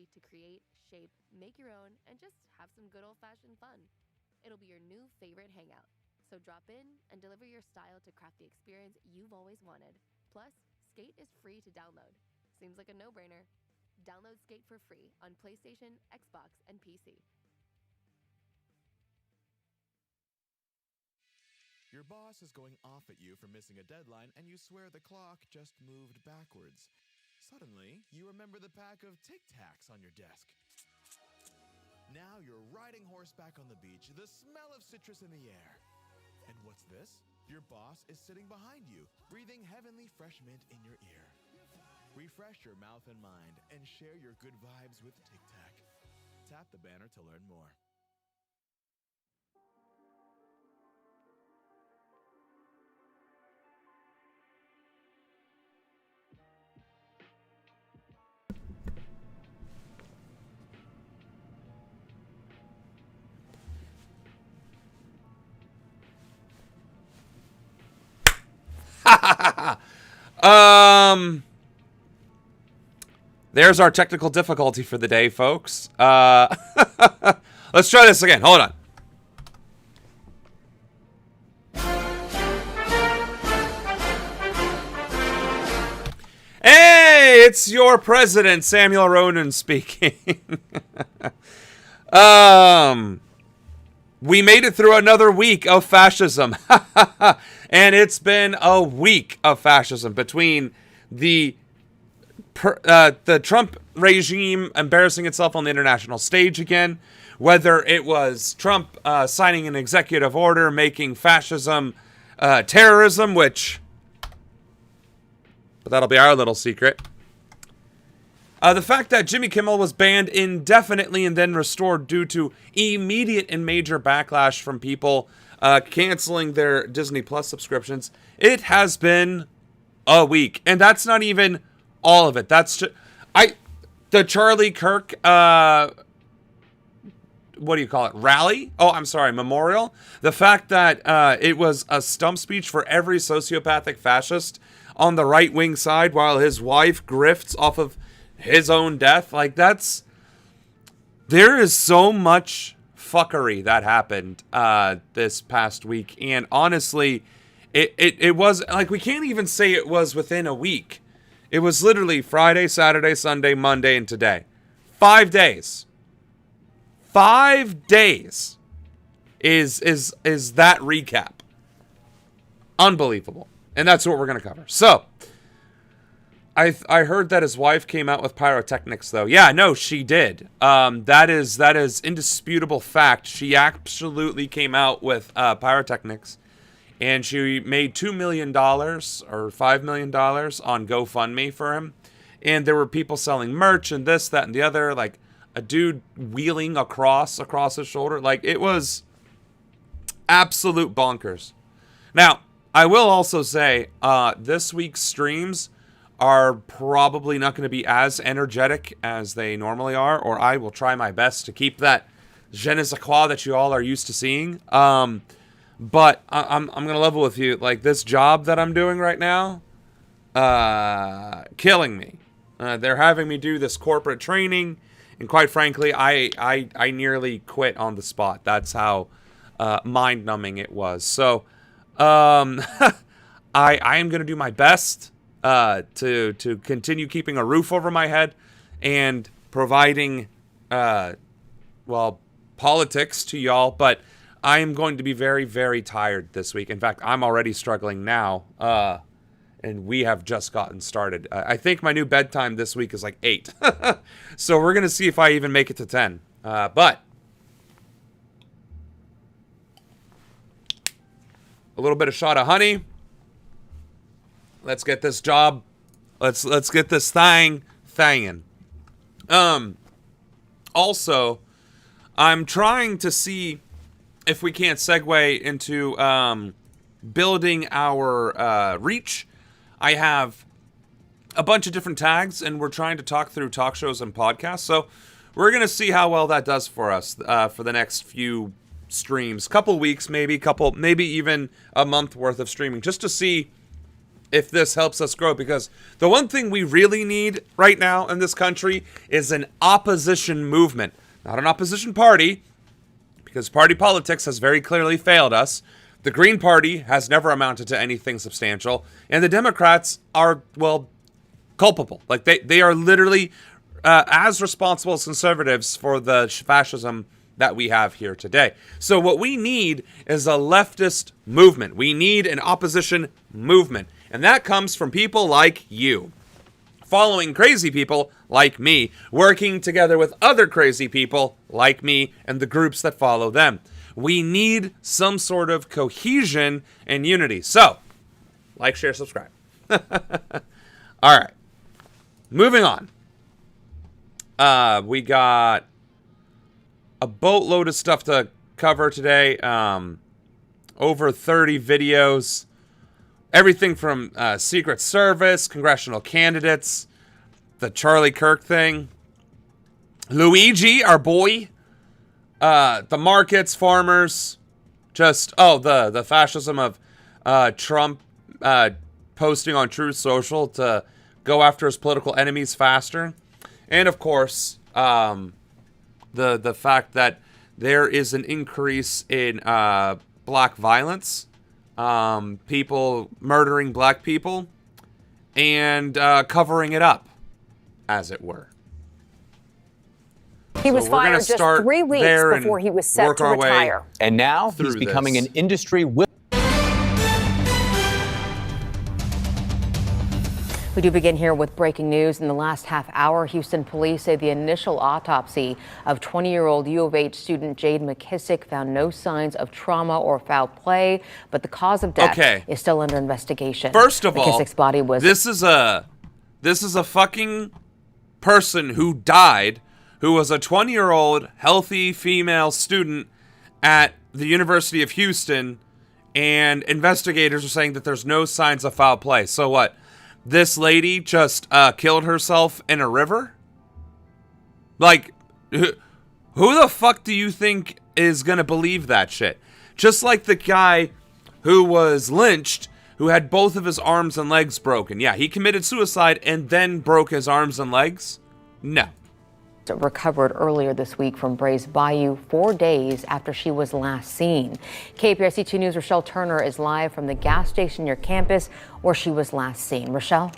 ready to create, shape, make your own, and just have some good old-fashioned fun. It'll be your new favorite hangout. So drop in and deliver your style to craft the experience you've always wanted. Plus, Skate is free to download. Seems like a no-brainer. Download Skate for free on PlayStation, Xbox, and PC. Your boss is going off at you for missing a deadline, and you swear the clock just moved backwards. Suddenly, you remember the pack of Tic Tacs on your desk. Now you're riding horseback on the beach, the smell of citrus in the air. And what's this? Your boss is sitting behind you, breathing heavenly fresh mint in your ear. Refresh your mouth and mind, and share your good vibes with Tic Tac. Tap the banner to learn more. There's our technical difficulty for the day, folks. Let's try this again. Hold on. Hey, it's your president, Samuel Ronan speaking. We made it through another week of fascism. And it's been a week of fascism between the Trump regime embarrassing itself on the international stage again, whether it was Trump signing an executive order making fascism terrorism, but that'll be our little secret. The fact that Jimmy Kimmel was banned indefinitely and then restored due to immediate and major backlash from people canceling their Disney Plus subscriptions. It has been a week, and that's not even all of it. That's just, the Charlie Kirk, what do you call it? Rally? Oh, I'm sorry, memorial. The fact that it was a stump speech for every sociopathic fascist on the right-wing side while his wife grifts off of his own death. Like, there is so much fuckery that happened this past week, and honestly, it was, like, we can't even say it was within a week. It was literally Friday, Saturday, Sunday, Monday, and today. 5 days. 5 days is that recap. Unbelievable. And that's what we're going to cover. So, I heard that his wife came out with pyrotechnics, though. Yeah, no, she did. That is indisputable fact. She absolutely came out with pyrotechnics, and she made $2 million or $5 million on GoFundMe for him. And there were people selling merch and this, that, and the other, like a dude wheeling across his shoulder. Like, it was absolute bonkers. Now, I will also say this week's streams are probably not going to be as energetic as they normally are, or I will try my best to keep that je ne sais quoi that you all are used to seeing. But I'm going to level with you. Like, this job that I'm doing right now, killing me. They're having me do this corporate training, and quite frankly, I nearly quit on the spot. That's how mind-numbing it was. So, I am going to do my best to continue keeping a roof over my head and providing, politics to y'all, but I am going to be very, very tired this week. In fact, I'm already struggling now, and we have just gotten started. I think my new bedtime this week is like 8, so we're going to see if I even make it to 10, but a little bit of shot of honey. Let's get this job. Let's get this thangin'. Also, I'm trying to see if we can't segue into building our reach. I have a bunch of different tags, and we're trying to talk through talk shows and podcasts. So we're gonna see how well that does for us for the next few streams, couple weeks, maybe even a month worth of streaming, just to see if this helps us grow, because the one thing we really need right now in this country is an opposition movement, not an opposition party, because party politics has very clearly failed us. The Green Party has never amounted to anything substantial, and the Democrats are, well, culpable. Like, they are literally as responsible as conservatives for the fascism that we have here today. So what we need is a leftist movement. We need an opposition movement. And that comes from people like you, following crazy people like me, working together with other crazy people like me and the groups that follow them. We need some sort of cohesion and unity. So, like, share, subscribe. All right. Moving on. We got a boatload of stuff to cover today. Over 30 videos. Everything from Secret Service, congressional candidates, the Charlie Kirk thing, Luigi, our boy, the markets, farmers, just, the fascism of Trump posting on Truth Social to go after his political enemies faster. And, of course, the fact that there is an increase in black violence, people murdering black people, and covering it up, as it were. He was fired just 3 weeks before he was set to retire. And now he's becoming an industry whip. We do begin here with breaking news. In the last half hour, Houston police say the initial autopsy of 20-year-old U of H student Jade McKissick found no signs of trauma or foul play, but the cause of death is still under investigation. First of all, McKissick's body was this is a fucking person who died, who was a 20-year-old healthy female student at the University of Houston, and investigators are saying that there's no signs of foul play. So what? This lady just killed herself in a river? Like, who the fuck do you think is going to believe that shit? Just like the guy who was lynched, who had both of his arms and legs broken. Yeah, he committed suicide and then broke his arms and legs? No. recovered earlier this week from Brays Bayou 4 days after she was last seen. KPRC 2 News' Rochelle Turner is live from the gas station near campus where she was last seen. Rochelle?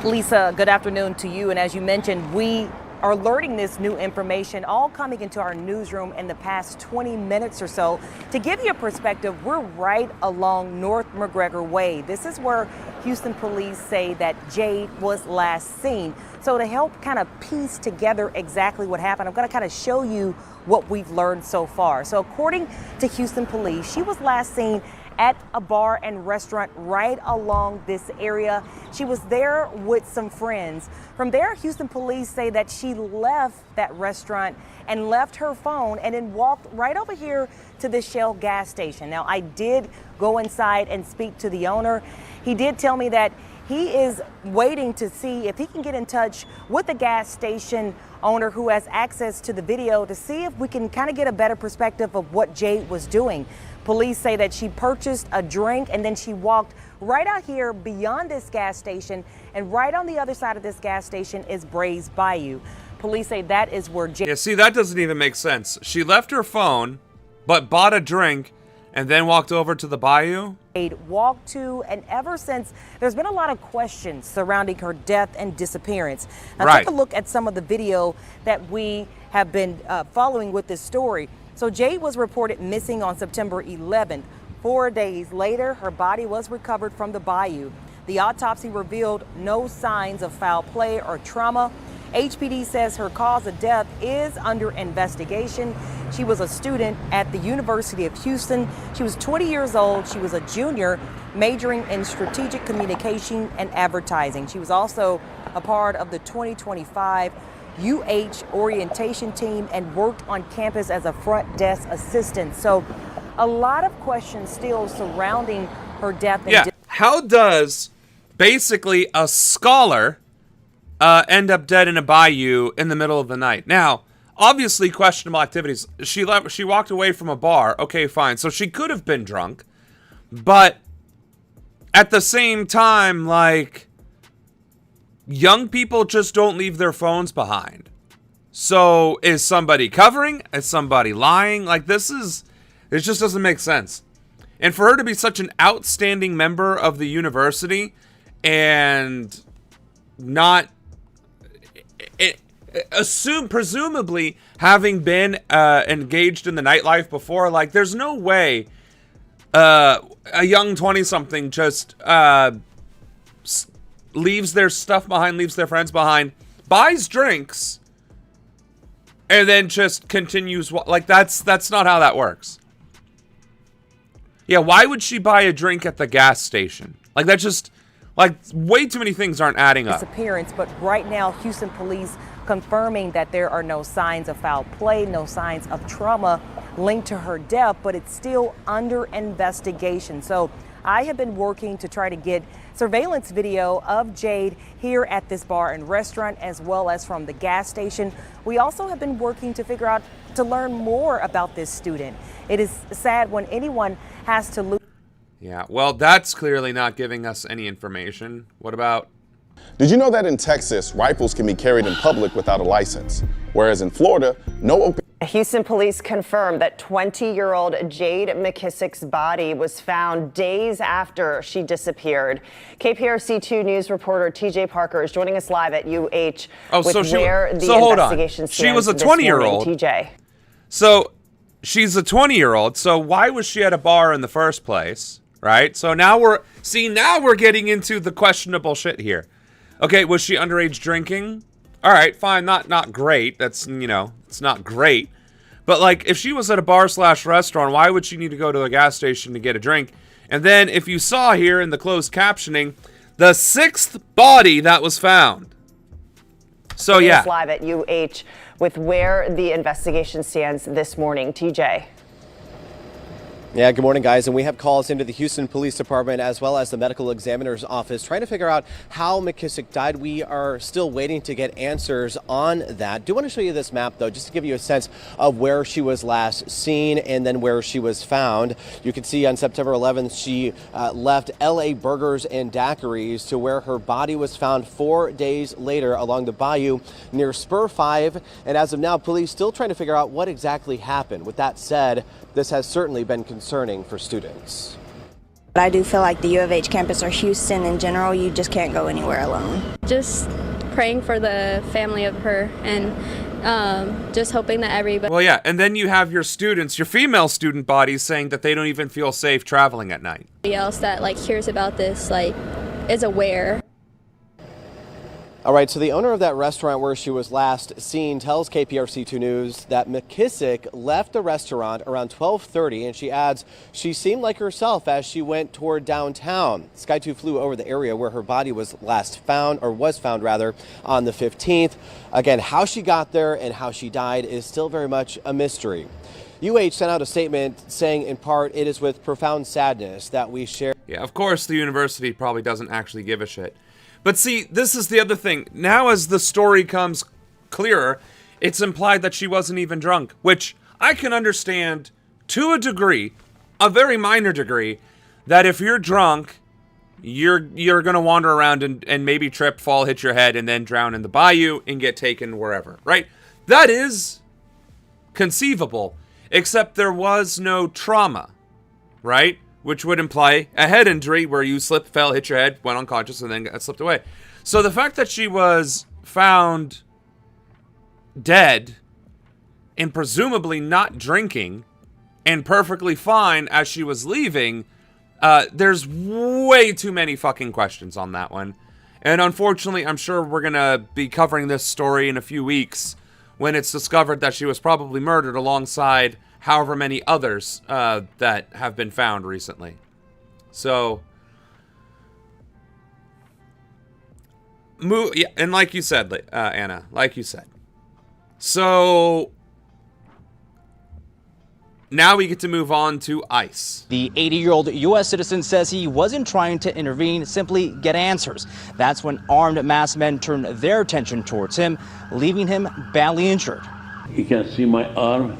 Lisa, good afternoon to you. And as you mentioned, we are learning this new information, all coming into our newsroom in the past 20 minutes or so. To give you a perspective, we're right along North McGregor Way. This is where Houston police say that Jade was last seen. So to help kind of piece together exactly what happened, I'm going to kind of show you what we've learned so far. So according to Houston police, she was last seen at a bar and restaurant right along this area. She was there with some friends. From there, Houston police say that she left that restaurant and left her phone and then walked right over here to the Shell gas station. Now, I did go inside and speak to the owner. He did tell me that he is waiting to see if he can get in touch with the gas station owner who has access to the video to see if we can kind of get a better perspective of what Jade was doing. Police say that she purchased a drink and then she walked right out here beyond this gas station, and right on the other side of this gas station is Brays Bayou. Police say that is where Jade... Yeah, see, that doesn't even make sense. She left her phone, but bought a drink and then walked over to the bayou? Walked to, and ever since, there's been a lot of questions surrounding her death and disappearance. Now, take a look at some of the video that we have been following with this story. So Jade was reported missing on September 11th. 4 days later, her body was recovered from the bayou. The autopsy revealed no signs of foul play or trauma. HPD says her cause of death is under investigation. She was a student at the University of Houston. She was 20 years old. She was a junior majoring in strategic communication and advertising. She was also a part of the 2025 UH orientation team and worked on campus as a front desk assistant. So a lot of questions still surrounding her death. Yeah. How does basically a scholar end up dead in a bayou in the middle of the night? Now, obviously questionable activities. She walked away from a bar. Okay, fine. So she could have been drunk, but at the same time, like, young people just don't leave their phones behind. So is somebody covering? Is somebody lying? Like, it just doesn't make sense. And for her to be such an outstanding member of the university and not presumably having been engaged in the nightlife before, like, there's no way a young 20-something just leaves their stuff behind, leaves their friends behind, buys drinks, and then just continues. Like, that's not how that works. Yeah, why would she buy a drink at the gas station? Like, that just, like, way too many things aren't adding up. Disappearance, but right now, Houston police confirming that there are no signs of foul play, no signs of trauma linked to her death, but it's still under investigation. So I have been working to try to get surveillance video of Jade here at this bar and restaurant, as well as from the gas station. We also have been working to figure out, to learn more about this student. It is sad when anyone has to lose. Yeah, well, that's clearly not giving us any information. What about? Did you know that in Texas, rifles can be carried in public without a license, whereas in Florida, no open... Houston police confirmed that 20-year-old Jade McKissick's body was found days after she disappeared. KPRC2 News reporter TJ Parker is joining us live at UH where the investigation stands. She was a 20-year-old. TJ. So she's a 20-year-old. So why was she at a bar in the first place? Right? So now we're getting into the questionable shit here. Okay, was she underage drinking? All right, fine, not great. That's, it's not great. But, like, if she was at a bar/restaurant, why would she need to go to a gas station to get a drink? And then, if you saw here in the closed captioning, the 6th body that was found. So, yeah. Live at UH with where the investigation stands this morning. TJ. Yeah, good morning, guys. And we have calls into the Houston Police Department as well as the medical examiner's office trying to figure out how McKissick died. We are still waiting to get answers on that. Do want to show you this map, though, just to give you a sense of where she was last seen and then where she was found. You can see on September 11th, she left L.A. Burgers and Daiquiris to where her body was found 4 days later along the bayou near Spur 5. And as of now, police still trying to figure out what exactly happened. With that said, this has certainly been concerning for students. I do feel like the U of H campus or Houston in general, you just can't go anywhere alone. Just praying for the family of her and just hoping that everybody... Well, yeah, and then you have your students, your female student bodies saying that they don't even feel safe traveling at night. Everybody else that, like, hears about this, like, is aware. All right, so the owner of that restaurant where she was last seen tells KPRC2 News that McKissick left the restaurant around 12:30, and she adds she seemed like herself as she went toward downtown. Sky 2 flew over the area where her body was last found, or was found rather, on the 15th. Again, how she got there and how she died is still very much a mystery. UH sent out a statement saying, in part, it is with profound sadness that we share. Yeah, of course the university probably doesn't actually give a shit. But see, this is the other thing. Now as the story comes clearer, it's implied that she wasn't even drunk, which I can understand to a degree, a very minor degree, that if you're drunk, you're going to wander around and maybe trip, fall, hit your head, and then drown in the bayou and get taken wherever, right? That is conceivable, except there was no trauma, right? Which would imply a head injury where you slipped, fell, hit your head, went unconscious, and then got slipped away. So the fact that she was found dead and presumably not drinking and perfectly fine as she was leaving, there's way too many fucking questions on that one. And unfortunately, I'm sure we're going to be covering this story in a few weeks when it's discovered that she was probably murdered alongside however many others that have been found recently. So, yeah, and like you said, Anna, like you said. So, now we get to move on to ICE. The 80-year-old U.S. citizen says he wasn't trying to intervene, simply get answers. That's when armed masked men turned their attention towards him, leaving him badly injured. You can see my arm.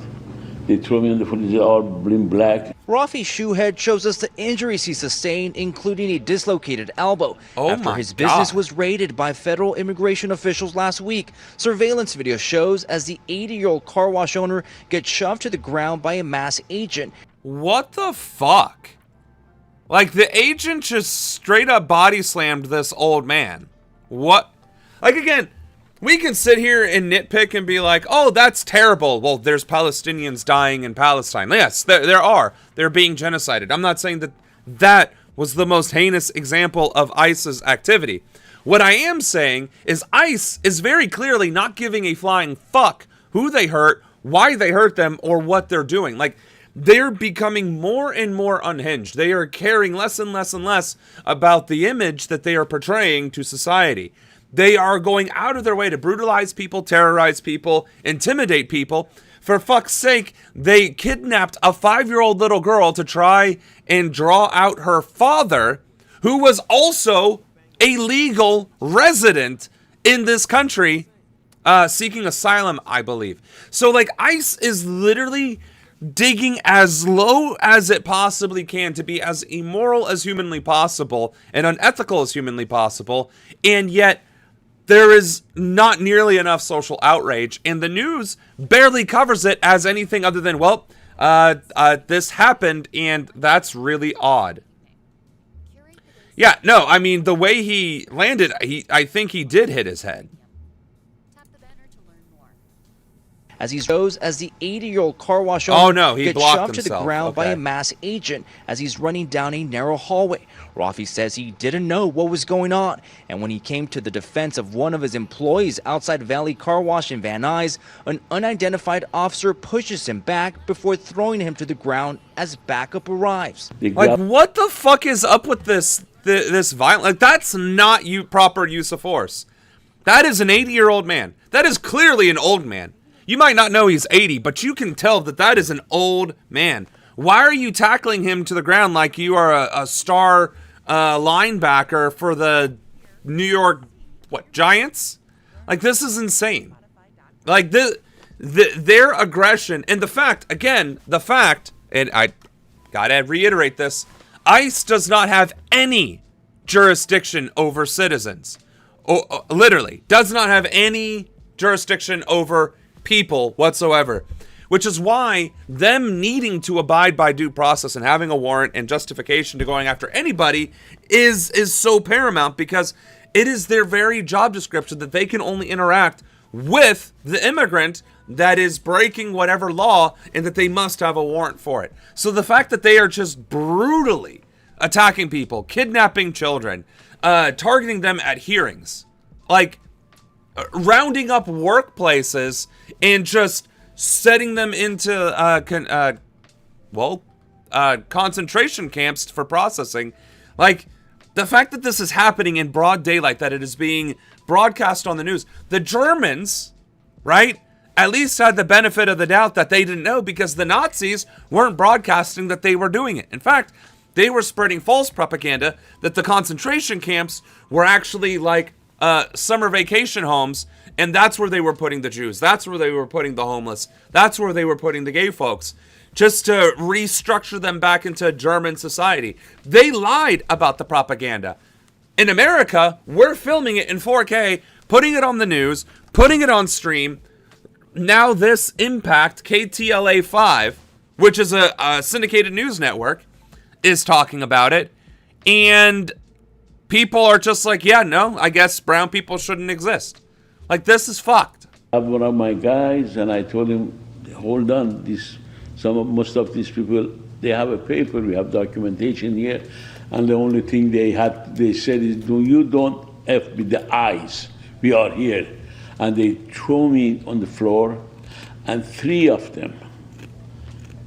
They threw me on the floor, it's all black. Rafi's shoe head shows us the injuries he sustained, including a dislocated elbow, after his business was raided by federal immigration officials last week. Surveillance video shows as the 80-year-old car wash owner gets shoved to the ground by a mass agent. What the fuck? Like, the agent just straight up body slammed this old man. What? Like, again, we can sit here and nitpick and be like, oh, that's terrible. Well, there's Palestinians dying in Palestine. Yes, there are. They're being genocided. I'm not saying that that was the most heinous example of ICE's activity. What I am saying is ICE is very clearly not giving a flying fuck who they hurt, why they hurt them, or what they're doing. Like, they're becoming more and more unhinged. They are caring less and less and less about the image that they are portraying to society. They are going out of their way to brutalize people, terrorize people, intimidate people. For fuck's sake, they kidnapped a 5-year-old little girl to try and draw out her father, who was also a legal resident in this country, seeking asylum, I believe. So, like, ICE is literally digging as low as it possibly can to be as immoral as humanly possible and unethical as humanly possible, and yet there is not nearly enough social outrage, and the news barely covers it as anything other than, well, this happened, and that's really odd. Yeah, no, I mean, the way he landed, I think he did hit his head. As he goes as the 80-year-old car wash owner he gets blocked shoved to the ground by a mass agent as he's running down a narrow hallway. Rafi says he didn't know what was going on, and when he came to the defense of one of his employees outside Valley Car Wash in Van Nuys, an unidentified officer pushes him back before throwing him to the ground as backup arrives. Like, what the fuck is up with this violence? Like, that's not proper use of force. That is an 80-year-old man. That is clearly an old man. You might not know he's 80, but you can tell that that is an old man. Why are you tackling him to the ground like you are a star linebacker for the New York, Giants? Like, this is insane. Like, their aggression, and the fact, and I gotta reiterate this, ICE does not have any jurisdiction over citizens. Literally, does not have any jurisdiction over people whatsoever, which is why them needing to abide by due process and having a warrant and justification to going after anybody is so paramount, because it is their very job description that they can only interact with the immigrant that is breaking whatever law, and that they must have a warrant for it. So the fact that they are just brutally attacking people, kidnapping children, targeting them at hearings, like rounding up workplaces and just setting them into concentration camps for processing. Like, the fact that this is happening in broad daylight, that it is being broadcast on the news. The Germans, right, at least had the benefit of the doubt that they didn't know, because the Nazis weren't broadcasting that they were doing it. In fact, they were spreading false propaganda that the concentration camps were actually like summer vacation homes, and that's where they were putting the Jews. That's where they were putting the homeless. That's where they were putting the gay folks, just to restructure them back into German society. They lied about the propaganda. In America, we're filming it in 4K, putting it on the news, putting it on stream. Now this Impact KTLA 5, which is a syndicated news network, is talking about it, and people are just like, yeah, no, I guess brown people shouldn't exist. Like, this is fucked. I have one of my guys, and I told him, hold on, most of these people, they have a paper, we have documentation here, and the only thing they said is, you don't F with the eyes, we are here. And they threw me on the floor, and 3 of them,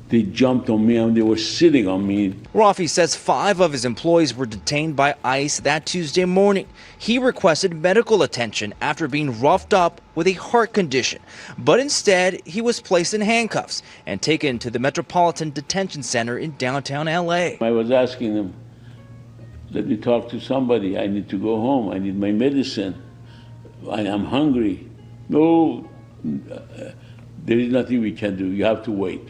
they jumped on me and they were sitting on me. Rafi says 5 of his employees were detained by ICE that Tuesday morning. He requested medical attention after being roughed up with a heart condition, but instead he was placed in handcuffs and taken to the Metropolitan Detention Center in downtown LA. I was asking them, let me talk to somebody, I need to go home, I need my medicine, I'm hungry. No, there is nothing we can do. You have to wait.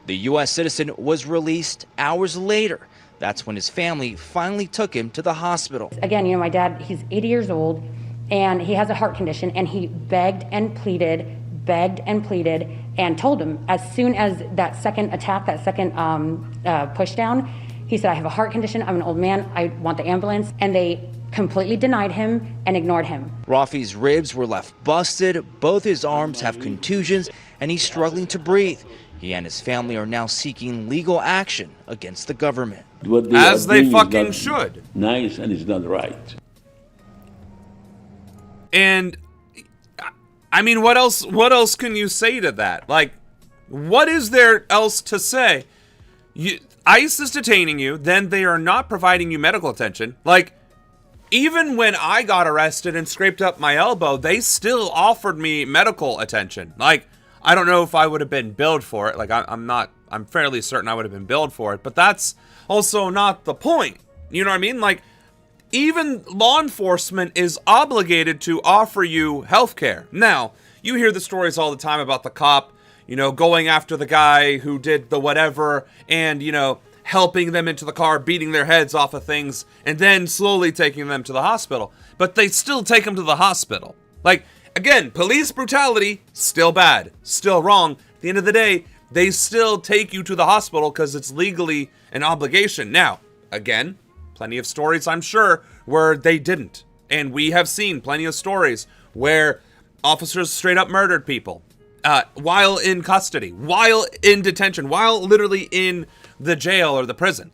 The U.S. citizen was released hours later. That's when his family finally took him to the hospital. Again, my dad, he's 80 years old, and he has a heart condition, and he begged and pleaded, and told him as soon as that second attack, that second push down, he said, I have a heart condition, I'm an old man, I want the ambulance, and they completely denied him and ignored him. Rafi's ribs were left busted, both his arms have contusions, and he's struggling to breathe. He and his family are now seeking legal action against the government. As they fucking should. Nice, and it's not right. And I mean, what else can you say to that? Like, what is there else to say? ICE is detaining you, then they are not providing you medical attention. Like, even when I got arrested and scraped up my elbow, they still offered me medical attention. Like, I don't know if I would have been billed for it. Like, I'm fairly certain I would have been billed for it, but that's also not the point. You know what I mean? Like, even law enforcement is obligated to offer you healthcare. Now, you hear the stories all the time about the cop, going after the guy who did the whatever and, helping them into the car, beating their heads off of things, and then slowly taking them to the hospital. But they still take them to the hospital. Like, again, police brutality, still bad, still wrong. At the end of the day, they still take you to the hospital because it's legally an obligation. Now, again, plenty of stories, I'm sure, where they didn't. And we have seen plenty of stories where officers straight up murdered people while in custody, while in detention, while literally in the jail or the prison.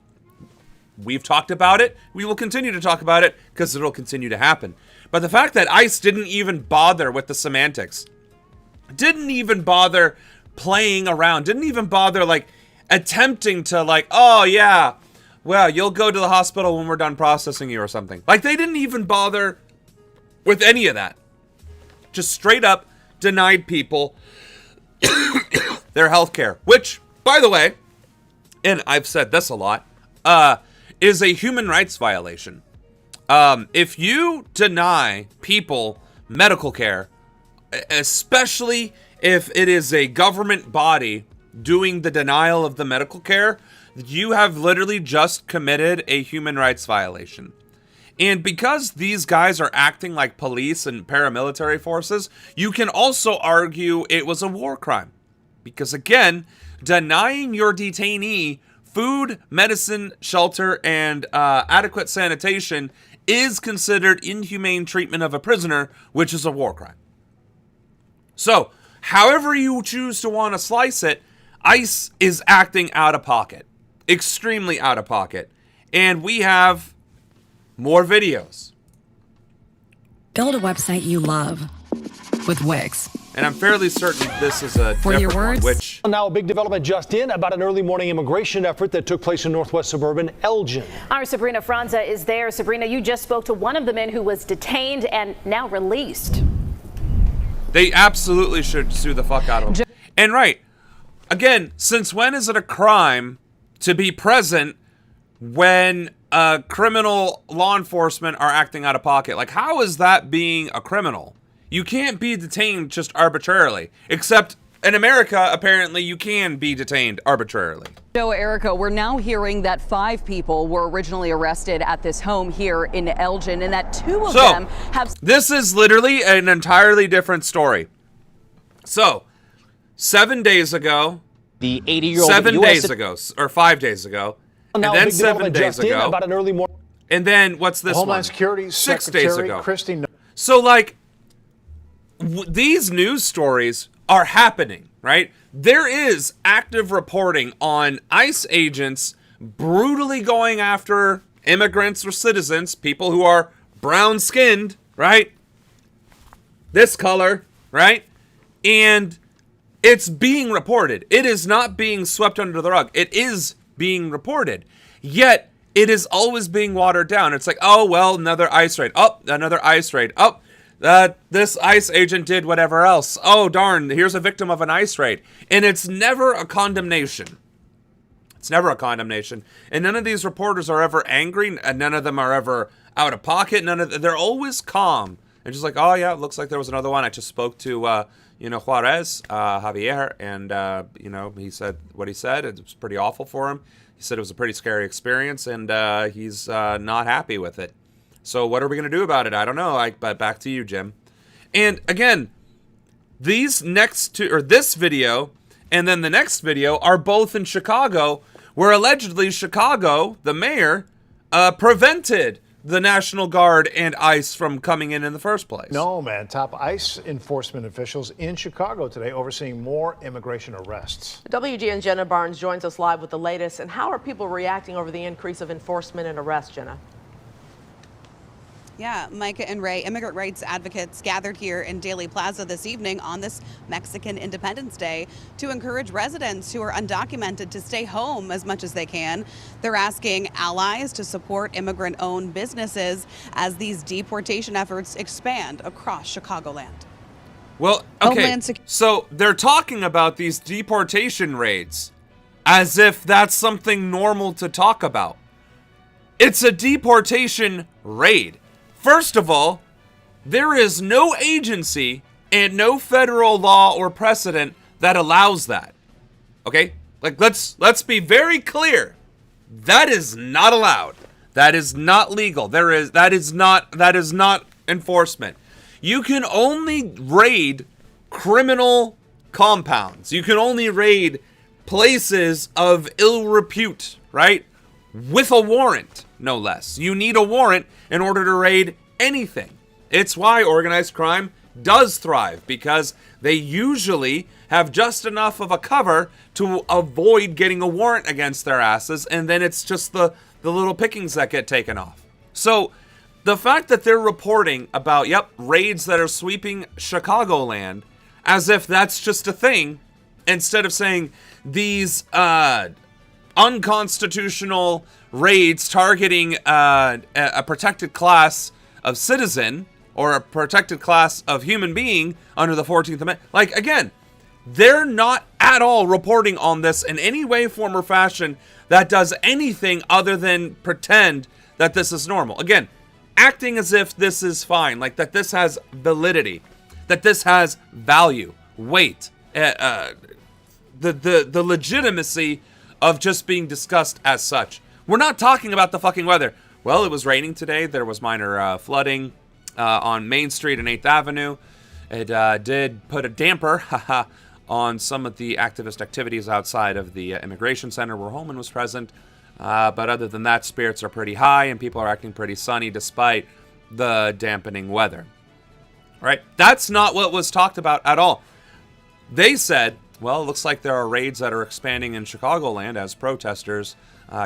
We've talked about it. We will continue to talk about it because it'll continue to happen. But the fact that ICE didn't even bother with the semantics, didn't even bother playing around, didn't even bother attempting to oh yeah, well, you'll go to the hospital when we're done processing you or something. Like, they didn't even bother with any of that. Just straight up denied people their health care, which, by the way, and I've said this a lot, is a human rights violation. If you deny people medical care, especially if it is a government body doing the denial of the medical care, you have literally just committed a human rights violation. And because these guys are acting like police and paramilitary forces, you can also argue it was a war crime. Because again, denying your detainee food, medicine, shelter, and adequate sanitation is considered inhumane treatment of a prisoner, which is a war crime. So, however you choose to want to slice it, ICE is acting out of pocket. Extremely out of pocket. And we have more videos. Build a website you love with Wix. And I'm fairly certain this is a different one, which... Now a big development just in about an early morning immigration effort that took place in northwest suburban Elgin. Our Sabrina Franza is there. Sabrina, you just spoke to one of the men who was detained and now released. They absolutely should sue the fuck out of him. And right, again, since when is it a crime to be present when criminal law enforcement are acting out of pocket? Like, how is that being a criminal? You can't be detained just arbitrarily, except in America, apparently you can be detained arbitrarily. So, Erica, we're now hearing that 5 people were originally arrested at this home here in Elgin, and that 2 of them have... This is literally an entirely different story. So, 7 days ago... The 80-year-old 7 days ago, or 5 days ago, and then 7 days ago, about an early morning. And then, what's this Homeland one? Security 6 Secretary days ago. Christy... So, like... these news stories are happening, right? There is active reporting on ICE agents brutally going after immigrants or citizens, people who are brown-skinned, right? This color, right? And it's being reported. It is not being swept under the rug. It is being reported. Yet, it is always being watered down. It's like, oh, well, another ICE raid. Oh, another ICE raid. Oh, this ICE agent did whatever else. Oh, darn, here's a victim of an ICE raid. And it's never a condemnation. It's never a condemnation. And none of these reporters are ever angry, and none of them are ever out of pocket. They're always calm. And just like, oh, yeah, it looks like there was another one. I just spoke to, Juarez, Javier, and, he said what he said. It was pretty awful for him. He said it was a pretty scary experience, and he's not happy with it. So what are we going to do about it? I don't know. But back to you, Jim. And again, this video and then the next video are both in Chicago, where allegedly Chicago, the mayor, prevented the National Guard and ICE from coming in the first place. No, man. Top ICE enforcement officials in Chicago today overseeing more immigration arrests. WGN's Jenna Barnes joins us live with the latest. And how are people reacting over the increase of enforcement and arrests, Jenna? Yeah, Micah and Ray, immigrant rights advocates gathered here in Daly Plaza this evening on this Mexican Independence Day to encourage residents who are undocumented to stay home as much as they can. They're asking allies to support immigrant-owned businesses as these deportation efforts expand across Chicagoland. Well, okay, so they're talking about these deportation raids as if that's something normal to talk about. It's a deportation raid. First of all, there is no agency and no federal law or precedent that allows that. Okay? Like, let's be very clear. That is not allowed. That is not legal. That is not enforcement. You can only raid criminal compounds. You can only raid places of ill repute, right? With a warrant, no less. You need a warrant in order to raid anything. It's why organized crime does thrive, because they usually have just enough of a cover to avoid getting a warrant against their asses, and then it's just the little pickings that get taken off. So the fact that they're reporting about, raids that are sweeping Chicagoland as if that's just a thing, instead of saying these unconstitutional raids targeting a protected class of citizen or a protected class of human being under the 14th Amendment. Like, again, they're not at all reporting on this in any way, form, or fashion that does anything other than pretend that this is normal. Again, acting as if this is fine, like that this has validity, that this has value, weight, the legitimacy of just being discussed as such. We're not talking about the fucking weather. Well, it was raining today. There was minor flooding on Main Street and 8th Avenue. It did put a damper on some of the activist activities outside of the Immigration Center where Holman was present. But other than that, spirits are pretty high and people are acting pretty sunny despite the dampening weather. Right? That's not what was talked about at all. They said, well, it looks like there are raids that are expanding in Chicagoland as protesters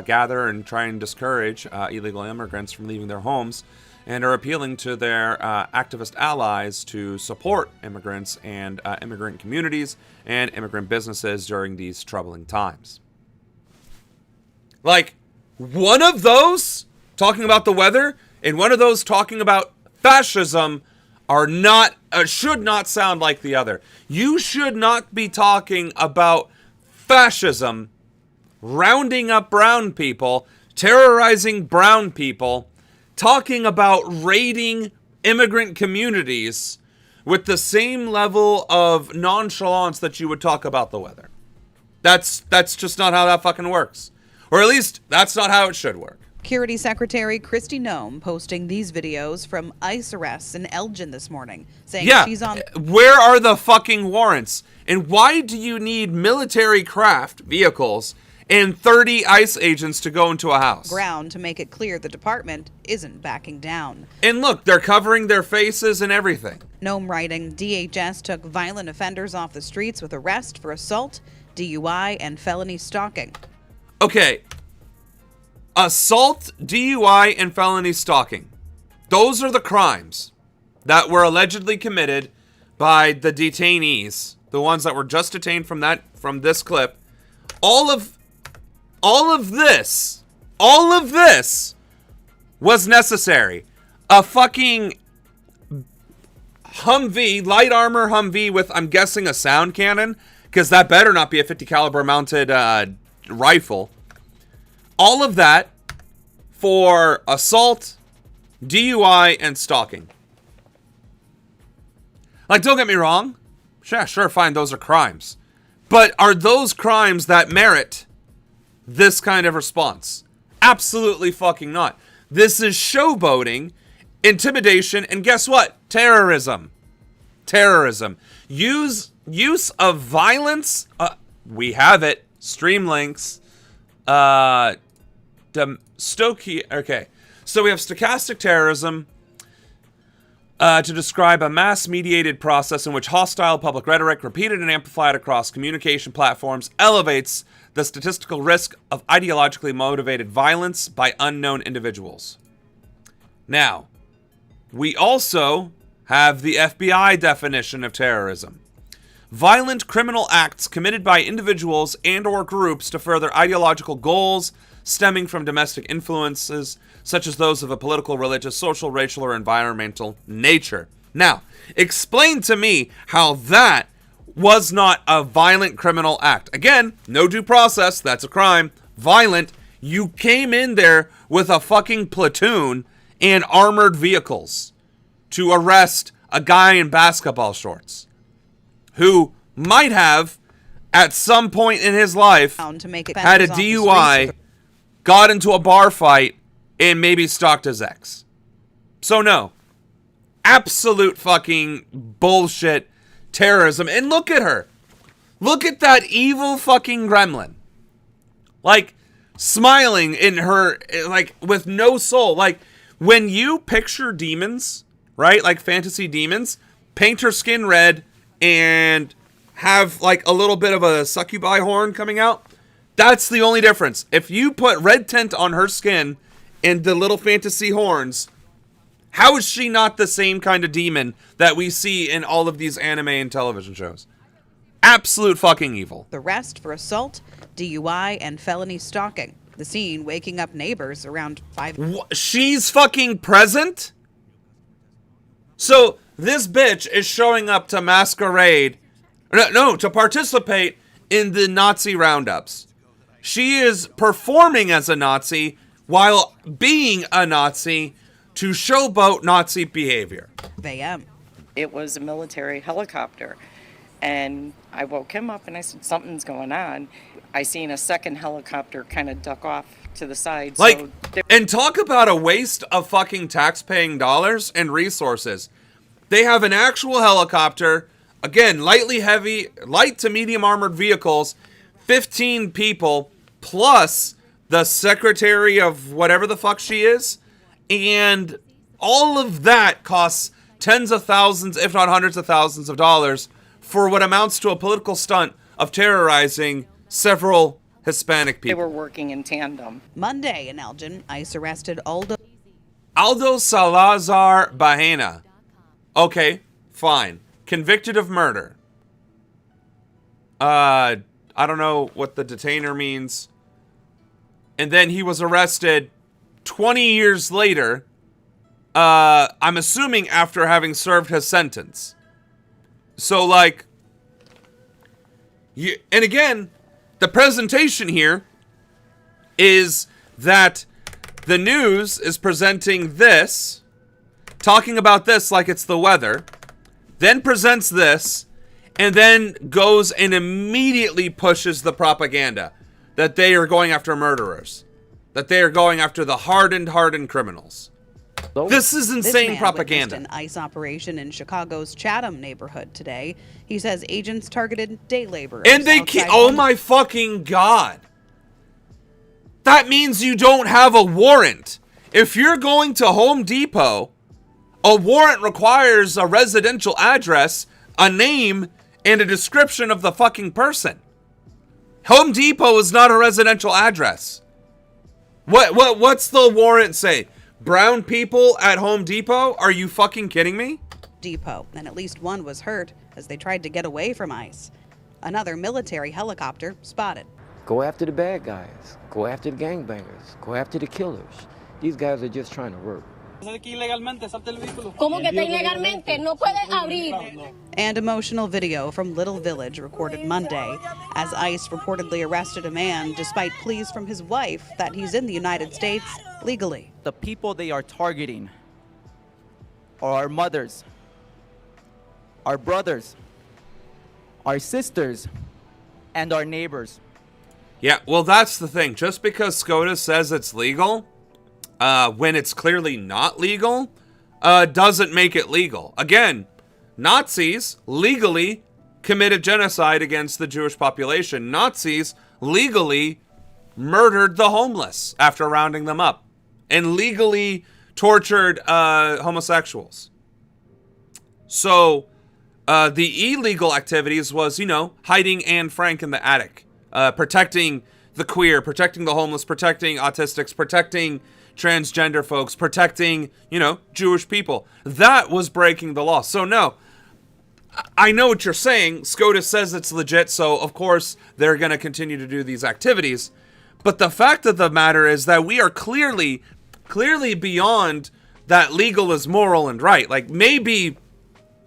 gather and try and discourage illegal immigrants from leaving their homes, and are appealing to their activist allies to support immigrants and immigrant communities and immigrant businesses during these troubling times. Like, one of those talking about the weather and one of those talking about fascism are not should not sound like the other. You should not be talking about fascism, rounding up brown people, terrorizing brown people, talking about raiding immigrant communities with the same level of nonchalance that you would talk about the weather. That's just not how that fucking works. Or at least, that's not how it should work. Security Secretary Kristi Noem posting these videos from ICE arrests in Elgin this morning, saying she's on... Where are the fucking warrants? And why do you need military craft vehicles and 30 ICE agents to go into a house? Ground to make it clear the department isn't backing down. And look, they're covering their faces and everything. Noem writing, DHS took violent offenders off the streets with arrest for assault, DUI, and felony stalking. Okay. Assault, DUI, and felony stalking. Those are the crimes that were allegedly committed by the detainees, the ones that were just detained from this clip. All of this was necessary. A fucking Humvee, light armor Humvee with, I'm guessing, a sound cannon, because that better not be a 50 caliber mounted rifle. All of that for assault, DUI, and stalking. Like, don't get me wrong. Sure, fine, those are crimes. But are those crimes that merit this kind of response? Absolutely fucking not. This is showboating, intimidation, and guess what? Terrorism. Terrorism. Use of violence. We have it. Stream links. Okay. So we have stochastic terrorism to describe a mass-mediated process in which hostile public rhetoric, repeated and amplified across communication platforms, elevates the statistical risk of ideologically motivated violence by unknown individuals. Now, we also have the FBI definition of terrorism. Violent criminal acts committed by individuals and or groups to further ideological goals stemming from domestic influences, such as those of a political, religious, social, racial, or environmental nature. Now, explain to me how that was not a violent criminal act. Again, no due process, that's a crime. Violent, you came in there with a fucking platoon and armored vehicles to arrest a guy in basketball shorts who might have, at some point in his life, had a DUI, got into a bar fight, and maybe stalked his ex. So no. Absolute fucking bullshit terrorism. And look at her. Look at that evil fucking gremlin. Like, smiling in her, like, with no soul. Like, when you picture demons, right? Like fantasy demons, paint her skin red and have, like, a little bit of a succubi horn coming out. That's the only difference. If you put red tint on her skin and the little fantasy horns, how is she not the same kind of demon that we see in all of these anime and television shows? Absolute fucking evil. The arrest for assault, DUI, and felony stalking. The scene waking up neighbors around 5. She's fucking present? So this bitch is showing up to masquerade, to participate in the Nazi roundups. She is performing as a Nazi while being a Nazi to showboat Nazi behavior. It was a military helicopter, and I woke him up and I said, something's going on. I seen a second helicopter kind of duck off to the side. Like, and talk about a waste of fucking tax-paying dollars and resources. They have an actual helicopter, again, light to medium armored vehicles, 15 people, plus the secretary of whatever the fuck she is, and all of that costs tens of thousands, if not hundreds of thousands of dollars for what amounts to a political stunt of terrorizing several Hispanic people. They were working in tandem. Monday in Elgin, ICE arrested Aldo Salazar Bahena. Okay, fine. Convicted of murder. I don't know what the detainer means. And then he was arrested 20 years later, I'm assuming after having served his sentence. So, like, and again, the presentation here is that the news is presenting this, talking about this like it's the weather, then presents this, and then goes and immediately pushes the propaganda that they are going after murderers, that they are going after the hardened criminals. This is insane propaganda. An ICE operation in Chicago's Chatham neighborhood today. He says agents targeted day laborers. And they oh my fucking God. That means you don't have a warrant. If you're going to Home Depot, a warrant requires a residential address, a name, and a description of the fucking person. Home Depot is not a residential address. What's the warrant say? Brown people at Home Depot? Are you fucking kidding me? Depot, and at least one was hurt as they tried to get away from ICE. Another military helicopter spotted. Go after the bad guys. Go after the gangbangers. Go after the killers. These guys are just trying to work. And emotional video from Little Village recorded Monday as ICE reportedly arrested a man despite pleas from his wife that he's in the United States legally. The people they are targeting are our mothers, our brothers, our sisters, and our neighbors. Yeah, well, that's the thing. Just because SCOTUS says it's legal, when it's clearly not legal, doesn't make it legal. Again, Nazis legally committed genocide against the Jewish population. Nazis legally murdered the homeless after rounding them up and legally tortured homosexuals. So the illegal activities was, hiding Anne Frank in the attic, protecting the queer, protecting the homeless, protecting autistics, protecting transgender folks, protecting, Jewish people. That was breaking the law. So no, I know what you're saying. SCOTUS says it's legit, so of course they're going to continue to do these activities. But the fact of the matter is that we are clearly beyond that legal is moral and right. Like maybe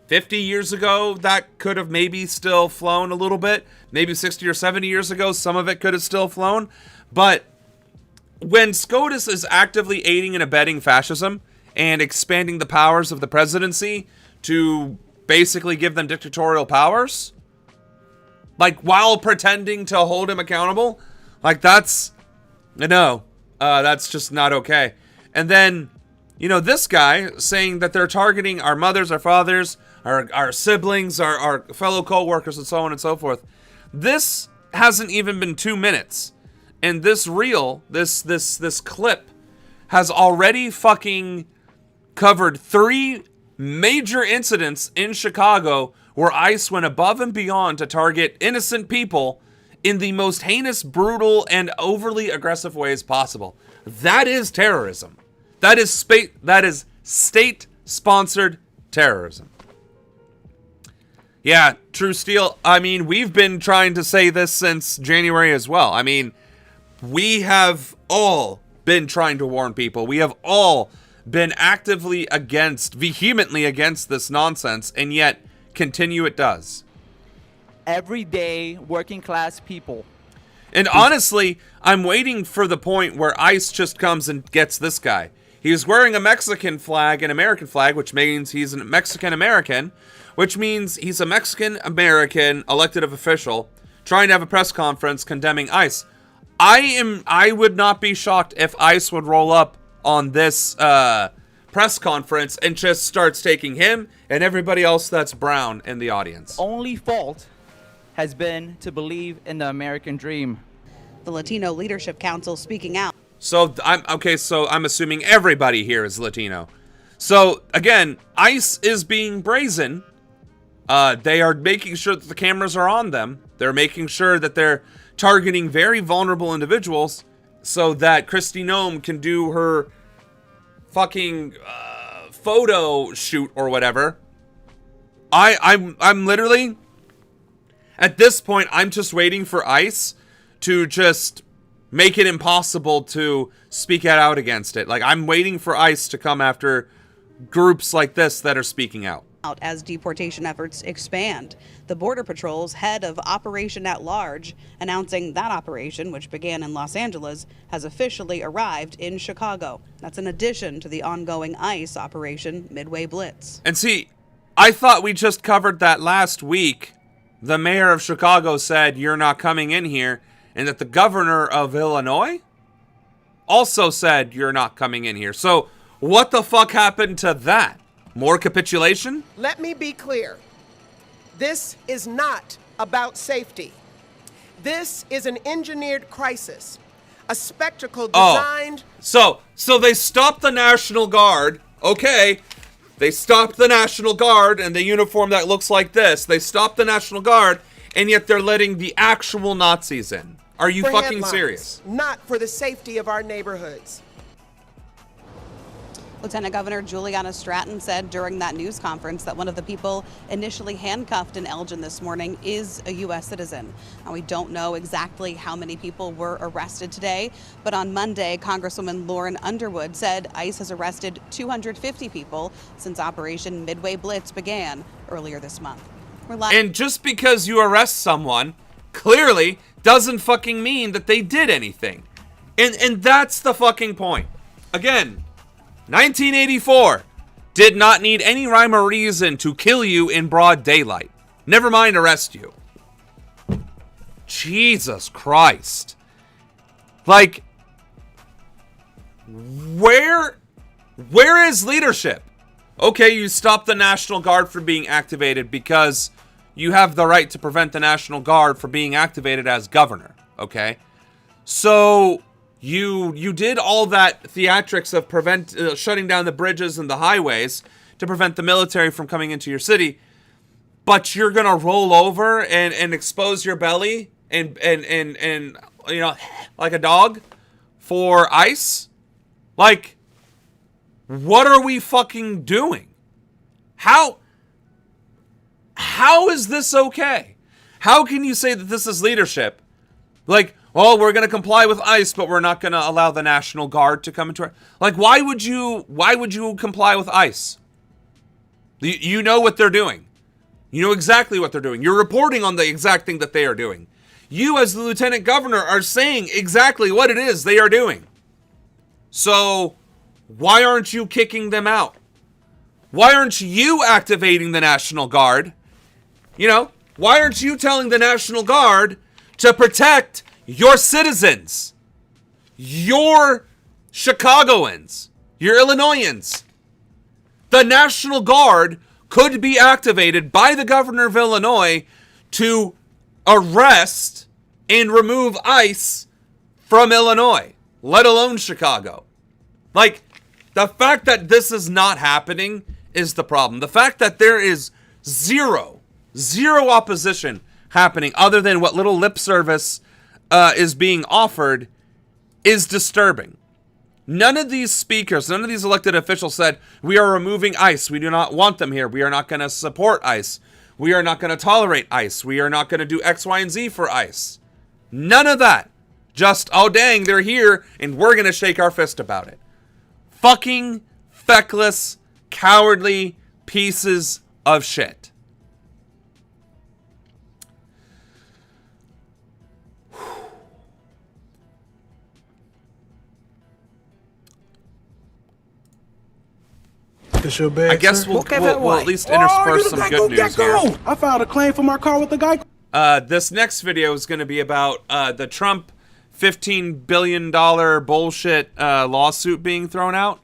50 years ago, that could have maybe still flown a little bit. Maybe 60 or 70 years ago, some of it could have still flown. But when SCOTUS is actively aiding and abetting fascism and expanding the powers of the presidency to basically give them dictatorial powers, like while pretending to hold him accountable, like that's just not okay. And then, this guy saying that they're targeting our mothers, our fathers, our siblings, our fellow co-workers, and so on and so forth. This hasn't even been 2 minutes. And this reel, this clip, has already fucking covered 3 major incidents in Chicago where ICE went above and beyond to target innocent people in the most heinous, brutal, and overly aggressive ways possible. That is terrorism. That is state-sponsored terrorism. Yeah, True Steel. I mean, we've been trying to say this since January as well. I mean, we have all been trying to warn people. We have all been vehemently against this nonsense, and yet continue it does. Everyday working class people. And honestly, I'm waiting for the point where ICE just comes and gets this guy. He's wearing a Mexican flag, an American flag, which means he's a Mexican-American, which means he's a Mexican-American elected official trying to have a press conference condemning ICE. I would not be shocked if ICE would roll up on this press conference and just starts taking him and everybody else that's brown in the audience. Only fault has been to believe in the American dream. The Latino Leadership Council speaking out. So I'm assuming everybody here is Latino. So again, ICE is being brazen. They are making sure that the cameras are on them. They're making sure that they're targeting very vulnerable individuals so that Kristi Noem can do her fucking photo shoot or whatever. I'm literally, at this point, I'm just waiting for ICE to just make it impossible to speak out against it. Like, I'm waiting for ICE to come after groups like this that are speaking out. As deportation efforts expand. The Border Patrol's head of Operation at Large announcing that operation, which began in Los Angeles, has officially arrived in Chicago. That's in addition to the ongoing ICE Operation Midway Blitz. And see, I thought we just covered that last week. The mayor of Chicago said, "You're not coming in here," and that the governor of Illinois also said, "You're not coming in here." So what the fuck happened to that? More capitulation? Let me be clear. This is not about safety. This is an engineered crisis, a spectacle designed... So they stopped the National Guard. Okay, they stopped the National Guard and the uniform that looks like this. They stopped the National Guard, and yet they're letting the actual Nazis in. Are you fucking headlines, serious? Not for the safety of our neighborhoods. Lieutenant Governor Juliana Stratton said during that news conference that one of the people initially handcuffed in Elgin this morning is a U.S. citizen. Now, we don't know exactly how many people were arrested today, but on Monday, Congresswoman Lauren Underwood said ICE has arrested 250 people since Operation Midway Blitz began earlier this month. And just because you arrest someone, clearly, doesn't fucking mean that they did anything. And that's the fucking point. Again, 1984 did not need any rhyme or reason to kill you in broad daylight. Never mind arrest you. Jesus Christ. Like, where is leadership? Okay, you stop the National Guard from being activated because you have the right to prevent the National Guard from being activated as governor. Okay, so you did all that theatrics of shutting down the bridges and the highways to prevent the military from coming into your city, but you're gonna roll over and expose your belly and you know, like a dog for ICE? Like, what are we fucking doing? How is this okay? How can you say that this is leadership? Like, oh, we're going to comply with ICE, but we're not going to allow the National Guard to come into our... Like, why would you comply with ICE? You know what they're doing. You know exactly what they're doing. You're reporting on the exact thing that they are doing. You, as the lieutenant governor, are saying exactly what it is they are doing. So, why aren't you kicking them out? Why aren't you activating the National Guard? You know, why aren't you telling the National Guard to protect your citizens? Your Chicagoans, your Illinoisans. The National Guard could be activated by the governor of Illinois to arrest and remove ICE from Illinois, let alone Chicago. Like, the fact that this is not happening is the problem. The fact that there is zero opposition happening other than what little lip service is being offered is disturbing. None of these speakers, none of these elected officials said, we are removing ICE. We do not want them here. We are not going to support ICE. We are not going to tolerate ICE. We are not going to do X, Y, and Z for ICE. None of that. Just, oh dang, they're here, and we're going to shake our fist about it. Fucking feckless, cowardly pieces of shit. I guess we'll at least intersperse some good news here. I filed a claim for my car with the guy. This next video is going to be about the Trump $15 billion bullshit lawsuit being thrown out.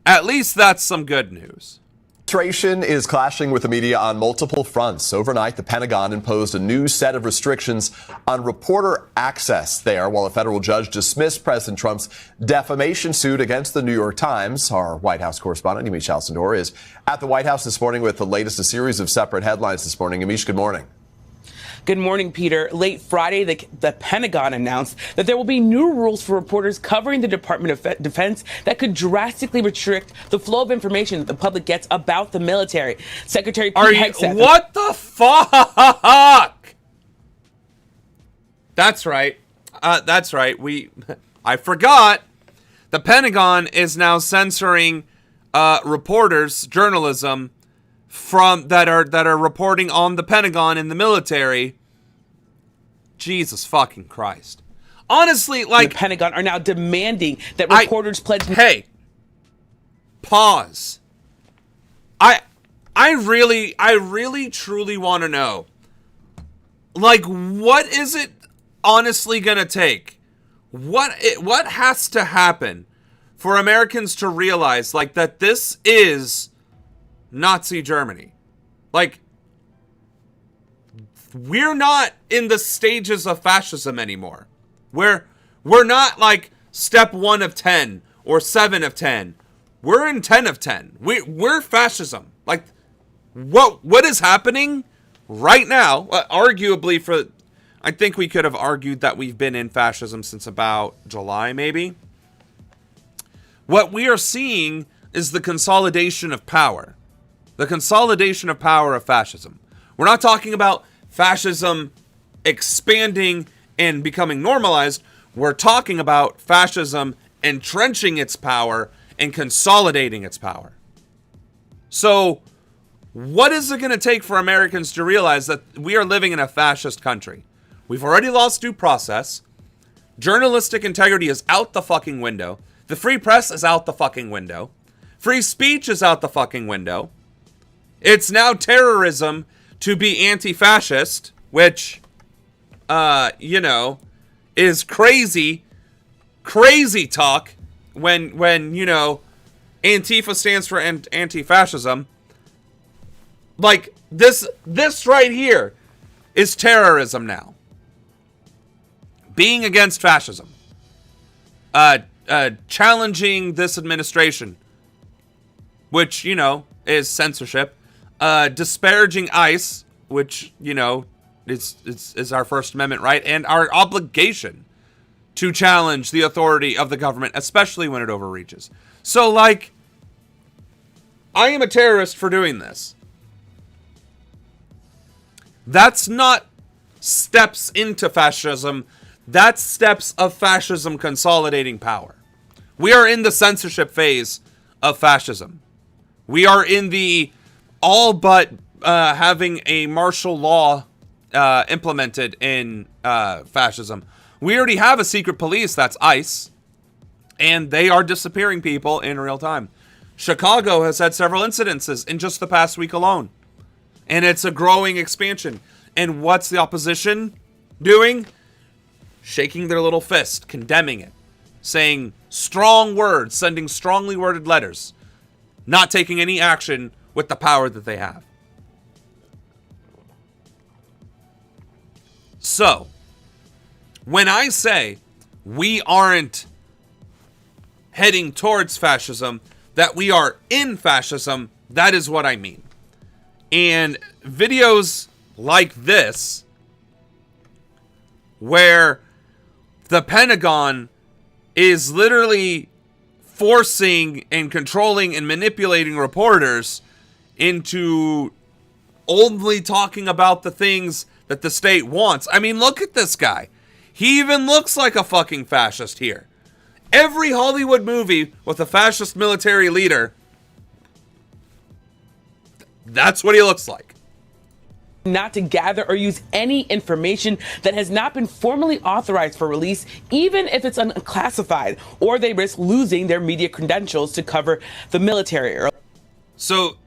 At least that's some good news. Administration is clashing with the media on multiple fronts. Overnight, the Pentagon imposed a new set of restrictions on reporter access there, while a federal judge dismissed President Trump's defamation suit against the New York Times. Our White House correspondent, Amish Alcindor, is at the White House this morning with the latest, a series of separate headlines this morning. Amish, good morning. Good morning, Peter. Late Friday, the Pentagon announced that there will be new rules for reporters covering the Department of Defense that could drastically restrict the flow of information that the public gets about the military. Secretary Pete Hegseth... What the fuck? That's right. That's right. I forgot. The Pentagon is now censoring reporters, journalism, that are reporting on the Pentagon and the military. Jesus fucking Christ. Honestly, like, the Pentagon are now demanding that reporters pledge. Hey, pause. I really truly want to know, like, what is it honestly gonna take? What has to happen for Americans to realize, like, that this is Nazi Germany? Like, we're not in the stages of fascism anymore. We're not like step 1 of 10 or 7 of 10. We're in 10 of 10. We're fascism. Like, what is happening right now? Arguably, I think we could have argued that we've been in fascism since about July, maybe. What we are seeing is the consolidation of power. The consolidation of power of fascism. We're not talking about fascism expanding and becoming normalized. We're talking about fascism entrenching its power and consolidating its power. So, what is it going to take for Americans to realize that we are living in a fascist country? We've already lost due process. Journalistic integrity is out the fucking window. The free press is out the fucking window. Free speech is out the fucking window. It's now terrorism to be anti-fascist, which, you know, is crazy talk when you know, Antifa stands for anti-fascism. Like, this right here is terrorism now. Being against fascism. Challenging this administration, which, you know, is censorship. Disparaging ICE, which, you know, is our First Amendment right, and our obligation to challenge the authority of the government, especially when it overreaches. So, like, I am a terrorist for doing this. That's not steps into fascism. That's steps of fascism consolidating power. We are in the censorship phase of fascism. We are in the all but having a martial law implemented in fascism. We already have a secret police, that's ICE, and they are disappearing people in real time. Chicago has had several incidences in just the past week alone. And it's a growing expansion. And what's the opposition doing? Shaking their little fist, condemning it, saying strong words, sending strongly worded letters, not taking any action with the power that they have. So, when I say we aren't heading towards fascism, that we are in fascism, that is what I mean. And videos like this, where the Pentagon is literally forcing and controlling and manipulating reporters into only talking about the things that the state wants. I mean, look at this guy. He even looks like a fucking fascist here. Every Hollywood movie with a fascist military leader, that's what he looks like. Not to gather or use any information that has not been formally authorized for release, even if it's unclassified, or they risk losing their media credentials to cover the military. So,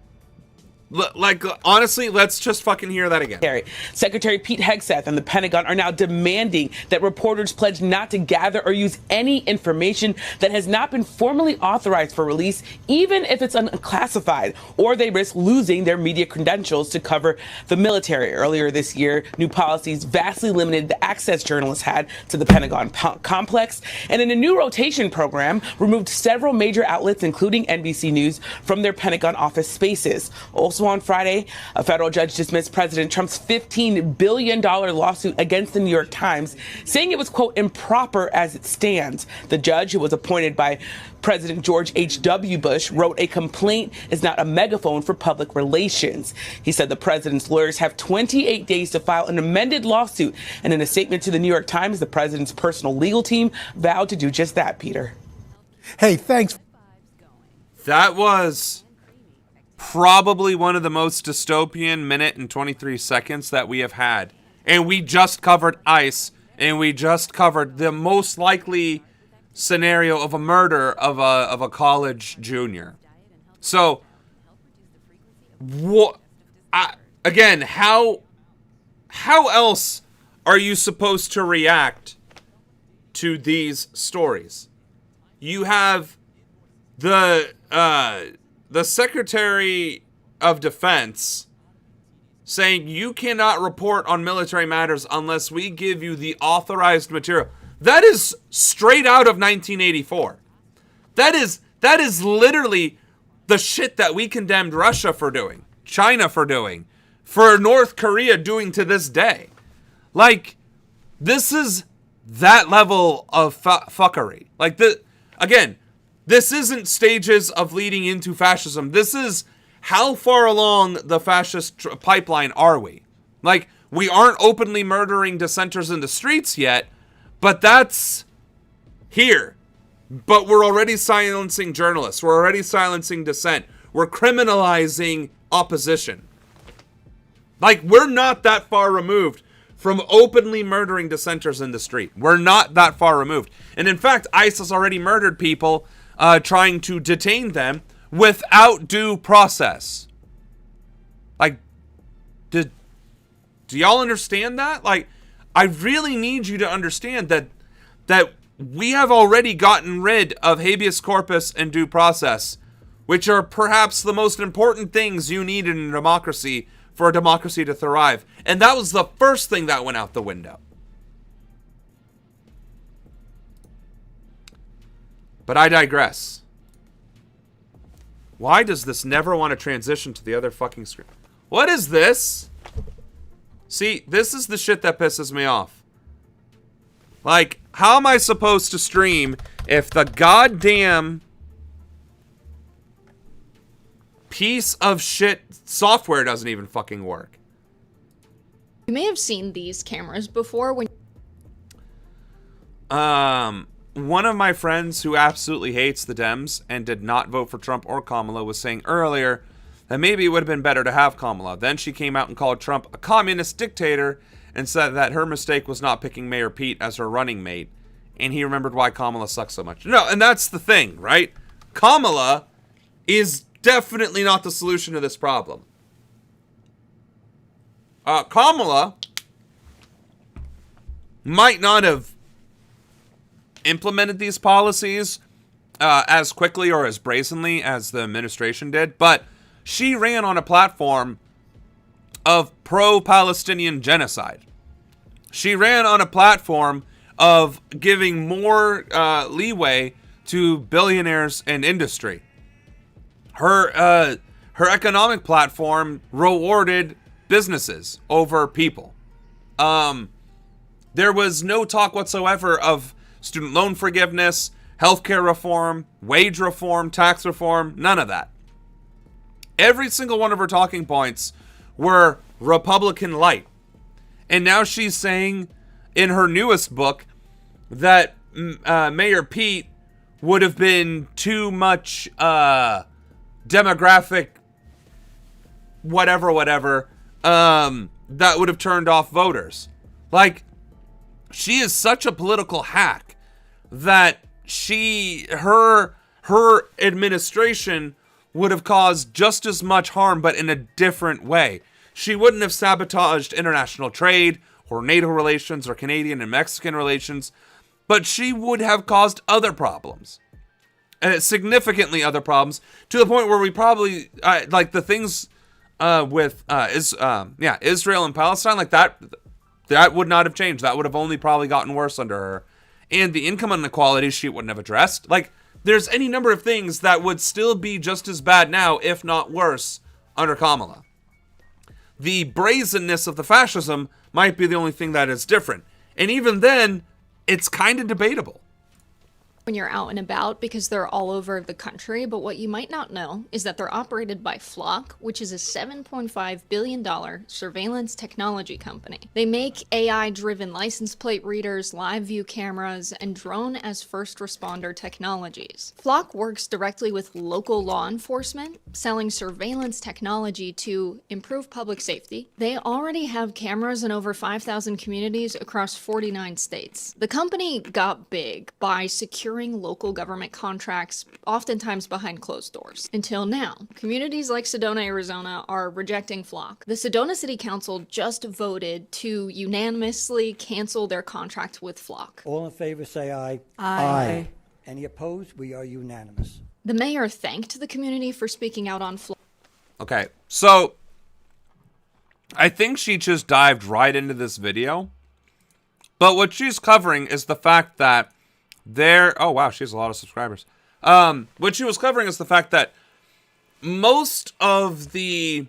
like, honestly, let's just fucking hear that again. Secretary Pete Hegseth and the Pentagon are now demanding that reporters pledge not to gather or use any information that has not been formally authorized for release, even if it's unclassified, or they risk losing their media credentials to cover the military. Earlier this year, new policies vastly limited the access journalists had to the Pentagon complex, and in a new rotation program, removed several major outlets, including NBC News, from their Pentagon office spaces. Also on Friday, a federal judge dismissed President Trump's $15 billion lawsuit against the New York Times, saying it was, quote, improper as it stands. The judge, who was appointed by President George H.W. Bush, wrote a complaint is not a megaphone for public relations. He said the president's lawyers have 28 days to file an amended lawsuit. And in a statement to the New York Times, the president's personal legal team vowed to do just that, Peter. Hey, thanks. That was probably one of the most dystopian minute and 23 seconds that we have had. And we just covered ICE, and we just covered the most likely scenario of a murder of a college junior. So, again, how else are you supposed to react to these stories? You have the Secretary of Defense saying you cannot report on military matters unless we give you the authorized material. That is straight out of 1984. That is literally the shit that we condemned Russia for doing, China for doing, for North Korea doing to this day. Like, this is that level of fuckery. Like, again, this isn't stages of leading into fascism. This is how far along the fascist pipeline are we? Like, we aren't openly murdering dissenters in the streets yet, but that's here. But we're already silencing journalists. We're already silencing dissent. We're criminalizing opposition. Like, we're not that far removed from openly murdering dissenters in the street. We're not that far removed. And in fact, ICE has already murdered people trying to detain them without due process. Like, do y'all understand that? Like, I really need you to understand that we have already gotten rid of habeas corpus and due process, which are perhaps the most important things you need in a democracy for a democracy to thrive. And that was the first thing that went out the window. But I digress. Why does this never want to transition to the other fucking screen? What is this? See, this is the shit that pisses me off. Like, how am I supposed to stream if the goddamn piece of shit software doesn't even fucking work? You may have seen these cameras before when one of my friends who absolutely hates the Dems and did not vote for Trump or Kamala was saying earlier that maybe it would have been better to have Kamala. Then she came out and called Trump a communist dictator and said that her mistake was not picking Mayor Pete as her running mate. And he remembered why Kamala sucks so much. No, and that's the thing, right? Kamala is definitely not the solution to this problem. Kamala might not have implemented these policies as quickly or as brazenly as the administration did, but she ran on a platform of pro-Palestinian genocide. She ran on a platform of giving more leeway to billionaires and industry. Her economic platform rewarded businesses over people. There was no talk whatsoever of student loan forgiveness, healthcare reform, wage reform, tax reform, none of that. Every single one of her talking points were Republican light. And now she's saying in her newest book that Mayor Pete would have been too much demographic whatever that would have turned off voters. Like, she is such a political hack that her administration would have caused just as much harm, but in a different way. She wouldn't have sabotaged international trade or NATO relations or Canadian and Mexican relations, but she would have caused other problems, significantly other problems, to the point where we probably like the things with Israel and Palestine, like that would not have changed. That would have only probably gotten worse under her. And the income inequality she wouldn't have addressed. Like, there's any number of things that would still be just as bad now, if not worse, under Kamala. The brazenness of the fascism might be the only thing that is different. And even then, it's kind of debatable. when you're out and about because they're all over the country, but what you might not know is that they're operated by Flock, which is a $7.5 billion surveillance technology company. They make AI-driven license plate readers, live view cameras, and drone as first responder technologies. Flock works directly with local law enforcement, selling surveillance technology to improve public safety. They already have cameras in over 5,000 communities across 49 states. The company got big by securing local government contracts, oftentimes behind closed doors. Until now, communities like Sedona, Arizona are rejecting Flock. The Sedona City Council just voted to unanimously cancel their contract with Flock. All in favor say aye. Aye. Any opposed? We are unanimous. The mayor thanked the community for speaking out on Flock. Okay, so I think she just dived right into this video. But what she's covering is the fact that oh wow, she has a lot of subscribers. What she was covering is the fact that most of the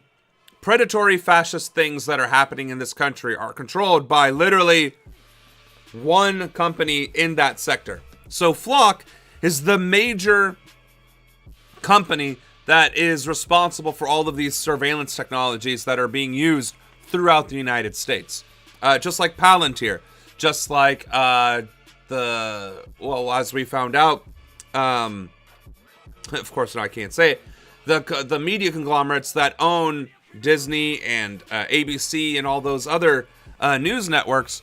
predatory fascist things that are happening in this country are controlled by literally one company in that sector. So Flock is the major company that is responsible for all of these surveillance technologies that are being used throughout the United States. Just like Palantir, just like as we found out, of course I can't say it, the media conglomerates that own Disney and ABC and all those other news networks,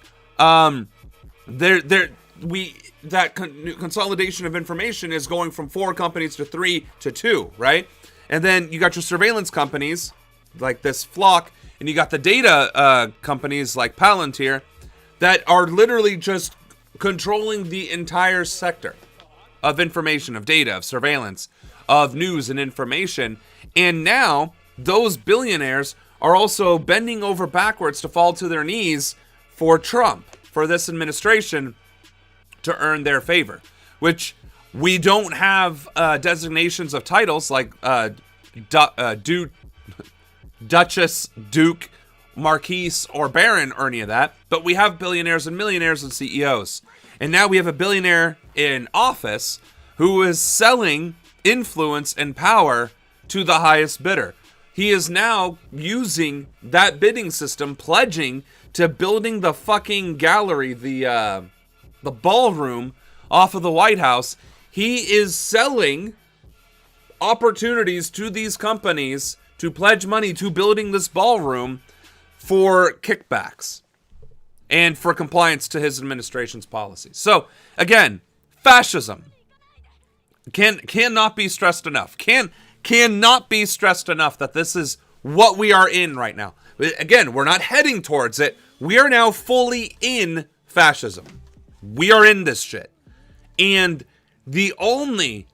consolidation of information is going from 4 companies to 3 to 2, right? And then you got your surveillance companies like this Flock, and you got the data companies like Palantir that are literally just controlling the entire sector of information, of data, of surveillance, of news and information. And now those billionaires are also bending over backwards to fall to their knees for Trump, for this administration, to earn their favor, which we don't have designations of titles like Duchess, Duke, Marquise, or Baron or any of that, but we have billionaires and millionaires and CEOs. And now we have a billionaire in office who is selling influence and power to the highest bidder. He is now using that bidding system, pledging to building the fucking gallery, the ballroom off of the White House. He is selling opportunities to these companies to pledge money to building this ballroom for kickbacks and for compliance to his administration's policies. So, again, fascism cannot be stressed enough. Cannot be stressed enough that this is what we are in right now. Again, we're not heading towards it. We are now fully in fascism. We are in this shit. And the only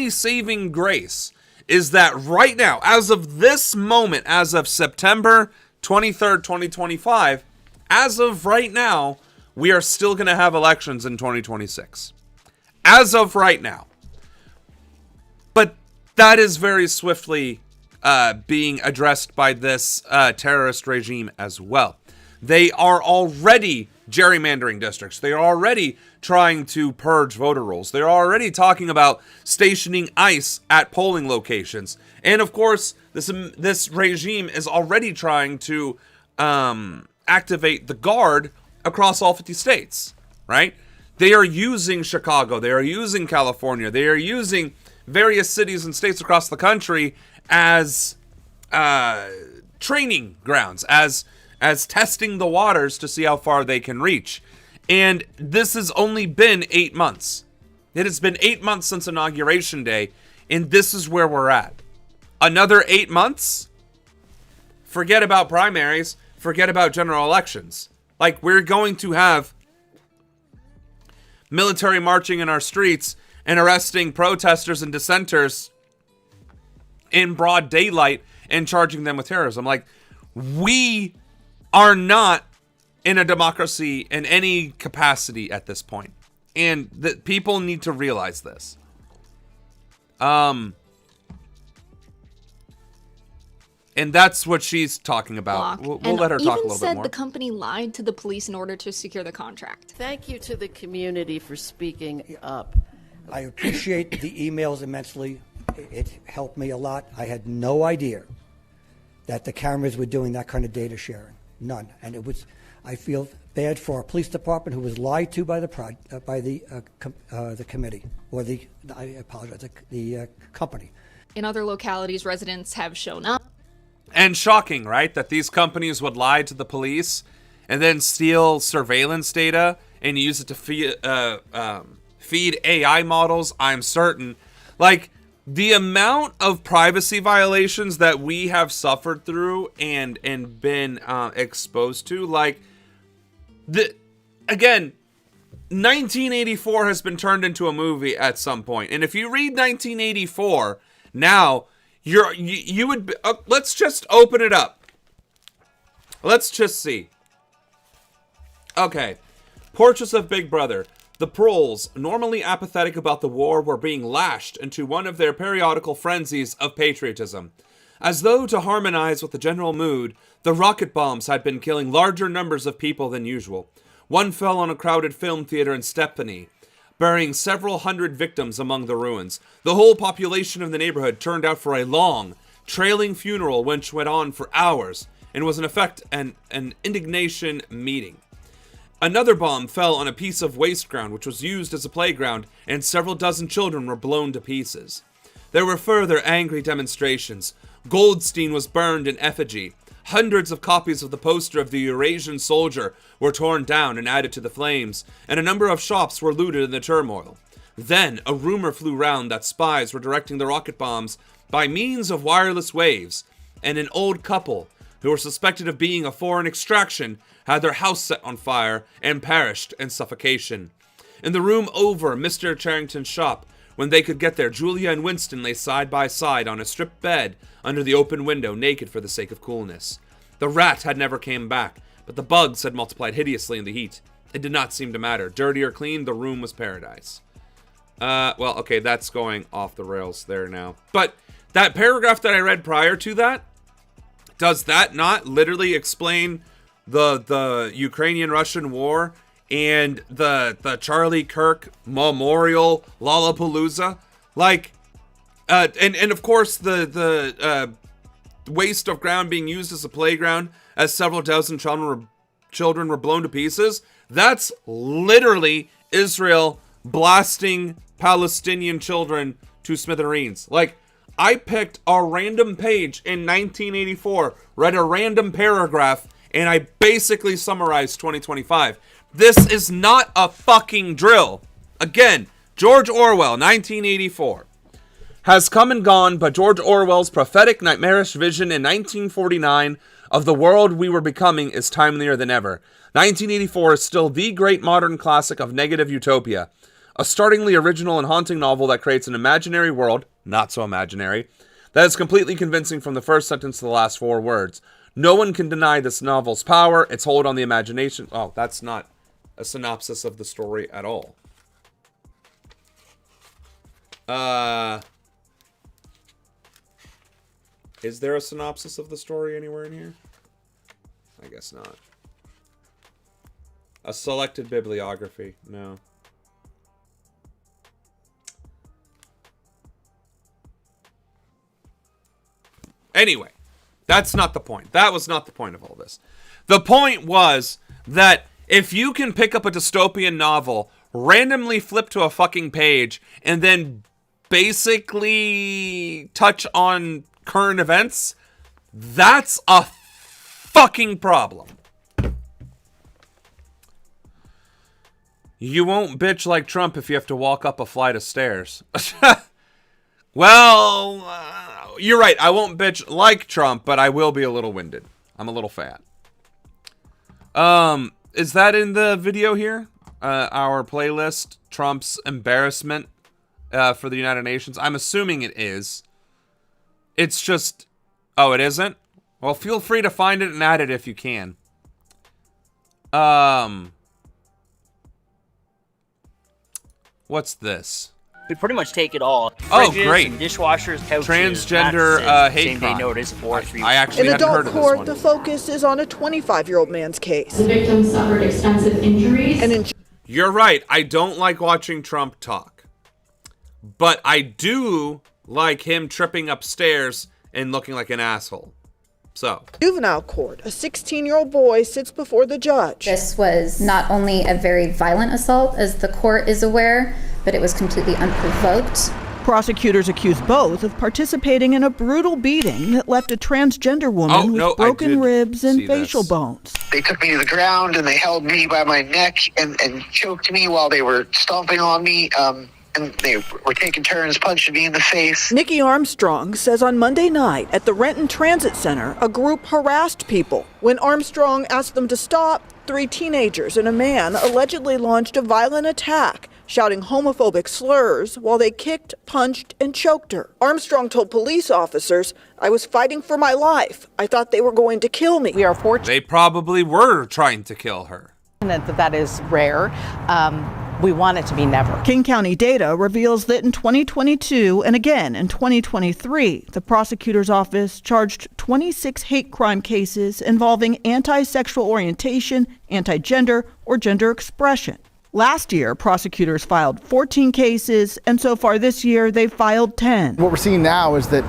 saving grace is that right now, as of this moment, as of September 23rd, 2025, as of right now, we are still going to have elections in 2026. As of right now. But that is very swiftly being addressed by this terrorist regime as well. They are already gerrymandering districts. They are already trying to purge voter rolls. They're already talking about stationing ICE at polling locations. And of course, this regime is already trying to activate the Guard across all 50 states, right? They are using Chicago. They are using California. They are using various cities and states across the country as training grounds, as testing the waters to see how far they can reach. And this has only been 8 months. It has been 8 months since Inauguration Day, and this is where we're at. Another 8 months? Forget about primaries. Forget about general elections. Like, we're going to have military marching in our streets and arresting protesters and dissenters in broad daylight and charging them with terrorism. Like, we are not in a democracy in any capacity at this point. And that people need to realize this. And that's what she's talking about. We'll let her talk a little bit more. Even said the company lied to the police in order to secure the contract. Thank you to the community for speaking up. I appreciate the emails immensely. It helped me a lot. I had no idea that the cameras were doing that kind of data sharing. None. And it was, I feel bad for our police department, who was lied to by the committee, or I apologize, the company. In other localities, residents have shown up. And shocking, right? That these companies would lie to the police and then steal surveillance data and use it to feed AI models, I'm certain. Like, the amount of privacy violations that we have suffered through and been exposed to, like, again, 1984 has been turned into a movie at some point. And if you read 1984 now, you would let's just open it up. Let's just see. Okay. Portraits of Big Brother. The proles, normally apathetic about the war, were being lashed into one of their periodical frenzies of patriotism. As though to harmonize with the general mood, the rocket bombs had been killing larger numbers of people than usual. One fell on a crowded film theater in Stephanie, burying several hundred victims among the ruins. The whole population of the neighborhood turned out for a long, trailing funeral which went on for hours, and was in effect an indignation meeting. Another bomb fell on a piece of waste ground which was used as a playground, and several dozen children were blown to pieces. There were further angry demonstrations. Goldstein was burned in effigy. Hundreds of copies of the poster of the Eurasian soldier were torn down and added to the flames, and a number of shops were looted in the turmoil. Then a rumor flew round that spies were directing the rocket bombs by means of wireless waves, and an old couple who were suspected of being of foreign extraction had their house set on fire and perished in suffocation. In the room over Mr. Charrington's shop, when they could get there, Julia and Winston lay side by side on a stripped bed under the open window, naked for the sake of coolness. The rat had never came back, but the bugs had multiplied hideously in the heat. It did not seem to matter. Dirty or clean, the room was paradise. Well, okay, that's going off the rails there now. But that paragraph that I read prior to that, does that not literally explain the Ukrainian-Russian war and the Charlie Kirk Memorial Lollapalooza? Like, and of course the waste of ground being used as a playground as several dozen children were blown to pieces. That's literally Israel blasting Palestinian children to smithereens. Like, I picked a random page in 1984, read a random paragraph, and I basically summarized 2025. This is not a fucking drill. Again, George Orwell, 1984. Has come and gone, but George Orwell's prophetic, nightmarish vision in 1949 of the world we were becoming is timelier than ever. 1984 is still the great modern classic of negative utopia. A startlingly original and haunting novel that creates an imaginary world, not so imaginary, that is completely convincing from the first sentence to the last 4 words. No one can deny this novel's power, its hold on the imagination. Oh, that's not a synopsis of the story at all. Is there a synopsis of the story anywhere in here? I guess not. A selected bibliography. No. Anyway, that's not the point. That was not the point of all this. The point was that if you can pick up a dystopian novel, randomly flip to a fucking page, and then basically touch on current events, that's a fucking problem. You won't bitch like Trump if you have to walk up a flight of stairs. Well, you're right. I won't bitch like Trump, but I will be a little winded. I'm a little fat. Is that in the video here? Our playlist, Trump's embarrassment for the United Nations. I'm assuming it is. It's just... Oh, it isn't? Well, feel free to find it and add it if you can. What's this? We pretty much take it all. Oh, Fridges, great. Dishwashers, couches. Transgender hate same-day crime. notice or 3. I actually In hadn't heard adult of this court, one. the focus is on a 25-year-old man's case. The victim suffered extensive injuries. And You're right. I don't like watching Trump talk. But I do like him tripping upstairs and looking like an asshole. So. Juvenile court, a 16-year-old boy sits before the judge. This was not only a very violent assault, as the court is aware, but it was completely unprovoked. Prosecutors accuse both of participating in a brutal beating that left a transgender woman with broken ribs and facial bones. They took me to the ground and they held me by my neck and choked me while they were stomping on me. And they were taking turns punching me in the face. Nikki Armstrong says on Monday night at the Renton Transit Center, a group harassed people. When Armstrong asked them to stop, 3 teenagers and a man allegedly launched a violent attack, shouting homophobic slurs while they kicked, punched, and choked her. Armstrong told police officers, "I was fighting for my life. I thought they were going to kill me." We are fortunate. They probably were trying to kill her. That is rare. We want it to be never. King County data reveals that in 2022 and again in 2023, the prosecutor's office charged 26 hate crime cases involving anti-sexual orientation, anti-gender, or gender expression. Last year, prosecutors filed 14 cases, and so far this year, they've filed 10. What we're seeing now is that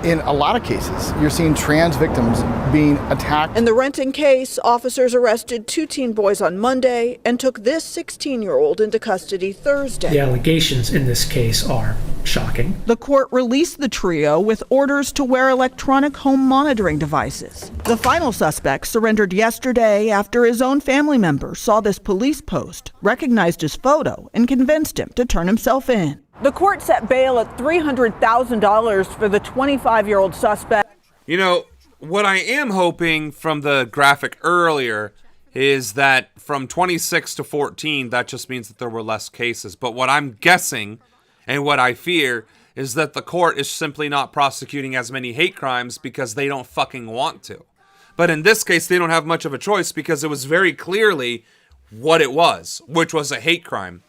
in a lot of cases, you're seeing trans victims being attacked. In the Renton case, officers arrested 2 teen boys on Monday and took this 16-year-old into custody Thursday. The allegations in this case are shocking. The court released the trio with orders to wear electronic home monitoring devices. The final suspect surrendered yesterday after his own family member saw this police post, recognized his photo, and convinced him to turn himself in. The court set bail at $300,000 for the 25-year-old suspect. You know, what I am hoping from the graphic earlier is that from 26 to 14, that just means that there were less cases. But what I'm guessing and what I fear is that the court is simply not prosecuting as many hate crimes because they don't fucking want to. But in this case, they don't have much of a choice because it was very clearly what it was, which was a hate crime.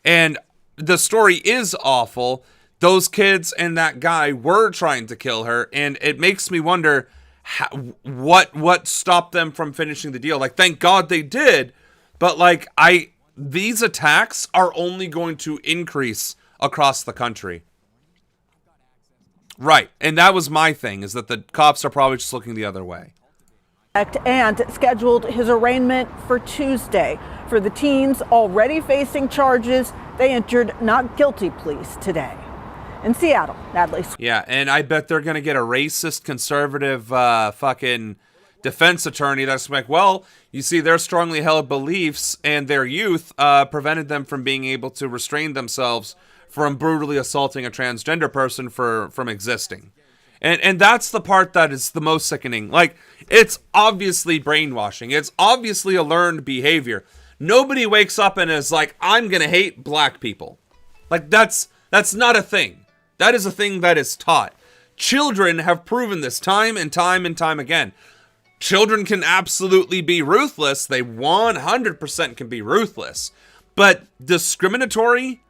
And the story is awful. Those kids and that guy were trying to kill her, and it makes me wonder what stopped them from finishing the deal. Like, thank God they did, but like these attacks are only going to increase across the country. Right, and that was my thing, is that the cops are probably just looking the other way. And scheduled his arraignment for Tuesday. For the teens already facing charges, they entered not guilty pleas today. In Seattle, Natalie. Yeah, and I bet they're going to get a racist, conservative fucking defense attorney that's like, well, you see, their strongly held beliefs and their youth prevented them from being able to restrain themselves from brutally assaulting a transgender person from existing. And that's the part that is the most sickening. Like, it's obviously brainwashing. It's obviously a learned behavior. Nobody wakes up and is like, I'm going to hate black people. Like, that's not a thing. That is a thing that is taught. Children have proven this time and time and time again. Children can absolutely be ruthless. They 100% can be ruthless. But discriminatory,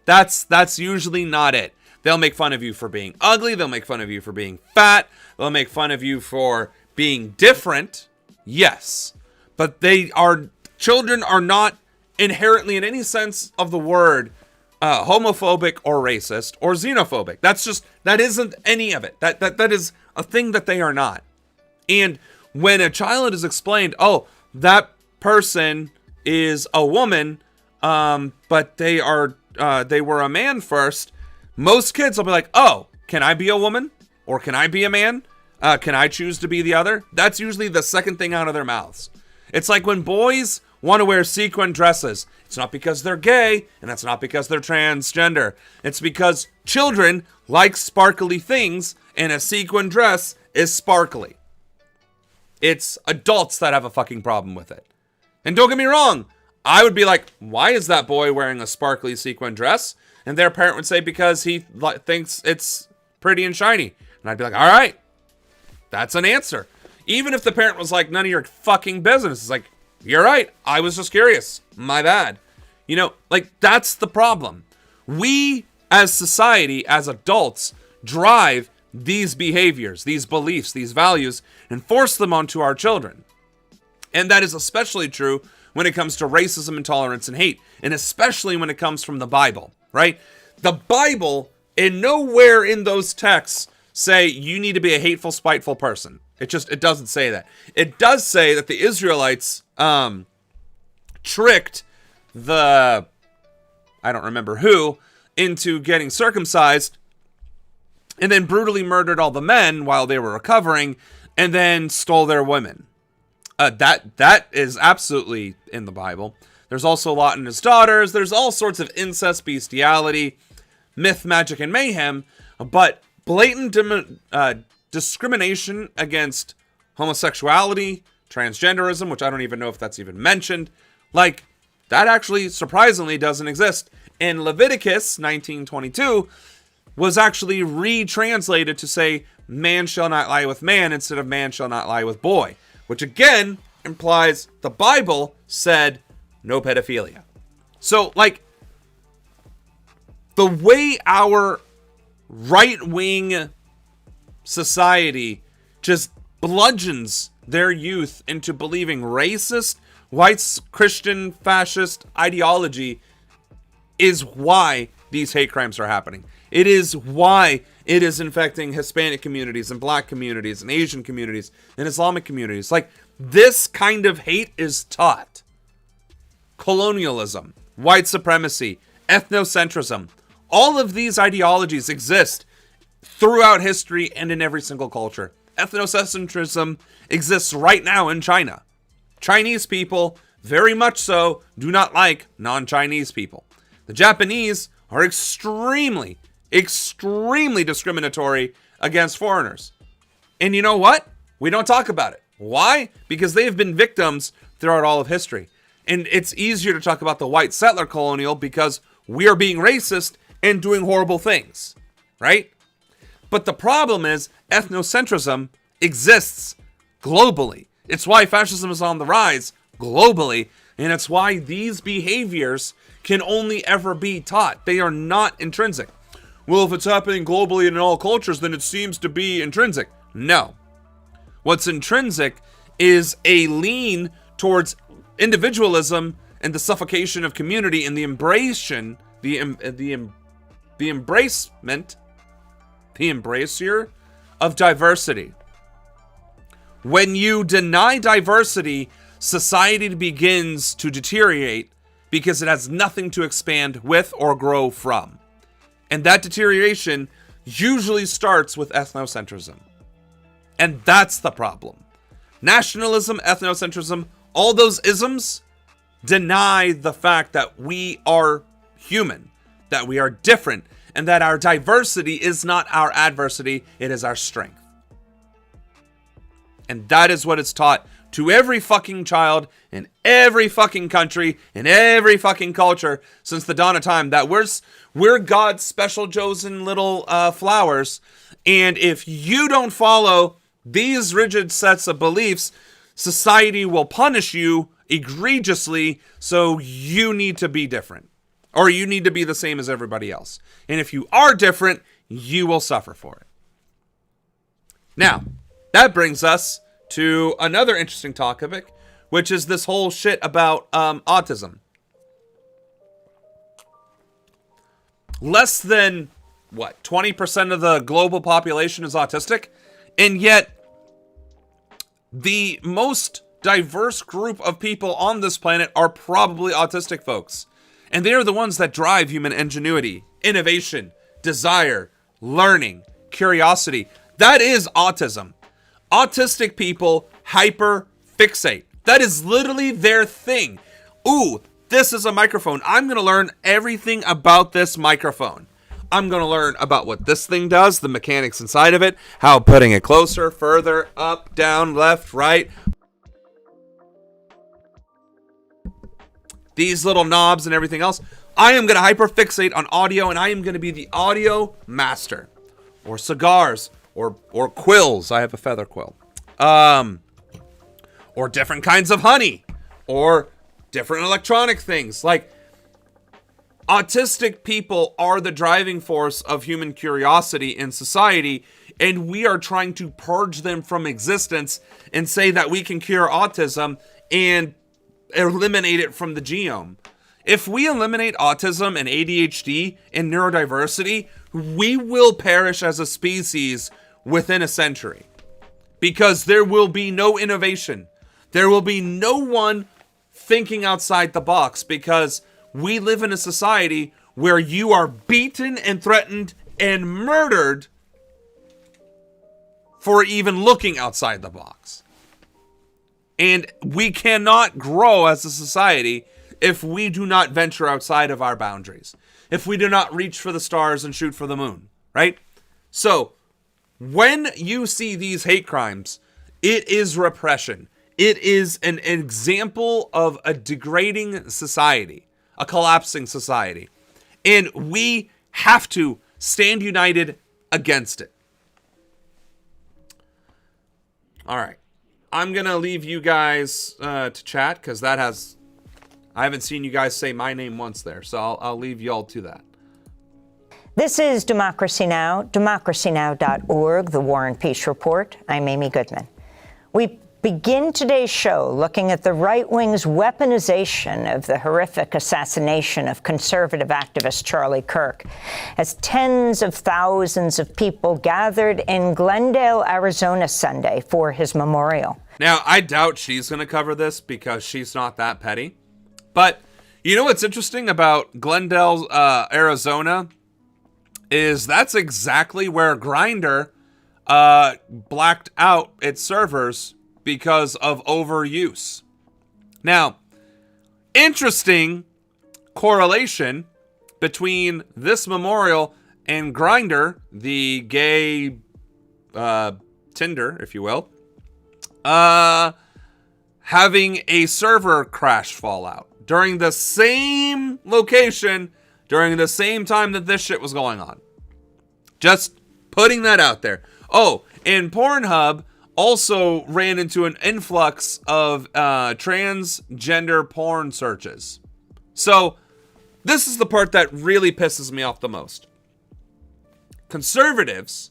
that's usually not it. They'll make fun of you for being ugly. They'll make fun of you for being fat. They'll make fun of you for being different. Yes. But children are not inherently, in any sense of the word, homophobic or racist or xenophobic. That isn't any of it. That is a thing that they are not. And when a child is explained, oh, that person is a woman, but they were a man first, most kids will be like, oh, can I be a woman? Or can I be a man? Can I choose to be the other? That's usually the second thing out of their mouths. It's like when boys want to wear sequin dresses. It's not because they're gay, and that's not because they're transgender. It's because children like sparkly things, and a sequin dress is sparkly. It's adults that have a fucking problem with it. And don't get me wrong, I would be like, why is that boy wearing a sparkly sequin dress? And their parent would say, because he thinks it's pretty and shiny. And I'd be like, all right, that's an answer. Even if the parent was like, none of your fucking business. It's like, you're right. I was just curious. My bad. You know, like, that's the problem. We, as society, as adults, drive these behaviors, these beliefs, these values, and force them onto our children. And that is especially true when it comes to racism, intolerance, and hate. And especially when it comes from the Bible, right? The Bible, in nowhere in those texts, say you need to be a hateful, spiteful person. It doesn't say that. It does say that the Israelites tricked I don't remember who, into getting circumcised, and then brutally murdered all the men while they were recovering, and then stole their women. That is absolutely in the Bible. There's also Lot and his daughters. There's all sorts of incest, bestiality, myth, magic, and mayhem. But blatant discrimination against homosexuality, transgenderism, which I don't even know if that's even mentioned, like, that actually surprisingly doesn't exist. And Leviticus 19:22 was actually retranslated to say, man shall not lie with man instead of man shall not lie with boy, which again implies the Bible said no pedophilia. So, like, the way our right-wing society just bludgeons their youth into believing racist, white, Christian, fascist ideology is why these hate crimes are happening. It is why it is infecting Hispanic communities and black communities and Asian communities and Islamic communities. Like, this kind of hate is taught. Colonialism, white supremacy, ethnocentrism, all of these ideologies exist throughout history and in every single culture. Ethnocentrism exists right now in China. Chinese people, very much so, do not like non-Chinese people. The Japanese are extremely, extremely discriminatory against foreigners. And you know what? We don't talk about it. Why? Because they have been victims throughout all of history. And it's easier to talk about the white settler colonial because we are being racist and doing horrible things, right? But the problem is ethnocentrism exists globally. It's why fascism is on the rise globally, and it's why these behaviors can only ever be taught. They are not intrinsic. Well, if it's happening globally and in all cultures, then it seems to be intrinsic. No. What's intrinsic is a lean towards individualism and the suffocation of community and the embracement, the embracier of diversity. When you deny diversity, society begins to deteriorate because it has nothing to expand with or grow from. And that deterioration usually starts with ethnocentrism. And that's the problem. Nationalism, ethnocentrism, all those isms deny the fact that we are human, that we are different, and that our diversity is not our adversity, it is our strength. And that is what is taught to every fucking child in every fucking country, in every fucking culture since the dawn of time, that we're God's special chosen little flowers. And if you don't follow these rigid sets of beliefs, society will punish you egregiously, so you need to be different. Or you need to be the same as everybody else. And if you are different, you will suffer for it. Now, that brings us to another interesting topic, which is this whole shit about autism. Less than, 20% of the global population is autistic? And yet, the most diverse group of people on this planet are probably autistic folks. And they are the ones that drive human ingenuity, innovation, desire, learning, curiosity. That is autism. Autistic people hyper-fixate. That is literally their thing. Ooh, this is a microphone. I'm going to learn everything about this microphone. I'm going to learn about what this thing does, the mechanics inside of it, how putting it closer, further, up, down, left, right. These little knobs and everything else. I am going to hyperfixate on audio, and I am going to be the audio master. Or cigars, or quills. I have a feather quill. Or different kinds of honey. Or different electronic things. Like, autistic people are the driving force of human curiosity in society, and we are trying to purge them from existence and say that we can cure autism and eliminate it from the genome. If we eliminate autism and ADHD and neurodiversity, we will perish as a species within a century. Because there will be no innovation. There will be no one thinking outside the box, because we live in a society where you are beaten and threatened and murdered for even looking outside the box. And we cannot grow as a society if we do not venture outside of our boundaries. If we do not reach for the stars and shoot for the moon, right? So, when you see these hate crimes, it is repression. It is an example of a degrading society, a collapsing society. And we have to stand united against it. All right. I'm going to leave you guys to chat, because I haven't seen you guys say my name once there. So I'll leave y'all to that. This is Democracy Now!, democracynow.org, the War and Peace Report. I'm Amy Goodman. We begin today's show looking at the right wing's weaponization of the horrific assassination of conservative activist Charlie Kirk, as tens of thousands of people gathered in Glendale, Arizona Sunday for his memorial. Now, I doubt she's going to cover this because she's not that petty. But you know what's interesting about Glendale, Arizona, is that's exactly where Grindr blacked out its servers because of overuse. Now, interesting correlation between this memorial and Grindr, the gay Tinder, if you will. having a server crash fallout during the same location during the same time that this shit was going on. Just putting that out there. Oh, and Pornhub also ran into an influx of transgender porn searches. So this is the part that really pisses me off the most. Conservatives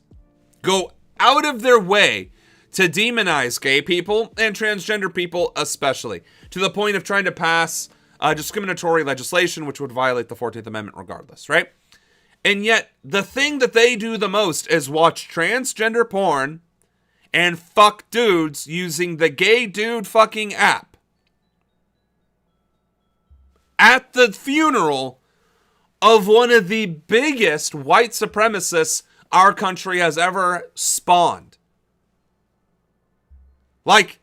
go out of their way to demonize gay people and transgender people especially, to the point of trying to pass discriminatory legislation which would violate the 14th Amendment regardless, right? And yet, the thing that they do the most is watch transgender porn and fuck dudes using the gay dude fucking app. At the funeral of one of the biggest white supremacists our country has ever spawned. Like,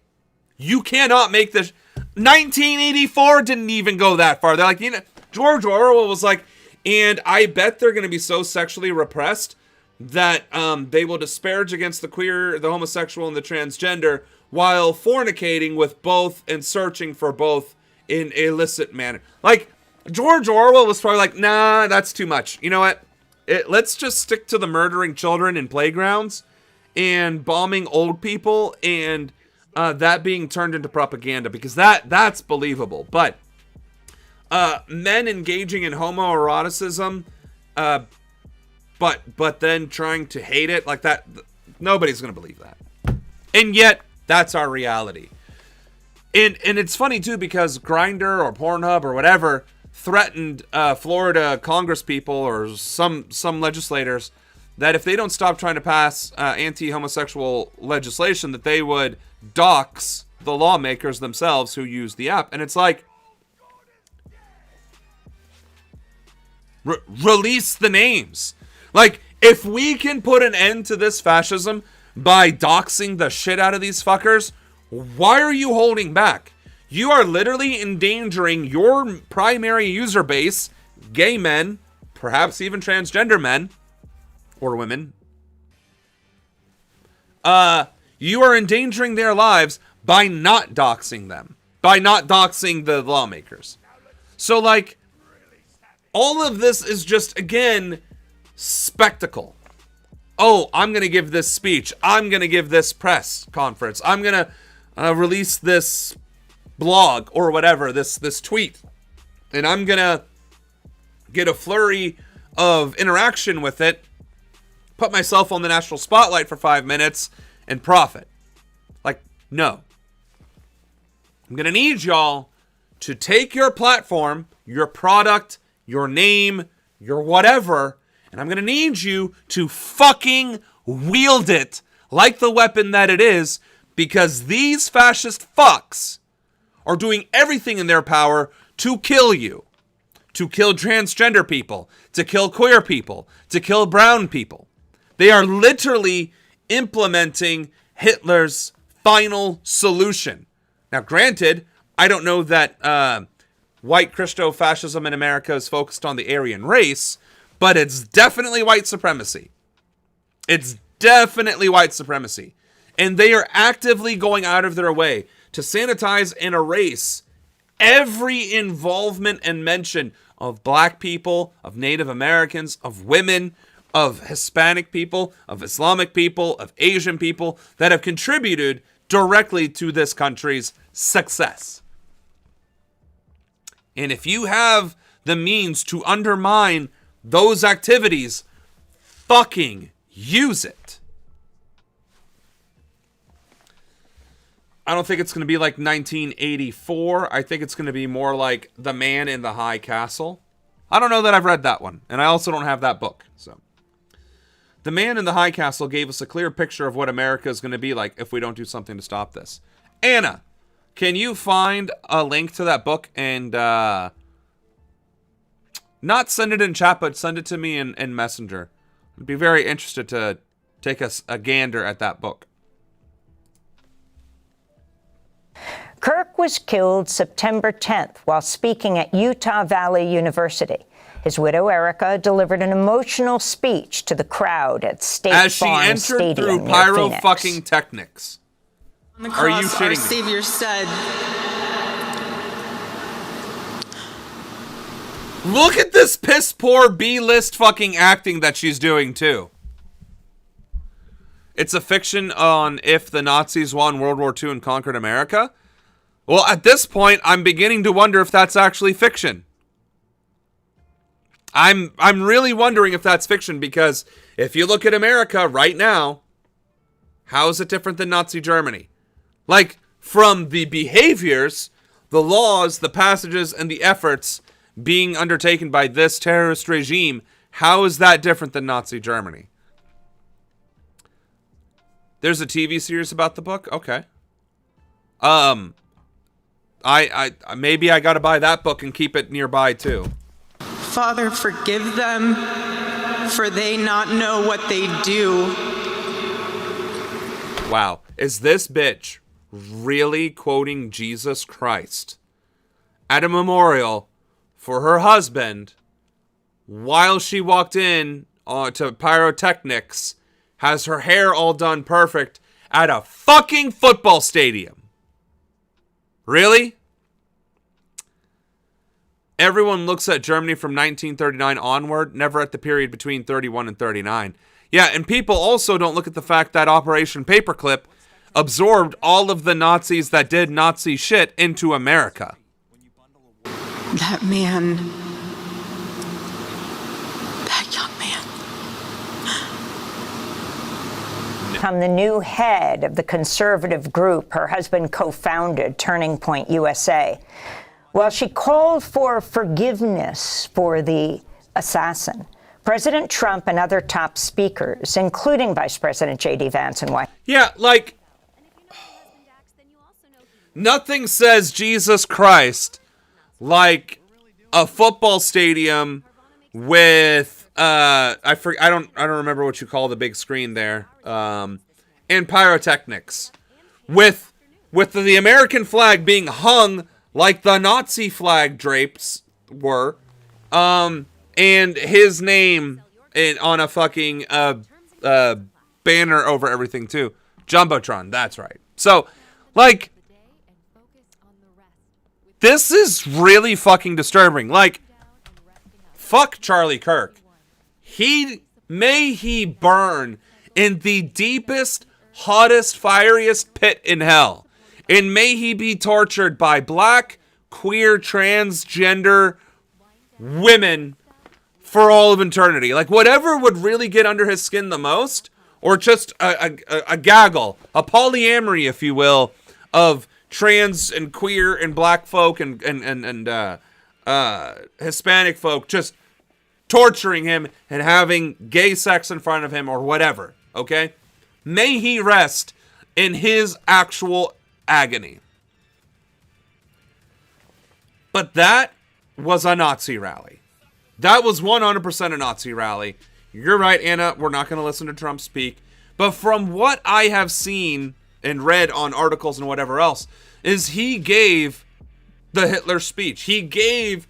you cannot make this. 1984 didn't even go that far. They're like, you know, George Orwell was like, and I bet they're going to be so sexually repressed that they will disparage against the queer, the homosexual, and the transgender while fornicating with both and searching for both in illicit manner. Like, George Orwell was probably like, nah, that's too much. You know what? Let's just stick to the murdering children in playgrounds and bombing old people and that being turned into propaganda, because that's believable. But men engaging in homoeroticism, but then trying to hate it like that, nobody's going to believe that. And yet, that's our reality. And it's funny, too, because Grindr or Pornhub or whatever threatened Florida Congress people or some legislators that if they don't stop trying to pass anti-homosexual legislation, that they would dox the lawmakers themselves who use the app. And it's like, release the names. Like, if we can put an end to this fascism by doxing the shit out of these fuckers, why are you holding back? You are literally endangering your primary user base, gay men, perhaps even transgender men or women. You are endangering their lives by not doxing them, by not doxing the lawmakers. So, like, all of this is just, again, spectacle. Oh, I'm going to give this speech. I'm going to give this press conference. I'm going to release this blog or whatever, this tweet. And I'm going to get a flurry of interaction with it, put myself on the national spotlight for 5 minutes, and profit. Like, no. I'm going to need y'all to take your platform, your product, your name, your whatever, and I'm going to need you to fucking wield it like the weapon that it is, because these fascist fucks are doing everything in their power to kill you, to kill transgender people, to kill queer people, to kill brown people. They are literally implementing Hitler's final solution. Now, granted, I don't know that white Christo-fascism in America is focused on the Aryan race, but it's definitely white supremacy. It's definitely white supremacy. And they are actively going out of their way to sanitize and erase every involvement and mention of black people, of Native Americans, of women, of Hispanic people, of Islamic people, of Asian people that have contributed directly to this country's success. And if you have the means to undermine those activities, fucking use it. I don't think it's going to be like 1984. I think it's going to be more like The Man in the High Castle. I don't know that I've read that one, and I also don't have that book. So, The Man in the High Castle gave us a clear picture of what America is going to be like if we don't do something to stop this. Anna, can you find a link to that book and not send it in chat, but send it to me in Messenger? I'd be very interested to take a gander at that book. Kirk was killed September 10th while speaking at Utah Valley University. His widow, Erica, delivered an emotional speech to the crowd at State Farm Stadium as she entered through pyro fucking technics. Are you shitting our me? Savior said, Look at this piss poor B-list fucking acting that she's doing too. It's a fiction on if the Nazis won World War II and conquered America. Well, at this point, I'm beginning to wonder if that's actually fiction. I'm really wondering if that's fiction, because if you look at America right now, how is it different than Nazi Germany? Like, from the behaviors, the laws, the passages, and the efforts being undertaken by this terrorist regime, how is that different than Nazi Germany? There's a TV series about the book? Okay. I maybe I gotta buy that book and keep it nearby too. Father, forgive them, for they not know what they do. Wow. Is this bitch really quoting Jesus Christ at a memorial for her husband while she walked in to pyrotechnics, has her hair all done perfect at a fucking football stadium? Really? Everyone looks at Germany from 1939 onward, never at the period between 31 and 39. Yeah, and people also don't look at the fact that Operation Paperclip absorbed all of the Nazis that did Nazi shit into America. That man, that young man. Become the new head of the conservative group her husband co-founded, Turning Point USA. Well, she called for forgiveness for the assassin. President Trump and other top speakers, including Vice President J.D. Vance and White. Yeah, like, nothing says Jesus Christ like a football stadium with I don't remember what you call the big screen there, and pyrotechnics with the American flag being hung like the Nazi flag drapes were, and his name on a fucking banner over everything too. Jumbotron, that's right. So, like, this is really fucking disturbing. Like, fuck Charlie Kirk. May he burn in the deepest, hottest, fieriest pit in hell. And may he be tortured by black, queer, transgender women for all of eternity. Like, whatever would really get under his skin the most, or just a gaggle, a polyamory, if you will, of trans and queer and black folk and Hispanic folk just torturing him and having gay sex in front of him or whatever, okay? May he rest in his actual agony. But that was a Nazi rally. That was 100% a Nazi rally. You're right, Anna, we're not going to listen to Trump speak. But from what I have seen and read on articles and whatever else, is he gave the Hitler speech. He gave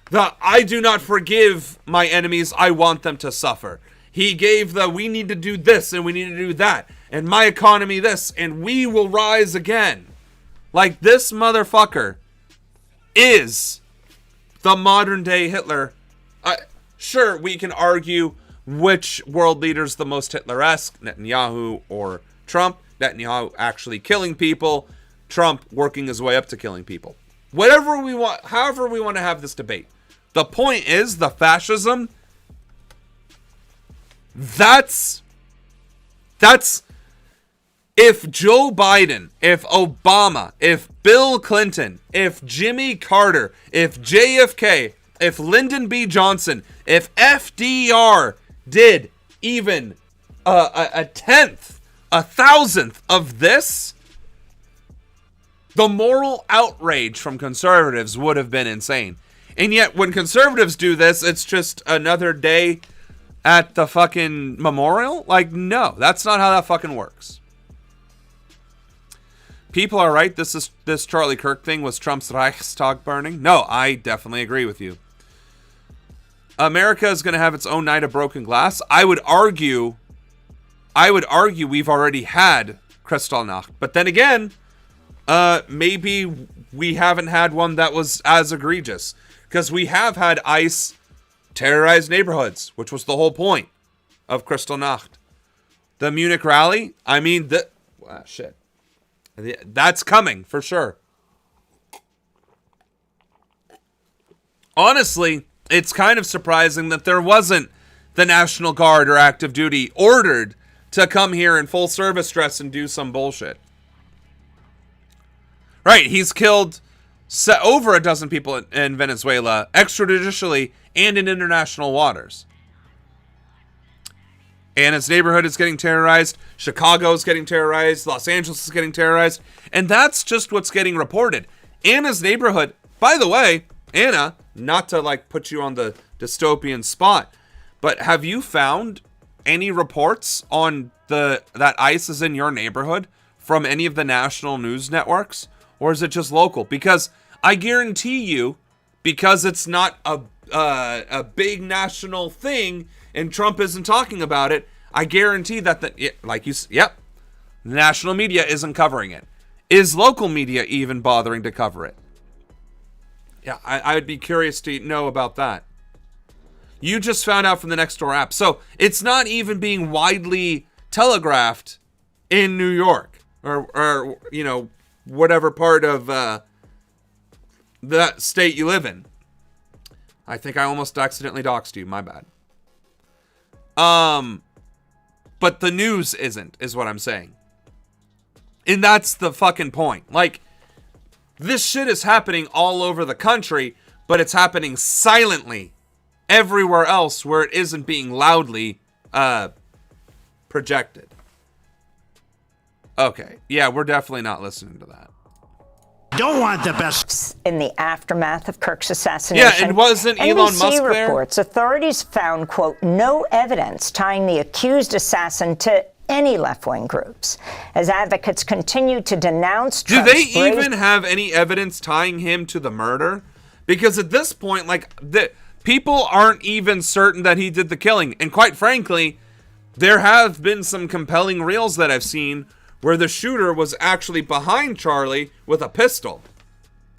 the I do not forgive my enemies, I want them to suffer. He gave the we need to do this and we need to do that. And my economy this and we will rise again. Like, this motherfucker is the modern day Hitler. Sure, we can argue which world leader's the most Hitler-esque, Netanyahu or Trump. Netanyahu actually killing people, Trump working his way up to killing people. Whatever we want, however we want to have this debate. The point is, the fascism, that's if Joe Biden, if Obama, if Bill Clinton, if Jimmy Carter, if JFK, if Lyndon B. Johnson, if FDR did even a tenth, a thousandth of this, the moral outrage from conservatives would have been insane. And yet, when conservatives do this, it's just another day at the fucking memorial? Like, no, that's not how that fucking works. People are right. This Charlie Kirk thing was Trump's Reichstag burning. No, I definitely agree with you. America is going to have its own night of broken glass. I would argue we've already had Kristallnacht. But then again, maybe we haven't had one that was as egregious, because we have had ICE terrorize neighborhoods, which was the whole point of Kristallnacht. The Munich rally, I mean, shit. That's coming for sure. Honestly, it's kind of surprising that there wasn't the National Guard or active duty ordered to come here in full service dress and do some bullshit. Right, he's killed over a dozen people in Venezuela, extrajudicially and in international waters. And his neighborhood is getting terrorized. Chicago is getting terrorized. Los Angeles is getting terrorized. And that's just what's getting reported. Anna's neighborhood, by the way, Anna, not to like put you on the dystopian spot, but have you found any reports on that ICE is in your neighborhood from any of the national news networks? Or is it just local? Because I guarantee you, because it's not a big national thing and Trump isn't talking about it, I guarantee that the national media isn't covering it. Is local media even bothering to cover it? Yeah, I would be curious to know about that. You just found out from the Nextdoor app. So it's not even being widely telegraphed in New York or you know, whatever part of that state you live in. I think I almost accidentally doxed you. My bad. But the news isn't, is what I'm saying. And that's the fucking point. Like, this shit is happening all over the country, but it's happening silently everywhere else where it isn't being loudly projected. Okay. Yeah, we're definitely not listening to that. Don't want the best. In the aftermath of Kirk's assassination, yeah, and wasn't Elon Musk there? Reports authorities found, quote, no evidence tying the accused assassin to any left-wing groups. As advocates continue to denounce Trump's Do they even have any evidence tying him to the murder? Because at this point, like, people aren't even certain that he did the killing. And quite frankly, there have been some compelling reels that I've seen where the shooter was actually behind Charlie with a pistol.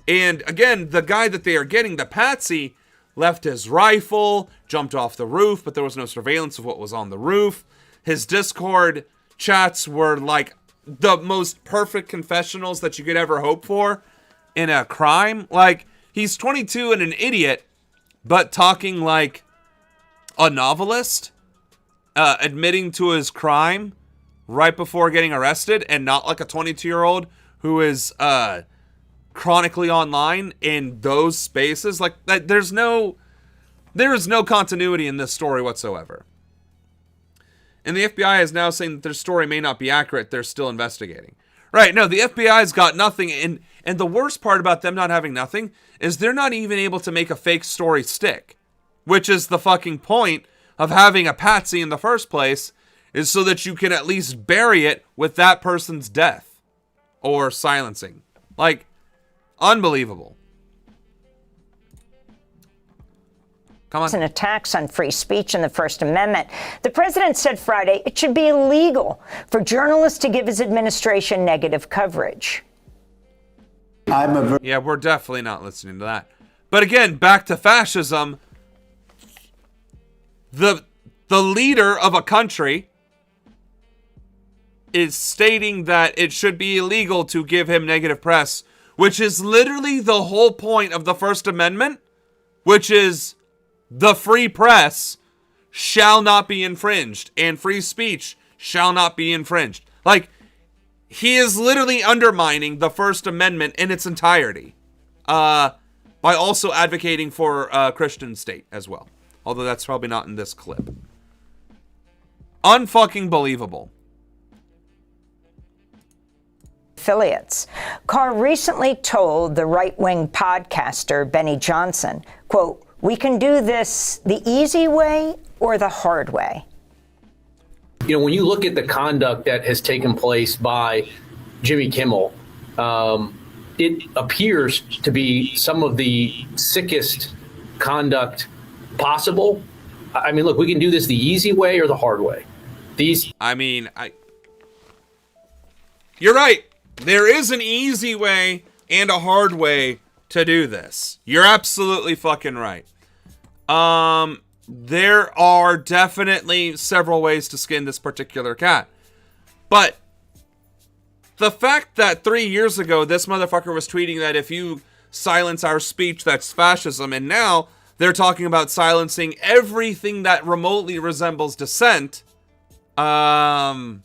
And again, the guy that they are getting, the patsy, left his rifle, jumped off the roof, but there was no surveillance of what was on the roof. His Discord chats were like the most perfect confessionals that you could ever hope for in a crime. Like, he's 22 and an idiot, but talking like a novelist, admitting to his crime right before getting arrested, and not like a 22-year-old who is chronically online in those spaces. Like, there is no continuity in this story whatsoever. And the FBI is now saying that their story may not be accurate. They're still investigating. Right, no, the FBI's got nothing. And the worst part about them not having nothing is they're not even able to make a fake story stick. Which is the fucking point of having a patsy in the first place, is so that you can at least bury it with that person's death. Or silencing. Like, unbelievable. Come on. And attacks on free speech and the First Amendment. The president said Friday it should be illegal for journalists to give his administration negative coverage. Yeah, we're definitely not listening to that. But again, back to fascism. The leader of a country is stating that it should be illegal to give him negative press, which is literally the whole point of the First Amendment, which is the free press shall not be infringed and free speech shall not be infringed. Like, he is literally undermining the First Amendment in its entirety by also advocating for a Christian state as well. Although that's probably not in this clip. Unfucking believable. Affiliates. Carr recently told the right-wing podcaster Benny Johnson, quote, we can do this the easy way or the hard way. You know, when you look at the conduct that has taken place by Jimmy Kimmel, it appears to be some of the sickest conduct possible. I mean, look, we can do this the easy way or the hard way. you're right. There is an easy way and a hard way to do this. You're absolutely fucking right. There are definitely several ways to skin this particular cat. But the fact that 3 years ago, this motherfucker was tweeting that if you silence our speech, that's fascism. And now they're talking about silencing everything that remotely resembles dissent. But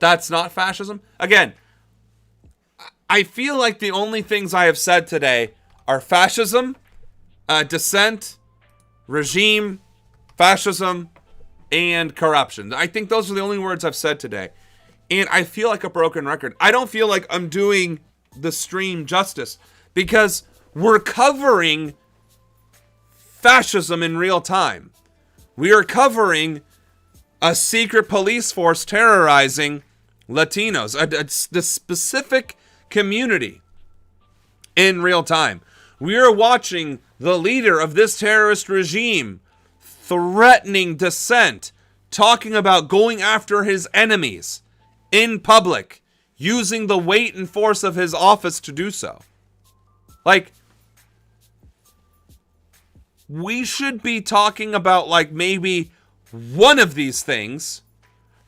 that's not fascism. Again, I feel like the only things I have said today are fascism, dissent, regime, fascism, and corruption. I think those are the only words I've said today. And I feel like a broken record. I don't feel like I'm doing the stream justice because we're covering fascism in real time. We are covering a secret police force terrorizing Latinos, the specific community in real time. We are watching the leader of this terrorist regime threatening dissent, talking about going after his enemies in public, using the weight and force of his office to do so. Like, we should be talking about, like, maybe one of these things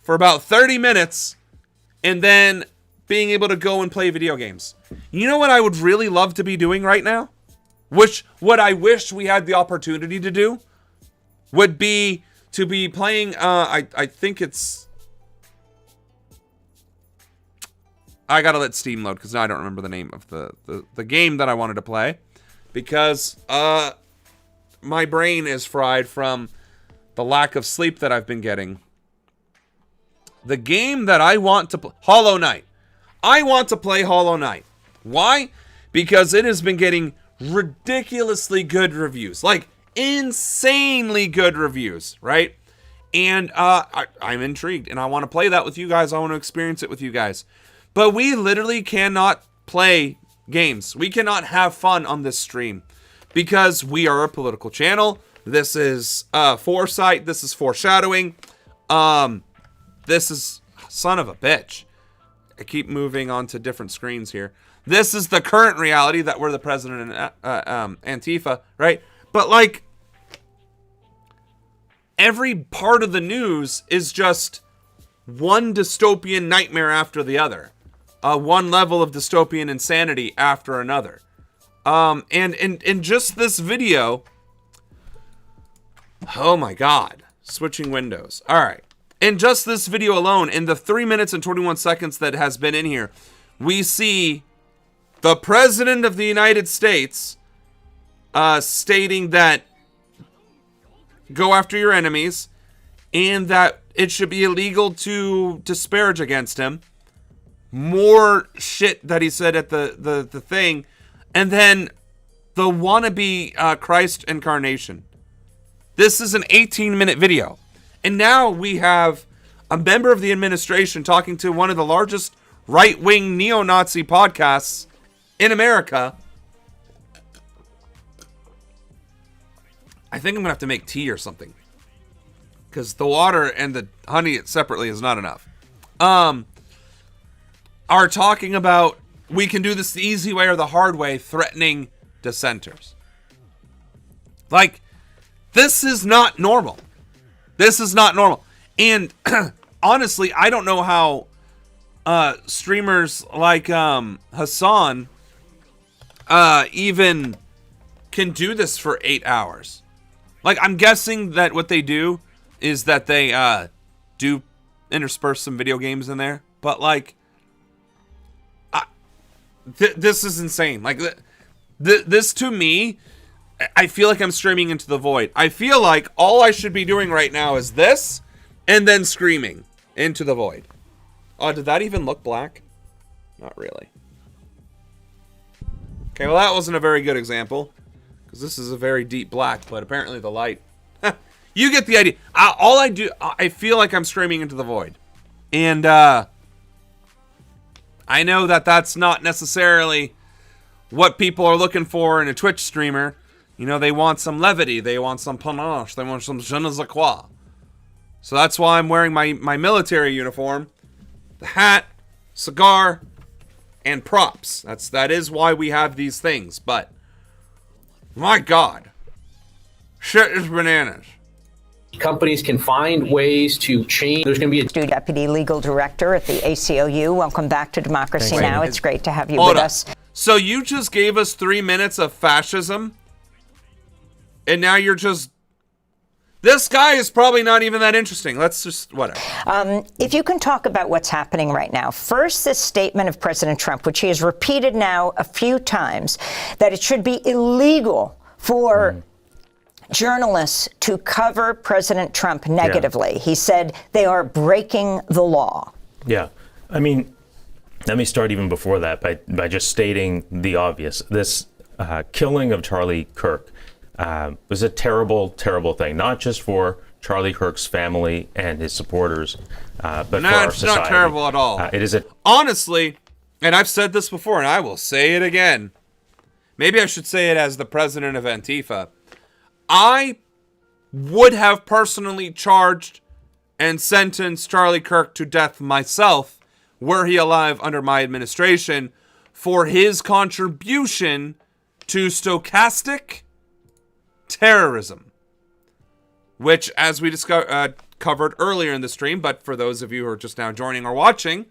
for about 30 minutes and then being able to go and play video games. You know what I would really love to be doing right now? What I wish we had the opportunity to do would be to be playing, I think it's... I gotta let Steam load because now I don't remember the name of the game that I wanted to play. Because my brain is fried from the lack of sleep that I've been getting. The game that I want to play... Hollow Knight. I want to play Hollow Knight. Why? Because it has been getting ridiculously good reviews. Like, insanely good reviews, right? And I'm intrigued, and I want to play that with you guys. I want to experience it with you guys. But we literally cannot play games. We cannot have fun on this stream because we are a political channel. This is foresight. This is foreshadowing. This is... Son of a bitch. I keep moving on to different screens here. This is the current reality that we're the president and Antifa, right? But, like, every part of the news is just one dystopian nightmare after the other. One level of dystopian insanity after another. And just this video... Oh my god. Switching windows. Alright. In just this video alone, in the 3 minutes and 21 seconds that has been in here, we see the President of the United States stating that go after your enemies and that it should be illegal to disparage against him. More shit that he said at the thing. And then the wannabe Christ incarnation. This is an 18-minute video. And now we have a member of the administration talking to one of the largest right-wing neo-Nazi podcasts in America. I think I'm going to have to make tea or something. Because the water and the honey separately is not enough. Are talking about we can do this the easy way or the hard way, threatening dissenters. Like, this is not normal. This is not normal. And honestly, I don't know how streamers like Hassan even can do this for 8 hours. Like, I'm guessing that what they do is that they do intersperse some video games in there. But, like, this is insane. Like, this to me... I feel like I'm streaming into the void. I feel like all I should be doing right now is this, and then screaming into the void. Oh, did that even look black? Not really. Okay, well that wasn't a very good example, because this is a very deep black, but apparently the light... You get the idea. All I do, I feel like I'm streaming into the void. And, I know that that's not necessarily what people are looking for in a Twitch streamer. You know, they want some levity. They want some panache. They want some je ne sais quoi. So that's why I'm wearing my military uniform. The hat, cigar, and props. That is why we have these things. But my God, shit is bananas. Companies can find ways to change. There's going to be a Deputy Legal Director at the ACLU. Welcome back to Democracy Now! It's great to have you with us. So you just gave us 3 minutes of fascism, and now you're just... This guy is probably not even that interesting. Let's just... whatever. If you can talk about what's happening right now. First, this statement of President Trump, which he has repeated now a few times, that it should be illegal for journalists to cover President Trump negatively. Yeah. He said they are breaking the law. Yeah. I mean, let me start even before that by just stating the obvious. This killing of Charlie Kirk was a terrible, terrible thing, not just for Charlie Kirk's family and his supporters, but for our society. It's not terrible at all. It is honestly, and I've said this before, and I will say it again. Maybe I should say it as the president of Antifa. I would have personally charged and sentenced Charlie Kirk to death myself, were he alive under my administration, for his contribution to stochastic terrorism, which, as we covered earlier in the stream, but for those of you who are just now joining or watching,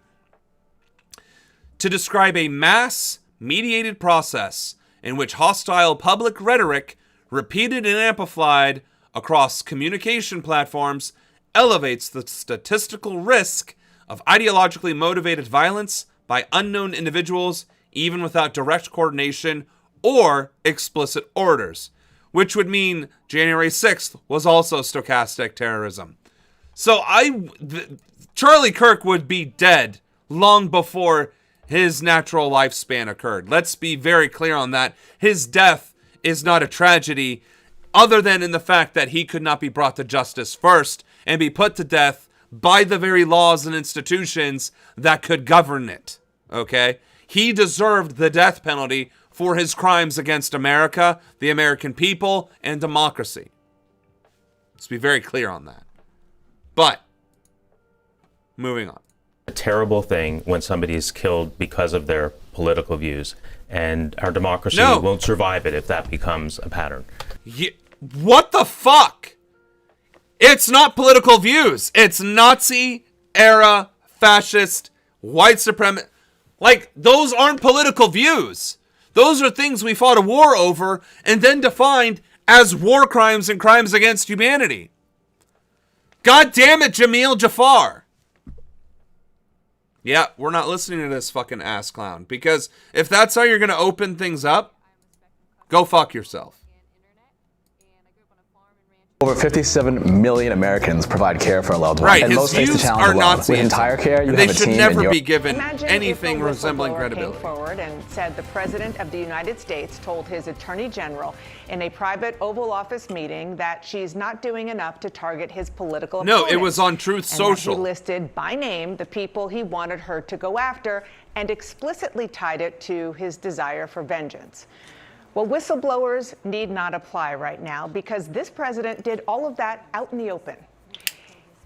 to describe a mass-mediated process in which hostile public rhetoric, repeated and amplified across communication platforms, elevates the statistical risk of ideologically motivated violence by unknown individuals, even without direct coordination or explicit orders, which would mean January 6th was also stochastic terrorism. So Charlie Kirk would be dead long before his natural lifespan occurred. Let's be very clear on that. His death is not a tragedy, other than in the fact that he could not be brought to justice first and be put to death by the very laws and institutions that could govern it. Okay? He deserved the death penalty for his crimes against America, the American people, and democracy. Let's be very clear on that. But, moving on. A terrible thing when somebody is killed because of their political views, and our democracy won't survive it if that becomes a pattern. What the fuck? It's not political views. It's Nazi-era, fascist, white supremacist. Like, those aren't political views. Those are things we fought a war over and then defined as war crimes and crimes against humanity. God damn it, Jamil Jafar. Yeah, we're not listening to this fucking ass clown. Because if that's how you're going to open things up, go fuck yourself. Over 57 million Americans provide care for a loved one. Right, and most face the challenge alone. With entire care, you have a team. They should never be given anything resembling credibility. Came forward and said the President of the United States told his Attorney General in a private Oval Office meeting that she's not doing enough to target his political opponents. No, it was on Truth Social. He listed by name the people he wanted her to go after and explicitly tied it to his desire for vengeance. Well, whistleblowers need not apply right now because this president did all of that out in the open.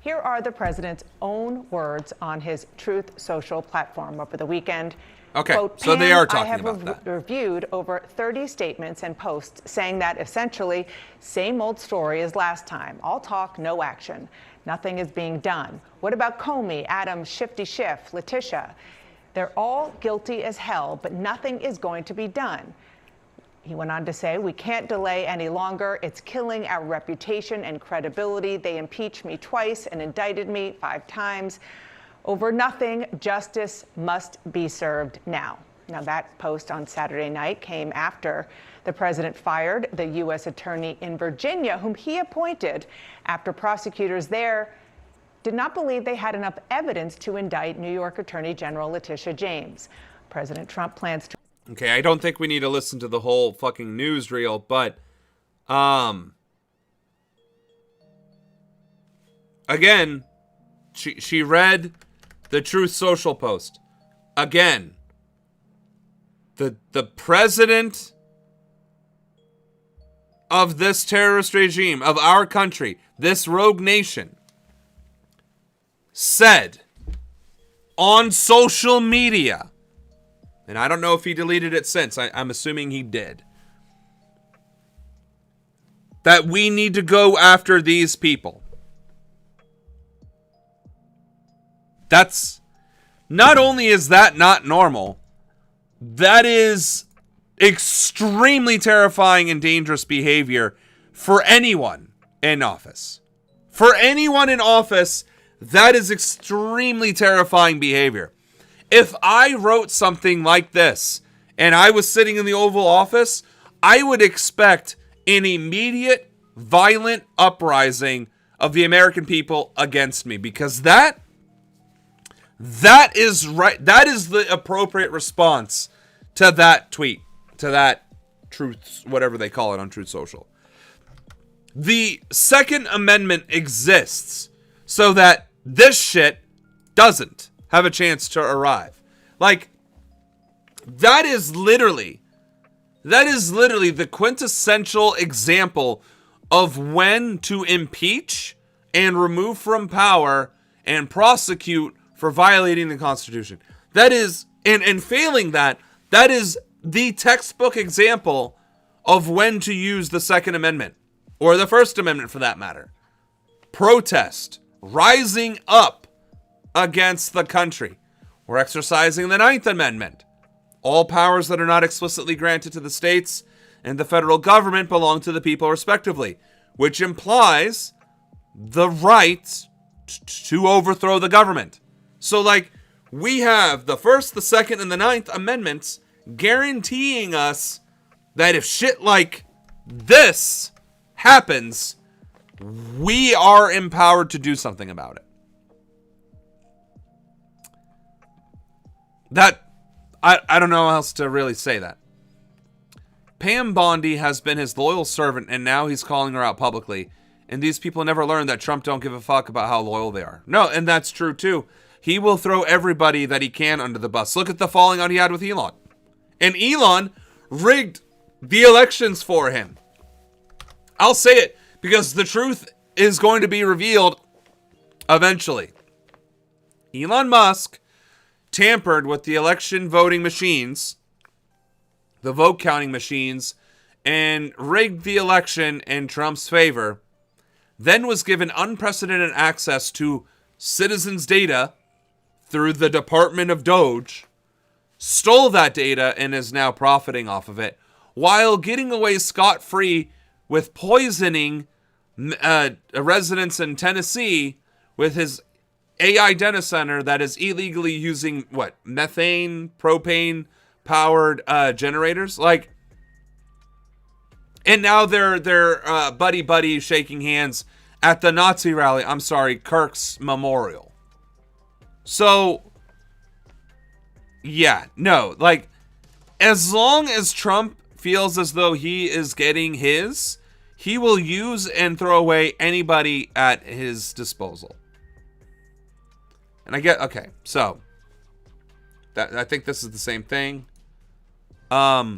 Here are the president's own words on his Truth Social platform over the weekend. Okay, Quote, so they are talking about that. I have reviewed over 30 statements and posts saying that essentially same old story as last time. All talk, no action. Nothing is being done. What about Comey, Adams, Shifty Schiff, Letitia? They're all guilty as hell, but nothing is going to be done. He went on to say, we can't delay any longer. It's killing our reputation and credibility. They impeached me twice and indicted me 5 times. Over nothing, justice must be served now. Now, that post on Saturday night came after the president fired the U.S. attorney in Virginia, whom he appointed after prosecutors there did not believe they had enough evidence to indict New York Attorney General Letitia James. President Trump plans to... Okay, I don't think we need to listen to the whole fucking newsreel, but, again, she read the Truth Social post. Again, the president of this terrorist regime, of our country, this rogue nation, said on social media, and I don't know if he deleted it since, I'm assuming he did, that we need to go after these people. That's, not only is that not normal, that is extremely terrifying and dangerous behavior for anyone in office. For anyone in office, that is extremely terrifying behavior. If I wrote something like this and I was sitting in the Oval Office, I would expect an immediate, violent uprising of the American people against me, because that is right. That is the appropriate response to that tweet, to that Truth, whatever they call it on Truth Social. The Second Amendment exists so that this shit doesn't have a chance to arrive. Like, that is literally the quintessential example of when to impeach and remove from power and prosecute for violating the Constitution. That is, and failing that, that is the textbook example of when to use the Second Amendment, or the First Amendment for that matter. Protest, rising up against the country. We're exercising the Ninth Amendment. All powers that are not explicitly granted to the states and the federal government belong to the people respectively, which implies the right to overthrow the government. So, like, we have the First, the Second, and the Ninth Amendments guaranteeing us that if shit like this happens, we are empowered to do something about it. That, I don't know how else to really say that. Pam Bondi has been his loyal servant, and now he's calling her out publicly. And these people never learned that Trump don't give a fuck about how loyal they are. No, and that's true too. He will throw everybody that he can under the bus. Look at the falling out he had with Elon. And Elon rigged the elections for him. I'll say it because the truth is going to be revealed eventually. Elon Musk tampered with the election voting machines, the vote counting machines, and rigged the election in Trump's favor, then was given unprecedented access to citizens' data through the Department of Doge, stole that data and is now profiting off of it, while getting away scot-free with poisoning residents in Tennessee with his AI data center that is illegally using, methane, propane-powered generators? Like, and now they're buddy-buddy shaking hands at the Nazi rally. I'm sorry, Kirk's memorial. So, yeah, no, like, as long as Trump feels as though he is getting his, he will use and throw away anybody at his disposal. And okay, so, I think this is the same thing. Our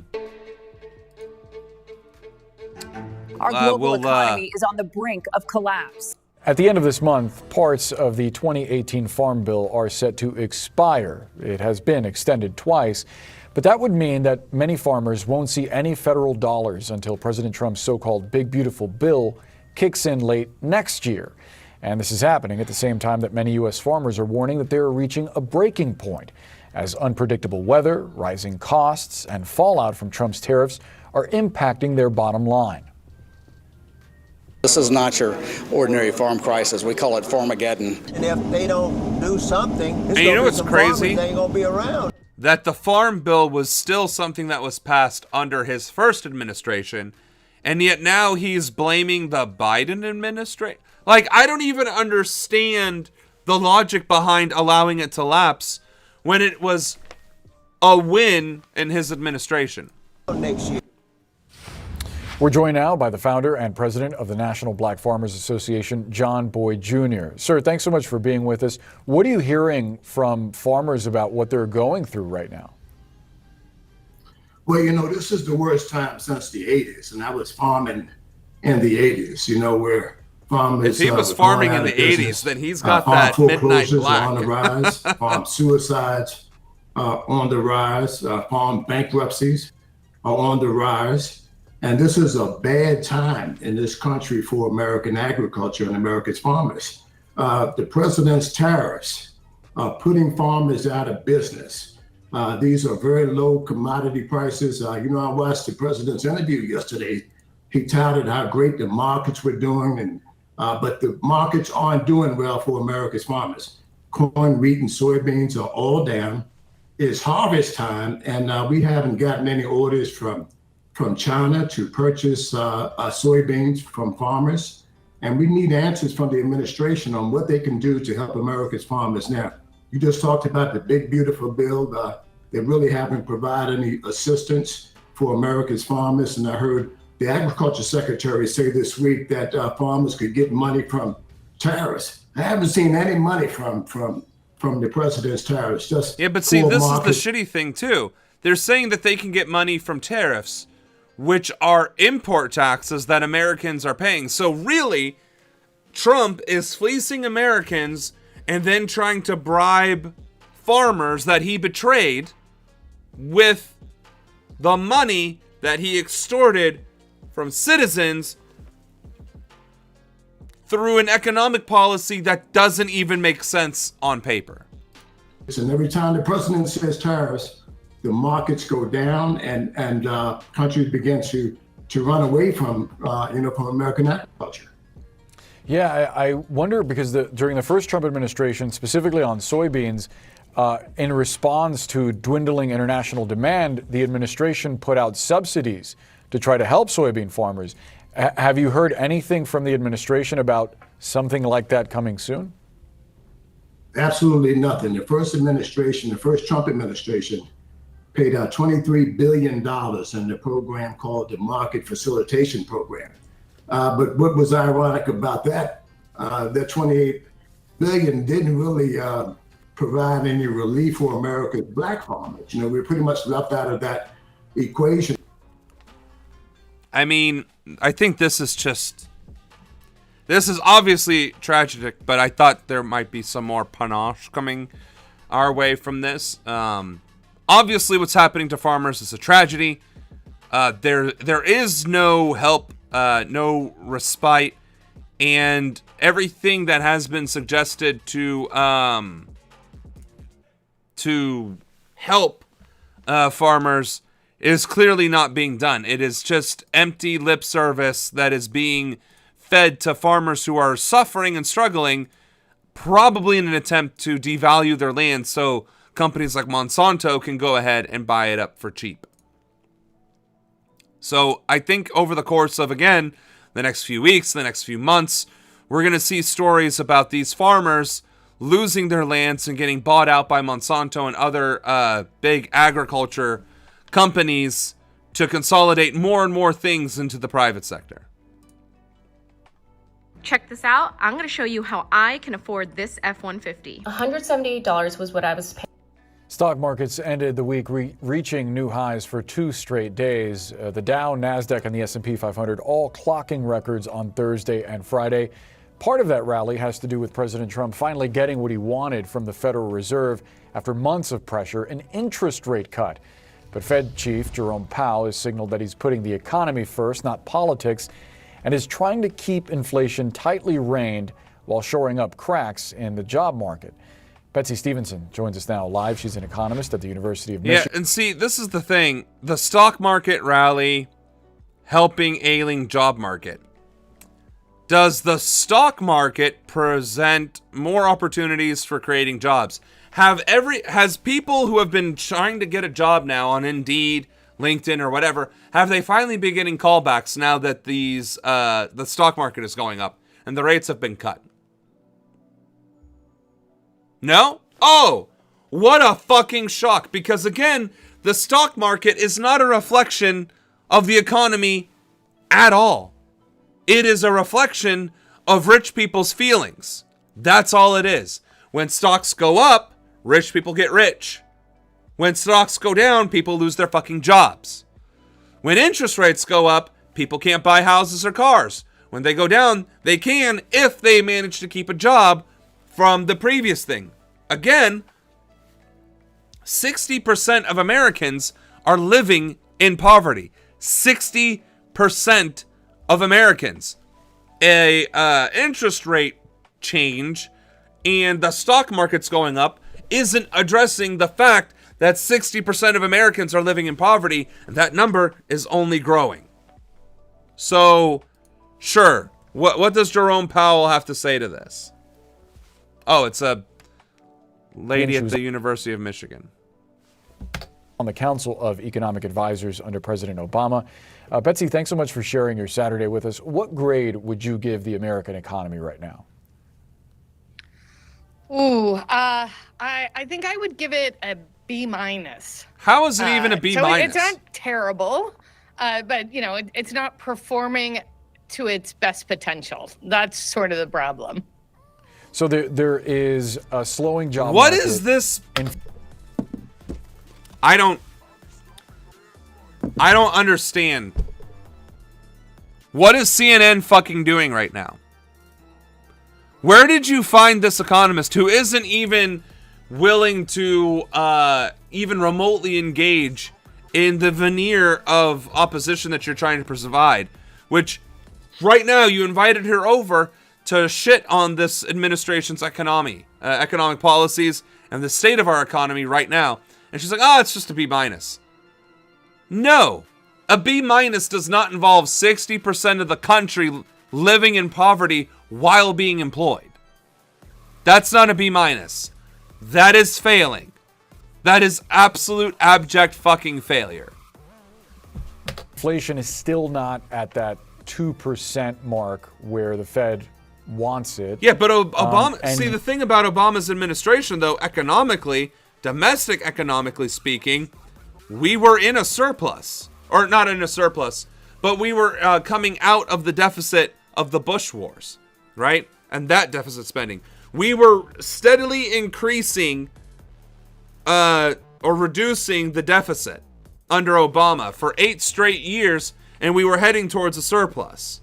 global economy is on the brink of collapse. At the end of this month, parts of the 2018 Farm Bill are set to expire. It has been extended twice, but that would mean that many farmers won't see any federal dollars until President Trump's so-called Big Beautiful Bill kicks in late next year. And this is happening at the same time that many U.S. farmers are warning that they are reaching a breaking point, as unpredictable weather, rising costs, and fallout from Trump's tariffs are impacting their bottom line. This is not your ordinary farm crisis. We call it Farmageddon. And if they don't do something, and you know what's crazy? They ain't gonna be around. That the Farm Bill was still something that was passed under his first administration, and yet now he's blaming the Biden administration. Like, I don't even understand the logic behind allowing it to lapse when it was a win in his administration. Next year. We're joined now by the founder and president of the National Black Farmers Association, John Boyd Jr. Sir, thanks so much for being with us. What are you hearing from farmers about what they're going through right now? Well, this is the worst time since the 80s, and I was farming in the 80s, where Farmers, if he was farming in the 80s, then he's got that midnight black. On the rise. Farm suicides are on the rise. Farm bankruptcies are on the rise. And this is a bad time in this country for American agriculture and America's farmers. The president's tariffs are putting farmers out of business. These are very low commodity prices. I watched the president's interview yesterday. He touted how great the markets were doing, but the markets aren't doing well for America's farmers. Corn, wheat, and soybeans are all down. It's harvest time, and we haven't gotten any orders from China to purchase soybeans from farmers. And we need answers from the administration on what they can do to help America's farmers now. You just talked about the big, beautiful bill. They really haven't provided any assistance for America's farmers. And I heard the agriculture secretary say this week that farmers could get money from tariffs. I haven't seen any money from the president's tariffs. Yeah, but see, this is the shitty thing too. They're saying that they can get money from tariffs, which are import taxes that Americans are paying. So really, Trump is fleecing Americans and then trying to bribe farmers that he betrayed with the money that he extorted from citizens through an economic policy that doesn't even make sense on paper. And every time the president says tariffs, the markets go down and countries begin to run away from American agriculture. Yeah, I wonder because during the first Trump administration, specifically on soybeans, in response to dwindling international demand, the administration put out subsidies to try to help soybean farmers. Have you heard anything from the administration about something like that coming soon? Absolutely nothing. The first Trump administration, paid out $23 billion in the program called the Market Facilitation Program. But what was ironic about that $28 billion didn't really provide any relief for America's black farmers. We were pretty much left out of that equation. I mean, I think this is obviously tragic, but I thought there might be some more panache coming our way from this. Obviously, what's happening to farmers is a tragedy. There is no help, no respite, and everything that has been suggested to help farmers is clearly not being done. It is just empty lip service that is being fed to farmers who are suffering and struggling, probably in an attempt to devalue their land so companies like Monsanto can go ahead and buy it up for cheap. So I think over the course of, again, the next few weeks, the next few months, we're going to see stories about these farmers losing their lands and getting bought out by Monsanto and other big agriculture companies to consolidate more and more things into the private sector. Check this out. I'm going to show you how I can afford this F-150. $178 was what I was paying. Stock markets ended the week reaching new highs for 2 straight days. The Dow, NASDAQ, and the S&P 500 all clocking records on Thursday and Friday. Part of that rally has to do with President Trump finally getting what he wanted from the Federal Reserve after months of pressure, an interest rate cut. But Fed Chief Jerome Powell has signaled that he's putting the economy first, not politics, and is trying to keep inflation tightly reined while shoring up cracks in the job market. Betsy Stevenson joins us now live. She's an economist at the University of Michigan. Yeah, and see, this is the thing. The stock market rally helping ailing job market. Does the stock market present more opportunities for creating jobs? Has people who have been trying to get a job now on Indeed, LinkedIn, or whatever, have they finally been getting callbacks now that the stock market is going up and the rates have been cut? No? Oh, what a fucking shock. Because again, the stock market is not a reflection of the economy at all. It is a reflection of rich people's feelings. That's all it is. When stocks go up, rich people get rich. When stocks go down, people lose their fucking jobs. When interest rates go up, people can't buy houses or cars. When they go down, they can if they manage to keep a job from the previous thing. Again, 60% of Americans are living in poverty. 60% of Americans. A interest rate change and the stock market's going up isn't addressing the fact that 60% of Americans are living in poverty, and that number is only growing. So, sure. What does Jerome Powell have to say to this? Oh, it's a lady at the University of Michigan. On the Council of Economic Advisors under President Obama. Betsy, thanks so much for sharing your Saturday with us. What grade would you give the American economy right now? Ooh, I think I would give it a B-. How is it even a B-? So it's not terrible, but you know, it's not performing to its best potential. That's sort of the problem. So there is a slowing job What market. is this? I don't understand. What is CNN fucking doing right now? Where did you find this economist who isn't even willing to even remotely engage in the veneer of opposition that you're trying to provide? Which, right now, you invited her over to shit on this administration's economic policies and the state of our economy right now. And she's like, oh, it's just a B-. No. A B- does not involve 60% of the country living in poverty while being employed. That's not a B-. That is failing. That is absolute abject fucking failure. Inflation is still not at that 2% mark where the Fed wants it. Yeah, but Obama, see, the thing about Obama's administration, though, domestic economically speaking, we were in a surplus. Or not in a surplus, but we were coming out of the deficit of the Bush wars, right? And that deficit spending. We were steadily increasing or reducing the deficit under Obama for 8 straight years, and we were heading towards a surplus.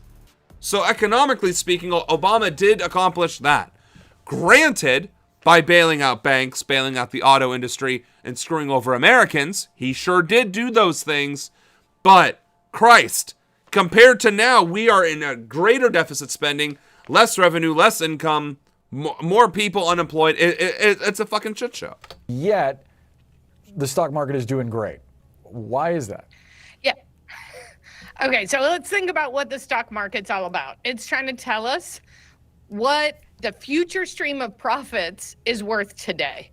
So economically speaking, Obama did accomplish that. Granted, by bailing out banks, bailing out the auto industry, and screwing over Americans, he sure did do those things. But, Christ, compared to now, we are in a greater deficit spending, less revenue, less income, more people unemployed. It's a fucking shit show. Yet, the stock market is doing great. Why is that? Yeah. Okay, so let's think about what the stock market's all about. It's trying to tell us what the future stream of profits is worth today.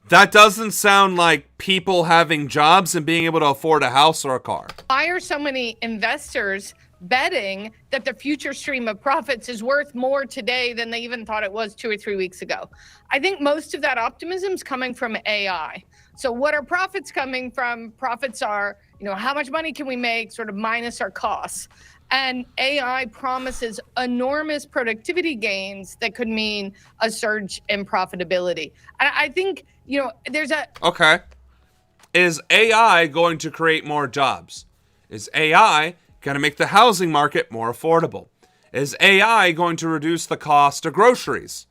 That doesn't sound like people having jobs and being able to afford a house or a car. Why are so many investors betting that the future stream of profits is worth more today than they even thought it was 2 or 3 weeks ago? I think most of that optimism is coming from AI. So what are profits coming from? Profits are, how much money can we make, sort of minus our costs. And AI promises enormous productivity gains that could mean a surge in profitability. And I think, there's a... Okay. Is AI going to create more jobs? Is AI going to make the housing market more affordable? Is AI going to reduce the cost of groceries?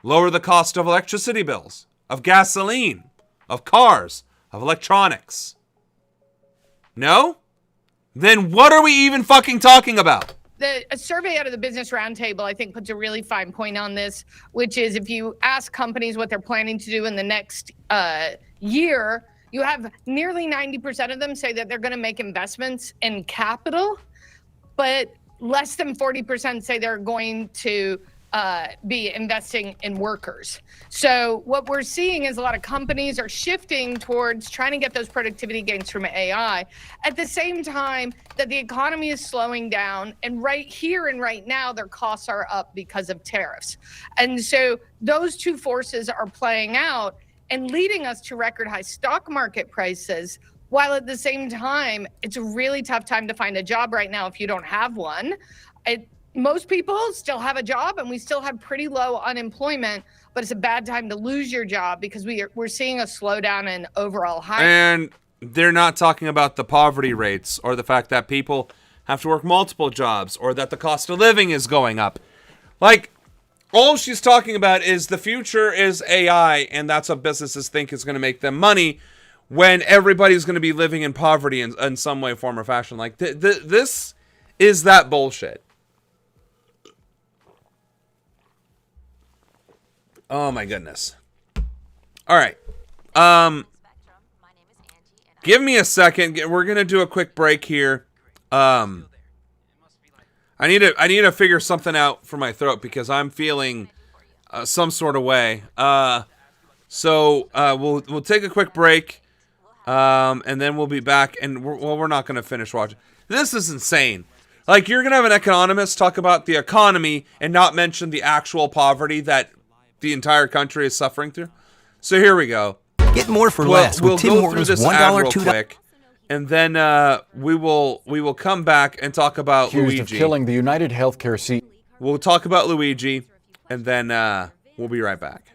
Lower the cost of electricity bills, of gasoline, of cars, of electronics? No? Then what are we even fucking talking about? A survey out of the Business Roundtable, I think, puts a really fine point on this, which is if you ask companies what they're planning to do in the next year, you have nearly 90% of them say that they're going to make investments in capital, but less than 40% say they're going to be investing in workers. So what we're seeing is a lot of companies are shifting towards trying to get those productivity gains from AI at the same time that the economy is slowing down. And right here and right now, their costs are up because of tariffs. And so those two forces are playing out and leading us to record high stock market prices, while at the same time, it's a really tough time to find a job right now if you don't have one. Most people still have a job and we still have pretty low unemployment, but it's a bad time to lose your job because we're seeing a slowdown in overall hiring. And they're not talking about the poverty rates or the fact that people have to work multiple jobs, or that the cost of living is going up. Like, all she's talking about is the future is AI, and that's what businesses think is going to make them money, when everybody's going to be living in poverty in some way, form, or fashion. Like, this is that bullshit. Oh my goodness. All right. Give me a second. We're going to do a quick break here. I need to figure something out for my throat because I'm feeling some sort of way. So we'll take a quick break, and then we'll be back. And we're not going to finish watching. This is insane. Like, you're going to have an economist talk about the economy and not mention the actual poverty that the entire country is suffering through. So here we go. Get more for less with Tim Hortons $1, $2. Quick, and then we will come back and talk about Accused Luigi. of killing the United Healthcare CEO. We'll talk about Luigi, and then we'll be right back.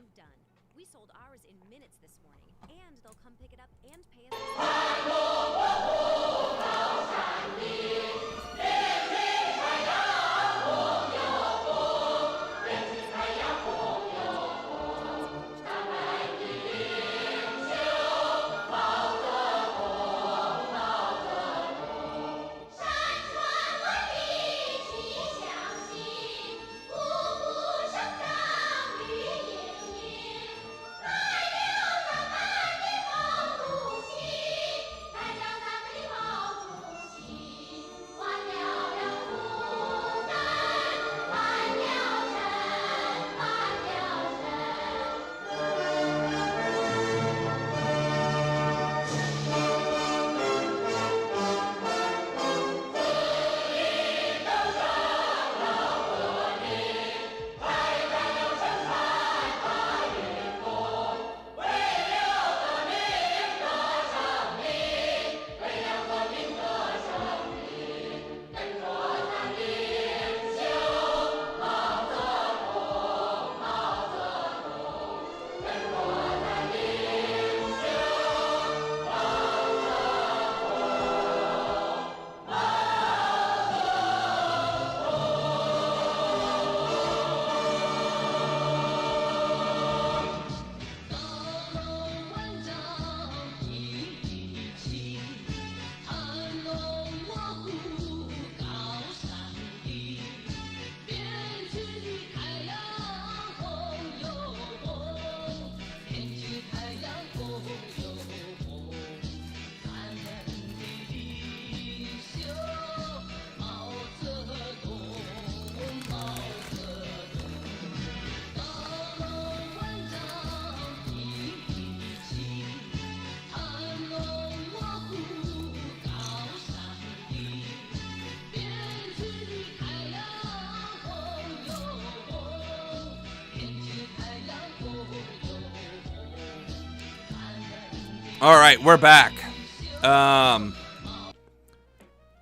All right, we're back.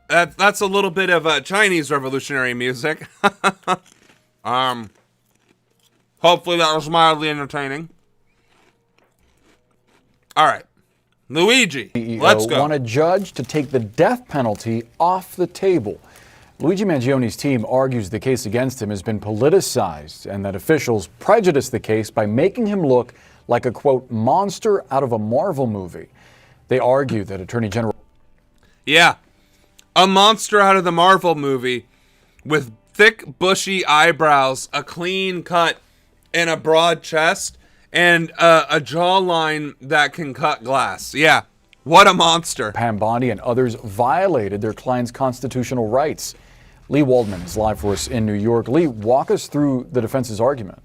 That's a little bit of Chinese revolutionary music. Hopefully that was mildly entertaining. All right, Luigi, let's go. Want a judge to take the death penalty off the table. Luigi Mangioni's team argues the case against him has been politicized and that officials prejudiced the case by making him look like a, quote, monster out of a Marvel movie. They argue that Attorney General... Yeah, a monster out of the Marvel movie with thick, bushy eyebrows, a clean cut, and a broad chest, and a jawline that can cut glass. Yeah, what a monster. Pam Bondi and others violated their client's constitutional rights. Lee Waldman is live for us in New York. Lee, walk us through the defense's argument.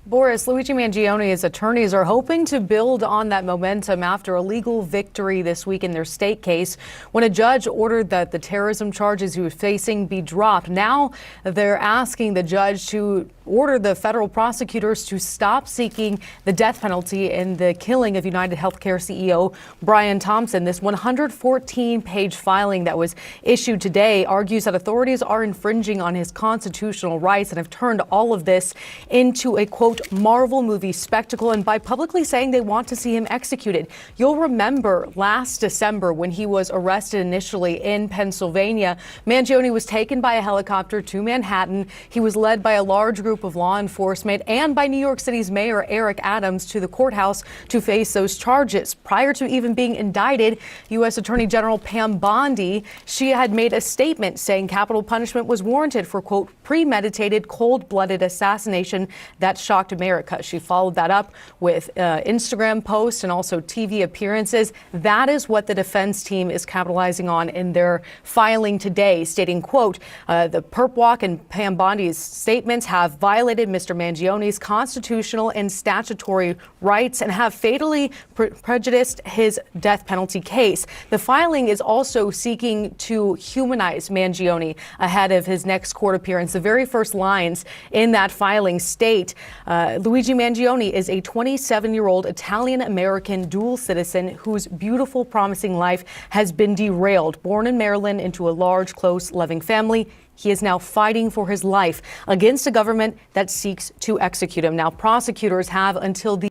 Boris, Luigi Mangioni's attorneys are hoping to build on that momentum after a legal victory this week in their state case when a judge ordered that the terrorism charges he was facing be dropped. Now they're asking the judge to ordered the federal prosecutors to stop seeking the death penalty in the killing of United Healthcare CEO Brian Thompson. This 114-page filing that was issued today argues that authorities are infringing on his constitutional rights and have turned all of this into a, quote, Marvel movie spectacle, and by publicly saying they want to see him executed. You'll remember last December when he was arrested initially in Pennsylvania, Mangione was taken by a helicopter to Manhattan. He was led by a large group of law enforcement and by New York City's Mayor Eric Adams to the courthouse to face those charges. Prior to even being indicted, U.S. Attorney General Pam Bondi, she had made a statement saying capital punishment was warranted for, quote, premeditated, cold-blooded assassination that shocked America. She followed that up with Instagram posts and also TV appearances. That is what the defense team is capitalizing on in their filing today, stating, quote, the perp walk and Pam Bondi's statements have violated Mr. Mangione's constitutional and statutory rights and have fatally prejudiced his death penalty case. The filing is also seeking to humanize Mangione ahead of his next court appearance. The very first lines in that filing state, Luigi Mangione is a 27-year-old Italian-American dual citizen whose beautiful, promising life has been derailed. Born in Maryland into a large, close, loving family, he is now fighting for his life against a government that seeks to execute him. Now, prosecutors have until the...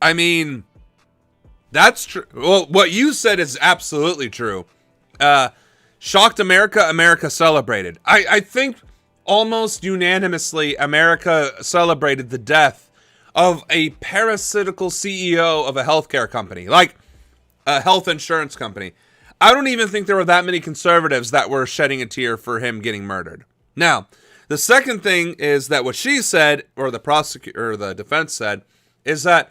I mean, that's true. Well, what you said is absolutely true. Shocked America, America celebrated. I think almost unanimously, America celebrated the death of a parasitical CEO of a healthcare company, like a health insurance company. I don't even think there were that many conservatives that were shedding a tear for him getting murdered. Now, the second thing is that what she said, or the prosecutor, or the defense said, is that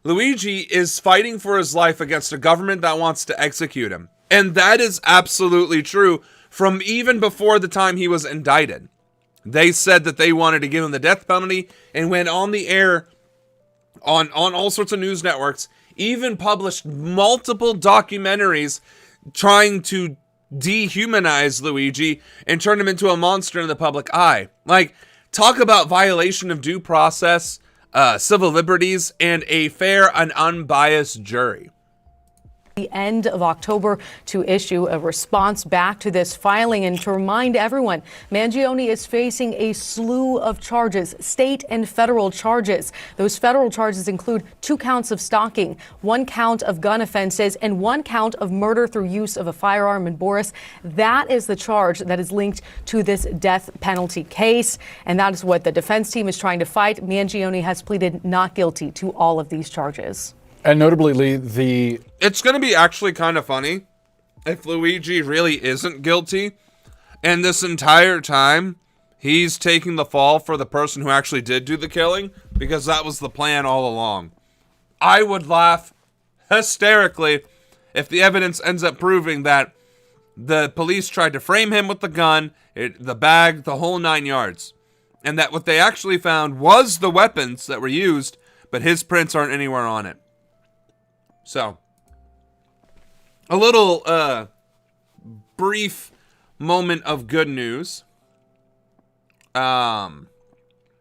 Luigi is fighting for his life against a government that wants to execute him. And that is absolutely true from even before the time he was indicted. They said that they wanted to give him the death penalty and went on the air on all sorts of news networks, even published multiple documentaries trying to dehumanize Luigi and turn him into a monster in the public eye. Like, talk about violation of due process, civil liberties, and a fair and unbiased jury. The end of October to issue a response back to this filing and to remind everyone, Mangione is facing a slew of charges, state and federal charges. Those federal charges include 2 counts of stalking, 1 count of gun offenses, and 1 count of murder through use of a firearm. And Boris, that is the charge that is linked to this death penalty case. And that is what the defense team is trying to fight. Mangione has pleaded not guilty to all of these charges. And notably, Lee, it's going to be actually kind of funny if Luigi really isn't guilty, and this entire time he's taking the fall for the person who actually did do the killing, because that was the plan all along. I would laugh hysterically if the evidence ends up proving that the police tried to frame him with the gun, the bag, the whole 9 yards, and that what they actually found was the weapons that were used, but his prints aren't anywhere on it. So, a little brief moment of good news. Oh,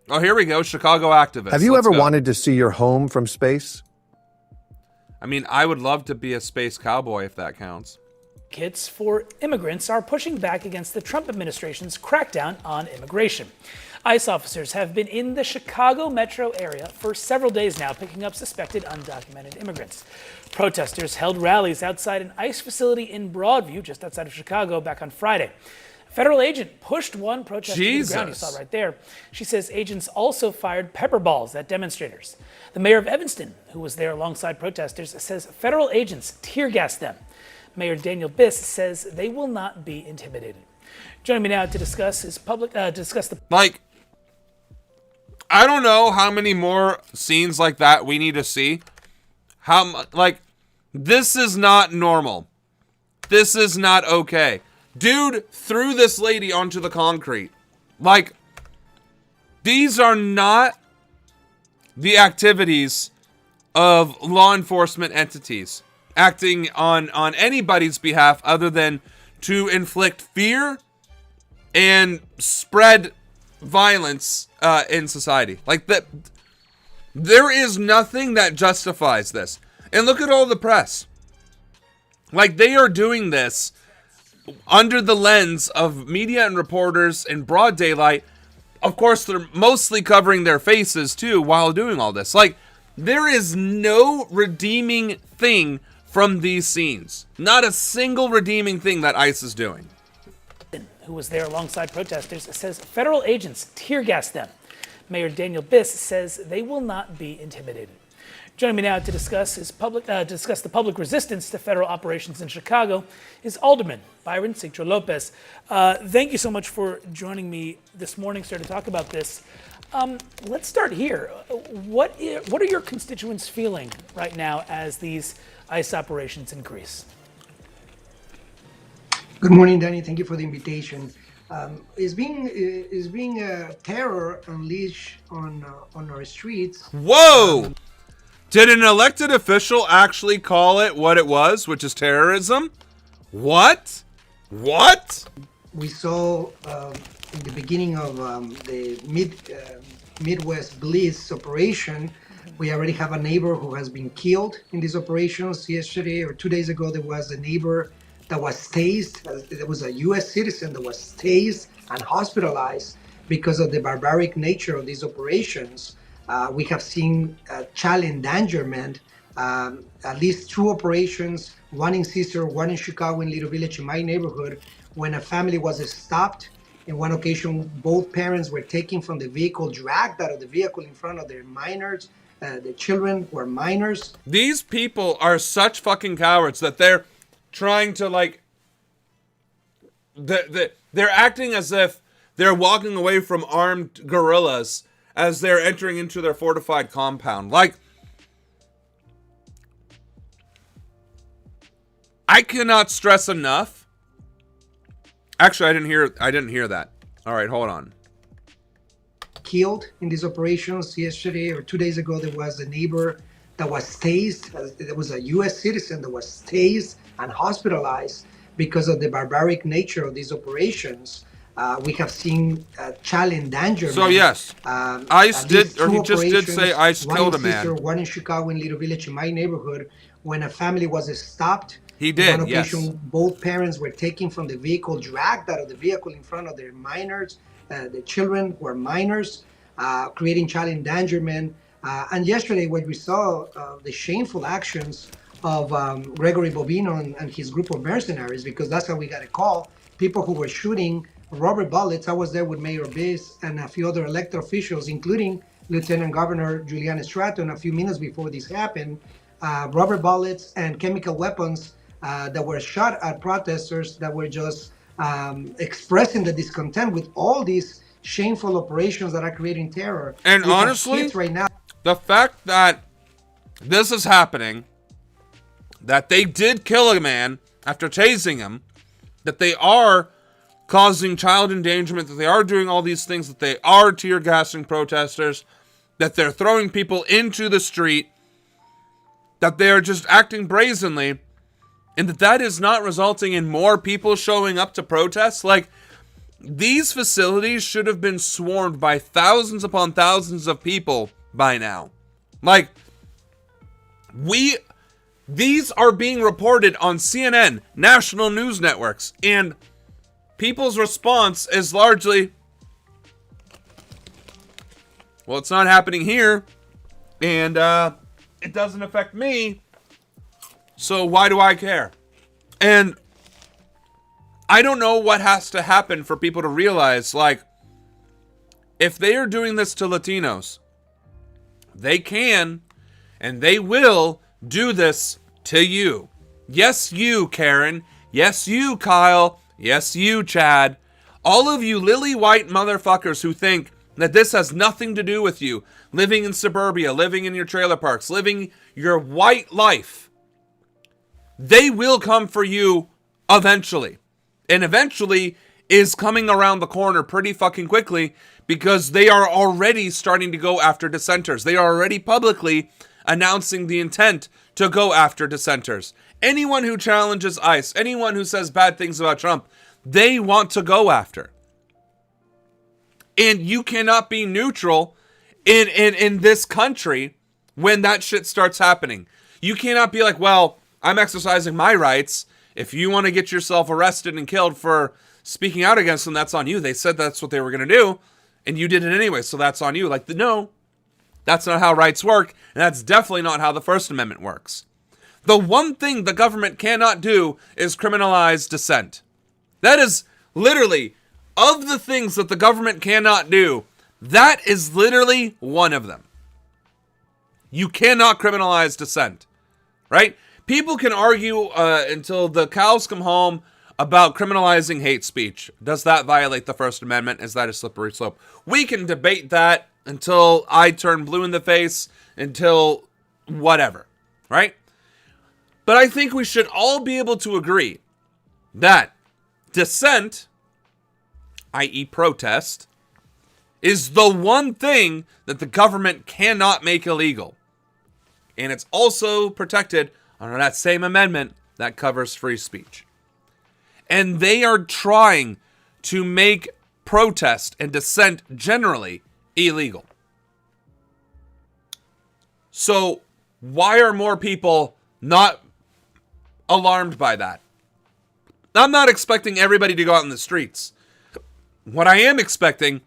here we go. Chicago activists. Have you ever wanted to see your home from space? I mean, I would love to be a space cowboy if that counts. Advocates for immigrants are pushing back against the Trump administration's crackdown on immigration. ICE officers have been in the Chicago metro area for several days now, picking up suspected undocumented immigrants. Protesters held rallies outside an ICE facility in Broadview, just outside of Chicago, back on Friday. A federal agent pushed one protester to the ground. You saw right there. She says agents also fired pepper balls at demonstrators. The mayor of Evanston, who was there alongside protesters, says federal agents tear gassed them. Mayor Daniel Biss says they will not be intimidated. Joining me now to discuss I don't know how many more scenes like that we need to see. This is not normal. This is not okay. Dude threw this lady onto the concrete. These are not the activities of law enforcement entities acting on anybody's behalf other than to inflict fear and spread violence in society. Like that, there is nothing that justifies this. And look at all the press. Like, they are doing this under the lens of media and reporters in broad daylight. Of course, they're mostly covering their faces too while doing all this. Like, there is no redeeming thing from these scenes. Not a single redeeming thing that ICE is doing. Who was there alongside protesters, says federal agents tear gassed them. Mayor Daniel Biss says they will not be intimidated. Joining me now to discuss the public resistance to federal operations in Chicago is Alderman Byron Sigcho Lopez. Thank you so much for joining me this morning, sir, to talk about this. Let's start here. What are your constituents feeling right now as these ICE operations increase? Good morning, Danny. Thank you for the invitation. Is being terror unleashed on our streets. Whoa! Did an elected official actually call it what it was, which is terrorism? What? What? We saw in the beginning of the Midwest Blitz operation, we already have a neighbor who has been killed in these operations. Yesterday or 2 days ago, there was a neighbor that was tased. There was a U.S. citizen that was tased and hospitalized because of the barbaric nature of these operations. We have seen child endangerment, at least 2 operations, one in Cicero, one in Chicago, in Little Village, in my neighborhood, when a family was stopped. In one occasion, both parents were taken from the vehicle, dragged out of the vehicle in front of their minors. The children were minors. These people are such fucking cowards that they're trying to, like, they're acting as if they're walking away from armed guerrillas as they're entering into their fortified compound. Like, I cannot stress enough. Actually, I didn't hear that. All right, hold on. Killed in these operations. Yesterday or 2 days ago, there was a neighbor that was tased. There was a U.S. citizen that was tased and hospitalized because of the barbaric nature of these operations. We have seen child endangerment. So yes, ICE did, or he just did say ICE killed a man. One in Chicago, in Little Village, in my neighborhood, when a family was stopped. He did, on occasion, yes. Both parents were taken from the vehicle, dragged out of the vehicle in front of their minors. The children were minors, creating child endangerment. And yesterday, what we saw, the shameful actions of Gregory Bobino and his group of mercenaries, because that's how we got a call. People who were shooting rubber bullets. I was there with Mayor Biss and a few other elected officials, including Lieutenant Governor Julian Stratton, a few minutes before this happened. Rubber bullets and chemical weapons that were shot at protesters that were just expressing the discontent with all these shameful operations that are creating terror. And honestly, right now, the fact that this is happening, that they did kill a man after tasing him, that they are causing child endangerment, that they are doing all these things, that they are tear gassing protesters, that they're throwing people into the street, that they are just acting brazenly, and that is not resulting in more people showing up to protest. Like, these facilities should have been swarmed by thousands upon thousands of people by now. Like, these are being reported on CNN, national news networks, and people's response is largely, well, it's not happening here, and it doesn't affect me, so why do I care? And I don't know what has to happen for people to realize, like, if they are doing this to Latinos, they can and they will do this to you. Yes, you, Karen. Yes, you, Kyle. Yes, you, Chad. All of you lily white motherfuckers who think that this has nothing to do with you, living in suburbia, living in your trailer parks, living your white life, they will come for you eventually. And eventually is coming around the corner pretty fucking quickly, because they are already starting to go after dissenters. They are already publicly announcing the intent to go after dissenters. Anyone who challenges ICE, anyone who says bad things about Trump, they want to go after. And you cannot be neutral in this country when that shit starts happening. You cannot be like, well, I'm exercising my rights. If you want to get yourself arrested and killed for speaking out against them, that's on you. They said that's what they were going to do, and you did it anyway, so that's on you. Like, no, that's not how rights work, and that's definitely not how the First Amendment works. The one thing the government cannot do is criminalize dissent. That is literally, of the things that the government cannot do, that is literally one of them. You cannot criminalize dissent, right? People can argue until the cows come home about criminalizing hate speech. Does that violate the First Amendment? Is that a slippery slope? We can debate that until I turn blue in the face, until whatever, right? But I think we should all be able to agree that dissent, i.e. protest, is the one thing that the government cannot make illegal. And it's also protected under that same amendment that covers free speech. And they are trying to make protest and dissent generally illegal. So why are more people not alarmed by that? I'm not expecting everybody to go out in the streets. What I am expecting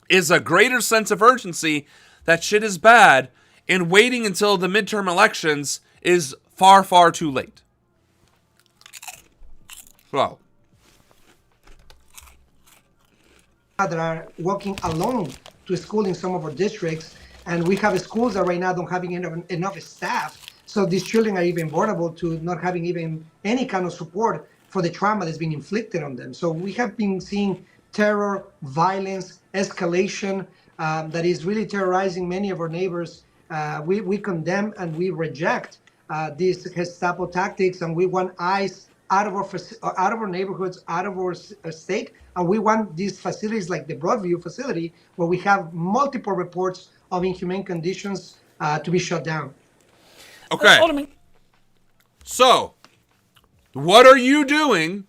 is a greater sense of urgency that shit is bad, and waiting until the midterm elections is far, far too late. Well, that are walking alone to school in some of our districts, and we have schools that right now don't having enough staff, so these children are even vulnerable to not having even any kind of support for the trauma that's been inflicted on them. So we have been seeing terror, violence, escalation that is really terrorizing many of our neighbors. We condemn and we reject these Gestapo tactics, and we want ICE out of our neighborhoods, out of our state, and we want these facilities like the Broadview facility, where we have multiple reports of inhumane conditions, to be shut down. Okay. So, what are you doing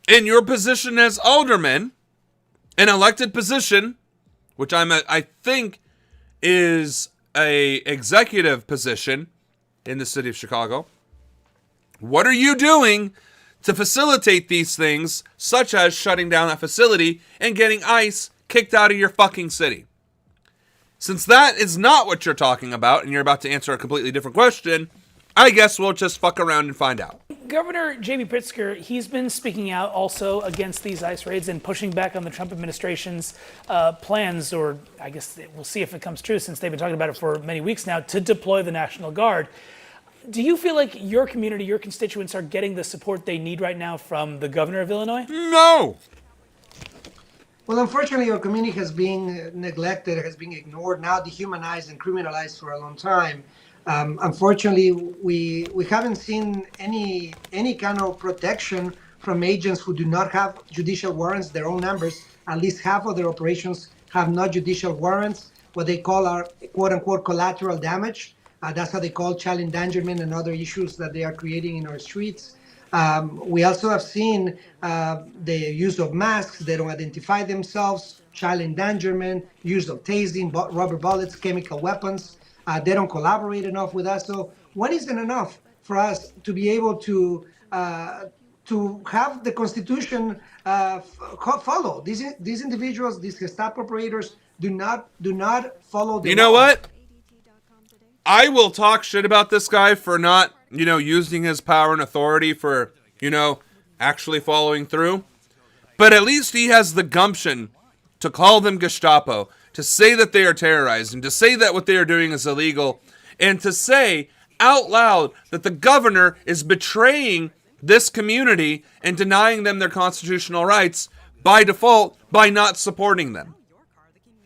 in your position as alderman, an elected position, which I think is a executive position in the city of Chicago? What are you doing to facilitate these things, such as shutting down that facility and getting ICE kicked out of your fucking city? Since that is not what you're talking about, and you're about to answer a completely different question, I guess we'll just fuck around and find out. Governor J.B. Pritzker, he's been speaking out also against these ICE raids and pushing back on the Trump administration's plans, or I guess we'll see if it comes true since they've been talking about it for many weeks now, to deploy the National Guard. Do you feel like your community, your constituents are getting the support they need right now from the governor of Illinois? No! Well, unfortunately, our community has been neglected, has been ignored, now dehumanized and criminalized for a long time. Unfortunately, we haven't seen any kind of protection from agents who do not have judicial warrants. Their own members, at least half of their operations, have no judicial warrants, what they call our quote-unquote collateral damage. That's how they call child endangerment and other issues that they are creating in our streets. We also have seen the use of masks. They don't identify themselves, child endangerment, use of tasing, rubber bullets, chemical weapons. They don't collaborate enough with us. So what isn't enough for us to be able to have the Constitution follow? These individuals, these Gestapo operators, do not follow the law. You know what? I will talk shit about this guy for not, using his power and authority for, actually following through. But at least he has the gumption to call them Gestapo, to say that they are terrorizing, to say that what they are doing is illegal, and to say out loud that the governor is betraying this community and denying them their constitutional rights by default by not supporting them.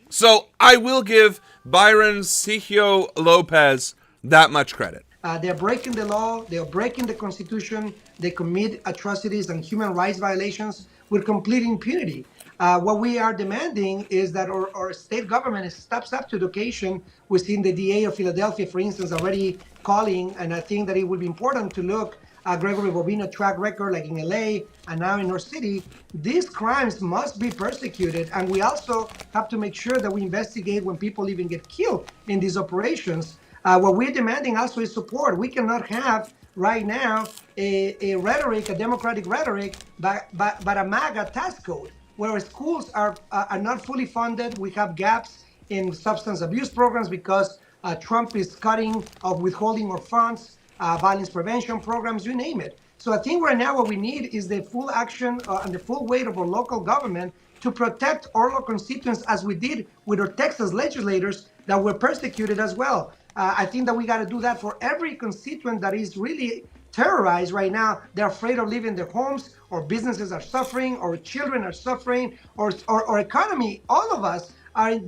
So I will give Byron Sergio Lopez that much credit. They're breaking the law, they're breaking the Constitution, they commit atrocities and human rights violations with complete impunity. What we are demanding is that our state government steps up to the occasion. We've seen the DA of Philadelphia, for instance, already calling, and I think that it would be important to look Gregory Bobino track record, like in LA and now in North City, these crimes must be persecuted. And we also have to make sure that we investigate when people even get killed in these operations. What we're demanding also is support. We cannot have right now a rhetoric, a democratic rhetoric, but a MAGA task code, where schools are not fully funded. We have gaps in substance abuse programs because Trump is cutting or withholding more funds, violence prevention programs, you name it. So I think right now what we need is the full action and the full weight of our local government to protect all our constituents, as we did with our Texas legislators that were persecuted as well. I think that we got to do that for every constituent that is really terrorized right now. They're afraid of leaving their homes, or businesses are suffering, or children are suffering, or economy. All of us are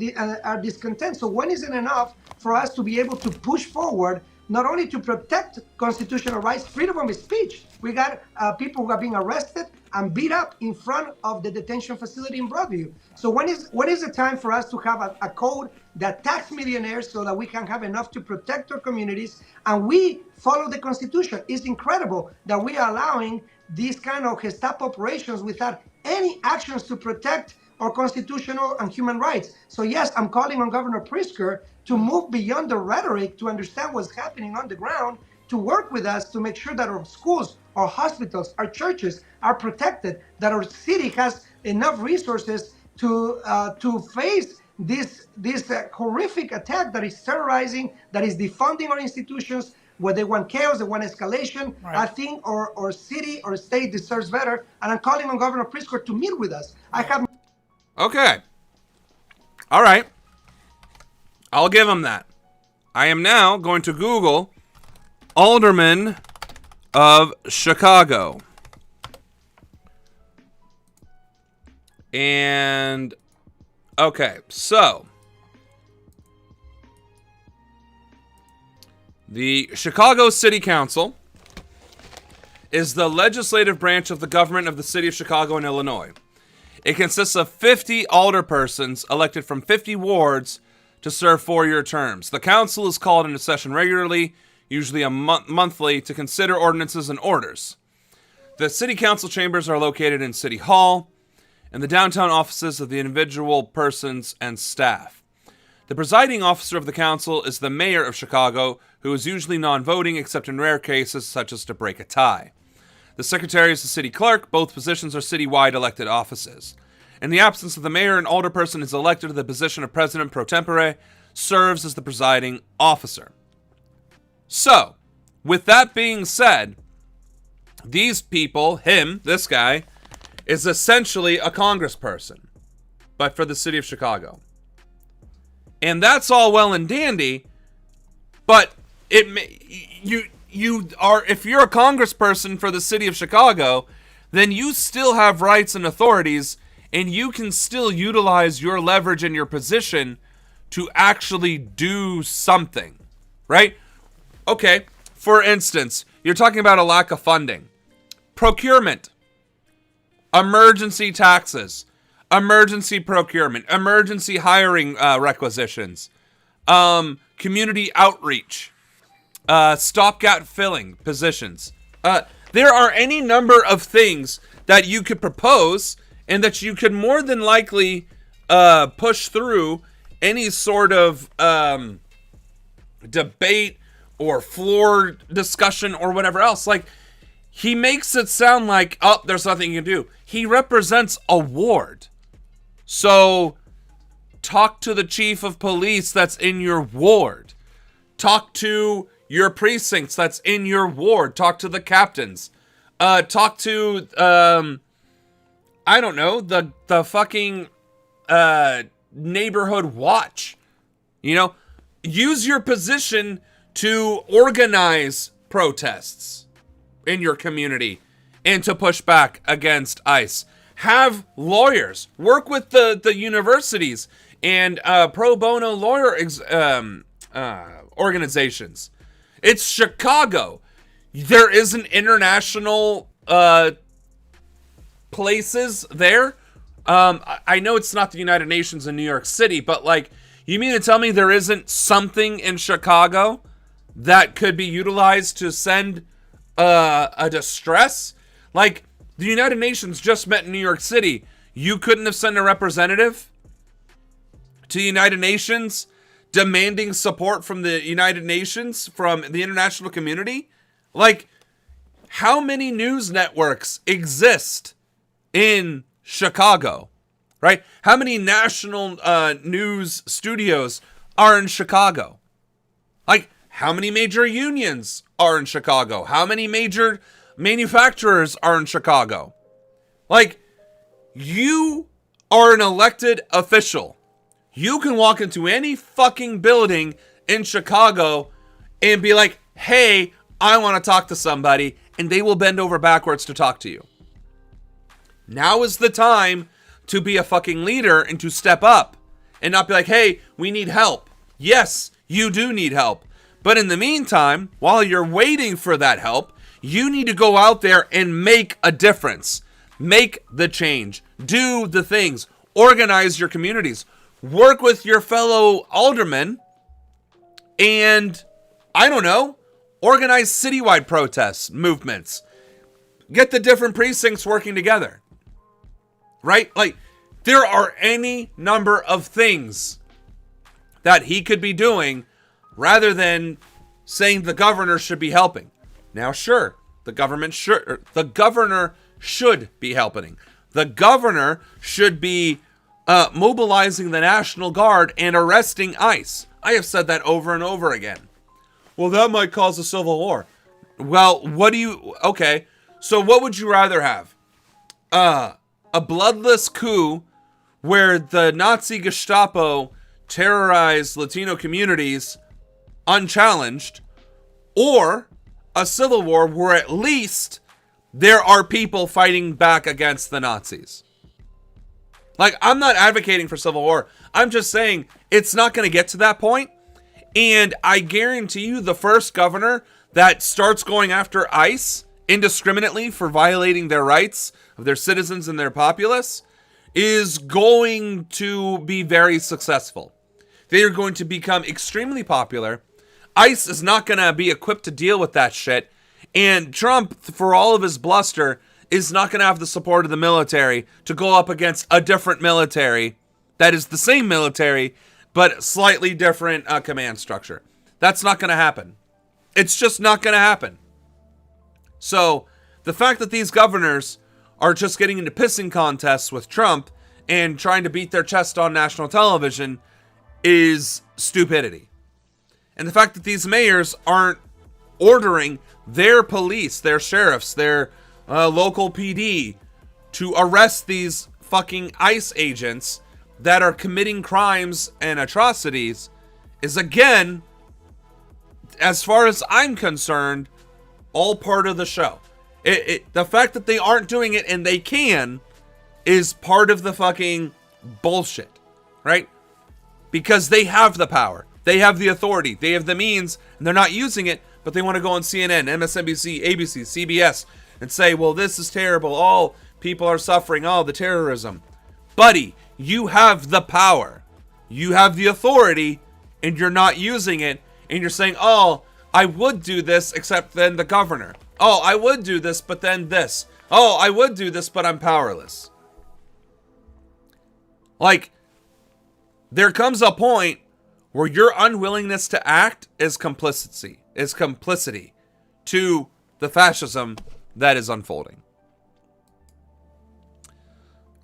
discontent. So when is it enough for us to be able to push forward, not only to protect constitutional rights, freedom of speech? We got people who are being arrested and beat up in front of the detention facility in Broadview. So when is the time for us to have a code that tax millionaires so that we can have enough to protect our communities and we follow the Constitution? It's incredible that we are allowing these kind of Gestapo operations without any actions to protect our constitutional and human rights. So yes, I'm calling on Governor Pritzker to move beyond the rhetoric, to understand what's happening on the ground, to work with us to make sure that our schools, our hospitals, our churches are protected, that our city has enough resources to face this horrific attack that is terrorizing, that is defunding our institutions, where they want chaos, they want escalation. Right. I think our city or state deserves better, and I'm calling on Governor Pritzker to meet with us. Okay. All right. I'll give him that. I am now going to Google Alderman of Chicago. And, okay, so the Chicago City Council is the legislative branch of the government of the city of Chicago in Illinois. It consists of 50 alderpersons elected from 50 wards to serve 4-year terms. The council is called into session regularly, usually monthly, to consider ordinances and orders. The city council chambers are located in City Hall and the downtown offices of the individual persons and staff. The presiding officer of the council is the mayor of Chicago, who is usually non-voting except in rare cases such as to break a tie. The secretary is the city clerk. Both positions are citywide elected offices. In the absence of the mayor, an alderperson is elected to the position of president pro tempore, serves as the presiding officer. So, with that being said, these people, this guy, is essentially a congressperson, but for the city of Chicago. And that's all well and dandy, but if you're a congressperson for the city of Chicago, then you still have rights and authorities, and you can still utilize your leverage and your position to actually do something, right? Okay, for instance, you're talking about a lack of funding. Procurement. Emergency taxes. Emergency procurement. Emergency hiring requisitions. Community outreach. Stopgap filling positions. There are any number of things that you could propose and that you could more than likely push through any sort of debate or floor discussion or whatever else. Like, he makes it sound like, oh, there's nothing you can do. He represents a ward. So talk to the chief of police that's in your ward. Talk to your precincts that's in your ward. Talk to the captains. Talk to, I don't know, the fucking neighborhood watch. You know, use your position to organize protests in your community and to push back against ICE. Have lawyers work with the universities and pro bono lawyer organizations. It's Chicago. There isn't international places there. I know it's not the United Nations in New York City, but like, you mean to tell me there isn't something in Chicago that could be utilized to send a distress. Like, the United Nations just met in New York City. You couldn't have sent a representative to the United Nations demanding support from the United Nations, from the international community? Like, how many news networks exist in Chicago, right? How many national news studios are in Chicago? Like, how many major unions are in Chicago? How many major manufacturers are in Chicago? Like, you are an elected official. You can walk into any fucking building in Chicago and be like, hey, I want to talk to somebody, and they will bend over backwards to talk to you. Now is the time to be a fucking leader and to step up and not be like, hey, we need help. Yes, you do need help. But in the meantime, while you're waiting for that help, you need to go out there and make a difference. Make the change. Do the things. Organize your communities. Work with your fellow aldermen. And, I don't know, organize citywide protests, movements. Get the different precincts working together. Right? Like, there are any number of things that he could be doing rather than saying the governor should be helping. Now, sure, the governor should be helping. The governor should be mobilizing the National Guard and arresting ICE. I have said that over and over again. Well, that might cause a civil war. Well, okay, so what would you rather have? A bloodless coup where the Nazi Gestapo terrorized Latino communities unchallenged, or a civil war where at least there are people fighting back against the Nazis? Like, I'm not advocating for civil war. I'm just saying it's not going to get to that point. And I guarantee you the first governor that starts going after ICE indiscriminately for violating their rights of their citizens and their populace is going to be very successful. They are going to become extremely popular. ICE is not going to be equipped to deal with that shit. And Trump, for all of his bluster, is not going to have the support of the military to go up against a different military that is the same military, but slightly different command structure. That's not going to happen. It's just not going to happen. So the fact that these governors are just getting into pissing contests with Trump and trying to beat their chest on national television is stupidity. And the fact that these mayors aren't ordering their police, their sheriffs, their local PD to arrest these fucking ICE agents that are committing crimes and atrocities is, again, as far as I'm concerned, all part of the show. The fact that they aren't doing it and they can is part of the fucking bullshit, right? Because they have the power. They have the authority. They have the means, and they're not using it, but they want to go on CNN, MSNBC, ABC, CBS, and say, well, this is terrible. All people are suffering. Oh, the terrorism. Buddy, you have the power. You have the authority, and you're not using it, and you're saying, oh, I would do this, except then the governor. Oh, I would do this, but then this. Oh, I would do this, but I'm powerless. Like, there comes a point where your unwillingness to act is complicity to the fascism that is unfolding.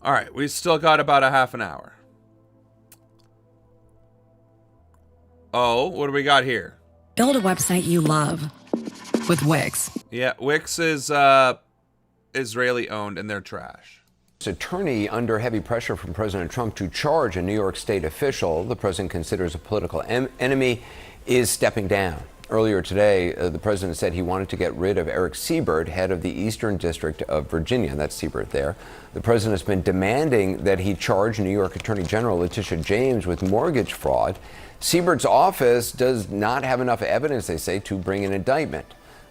All right, we still got about a half an hour. Oh, what do we got here? Build a website you love with Wix. Yeah, Wix is Israeli owned and they're trash. Attorney under heavy pressure from President Trump to charge a New York State official the president considers a political enemy is stepping down. Earlier today, the president said he wanted to get rid of Eric Siebert, head of the Eastern District of Virginia. That's Siebert there. The president has been demanding that he charge New York Attorney General Letitia James with mortgage fraud. Siebert's office does not have enough evidence, they say, to bring an indictment.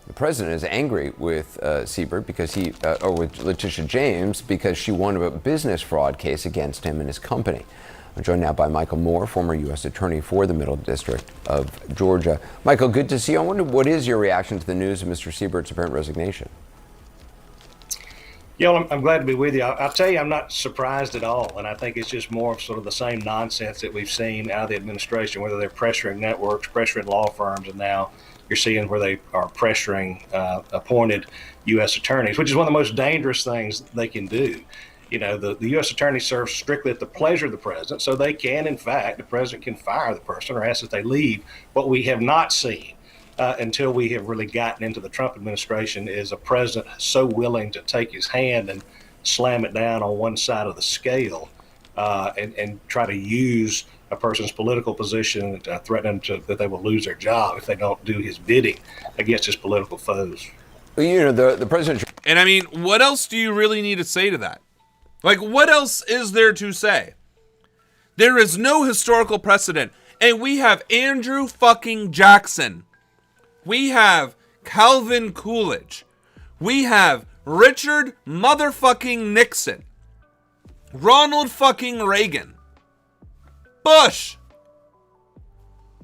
The president is angry with Siebert because with Letitia James because she won a business fraud case against him and his company. I'm joined now by Michael Moore, former U.S. Attorney for the Middle District of Georgia. Michael, good to see you. I wonder, what is your reaction to the news of Mr. Siebert's apparent resignation? Yeah, well, I'm glad to be with you. I'll tell you, I'm not surprised at all. And I think it's just more of sort of the same nonsense that we've seen out of the administration, whether they're pressuring networks, pressuring law firms, and now you're seeing where they are pressuring appointed U.S. attorneys, which is one of the most dangerous things they can do. You know, the U.S. attorney serves strictly at the pleasure of the president, so they can, in fact, the president can fire the person or ask that they leave. What we have not seen until we have really gotten into the Trump administration is a president so willing to take his hand and slam it down on one side of the scale and try to use a person's political position to threaten them that they will lose their job if they don't do his bidding against his political foes. You know, the president... And I mean, what else do you really need to say to that? Like, what else is there to say? There is no historical precedent. And we have Andrew fucking Jackson. We have Calvin Coolidge. We have Richard motherfucking Nixon. Ronald fucking Reagan. Bush.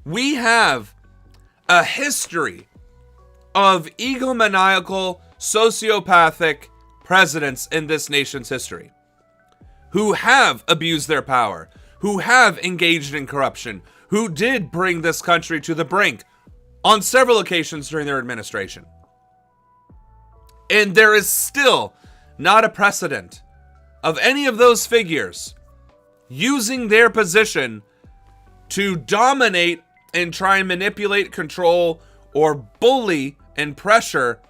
We have a history of egomaniacal, sociopathic presidents in this nation's history who have abused their power, who have engaged in corruption, who did bring this country to the brink on several occasions during their administration. And there is still not a precedent of any of those figures using their position to dominate and try and manipulate, control, or bully and pressure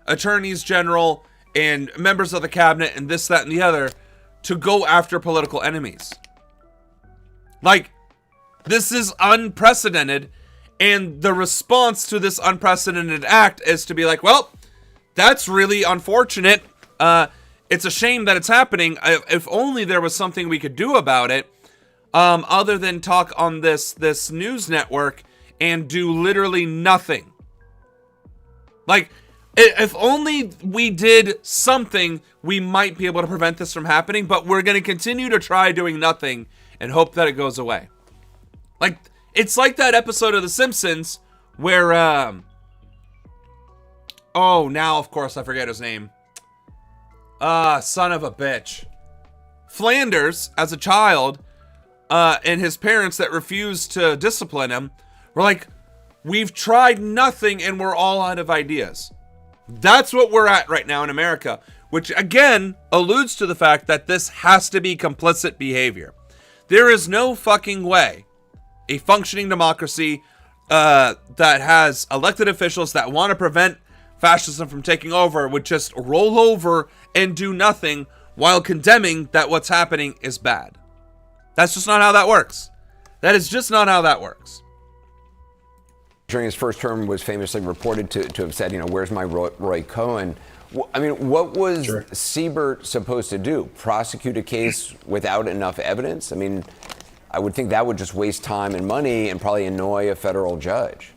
attorneys general and members of the cabinet and this, that, and the other to go after political enemies. Like, this is unprecedented, and the response to this unprecedented act is to be like, well, that's really unfortunate. It's a shame that it's happening. If only there was something we could do about it, other than talk on this news network and do literally nothing. Like, if only we did something, we might be able to prevent this from happening, but we're going to continue to try doing nothing and hope that it goes away. Like, it's like that episode of The Simpsons where, oh, now, of course, I forget his name. Son of a bitch. Flanders, as a child, and his parents that refused to discipline him, were like, we've tried nothing and we're all out of ideas. That's what we're at right now in America, which again alludes to the fact that this has to be complicit behavior. There is no fucking way a functioning democracy that has elected officials that want to prevent fascism from taking over would just roll over and do nothing while condemning that what's happening is bad. That's just not how that works. That is just not how that works. During his first term was famously reported to have said, you know, where's my Roy Cohn? I mean, what was Siebert supposed to do? Prosecute a case without enough evidence? I mean, I would think that would just waste time and money and probably annoy a federal judge.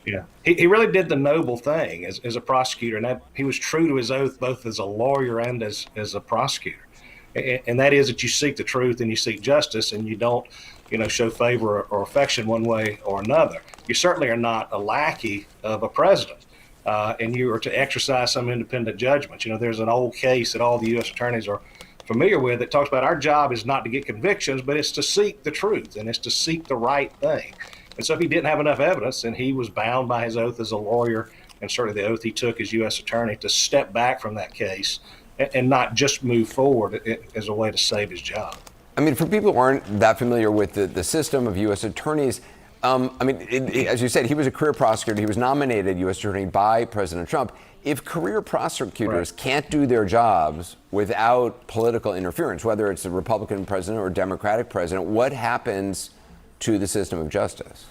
Yeah, he really did the noble thing as a prosecutor, and that he was true to his oath both as a lawyer and as a prosecutor. And that is that you seek the truth and you seek justice, and you don't, you know, show favor or affection one way or another. You certainly are not a lackey of a president, and you are to exercise some independent judgment. You know, there's an old case that all the U.S. attorneys are familiar with that talks about our job is not to get convictions, but it's to seek the truth and it's to seek the right thing. And so if he didn't have enough evidence, then he was bound by his oath as a lawyer and certainly the oath he took as U.S. attorney to step back from that case and not just move forward as a way to save his job. I mean, for people who aren't that familiar with the system of U.S. attorneys, I mean, as you said, he was a career prosecutor. He was nominated U.S. attorney by President Trump. If career prosecutors can't do their jobs without political interference, whether it's a Republican president or a Democratic president, what happens to the system of justice?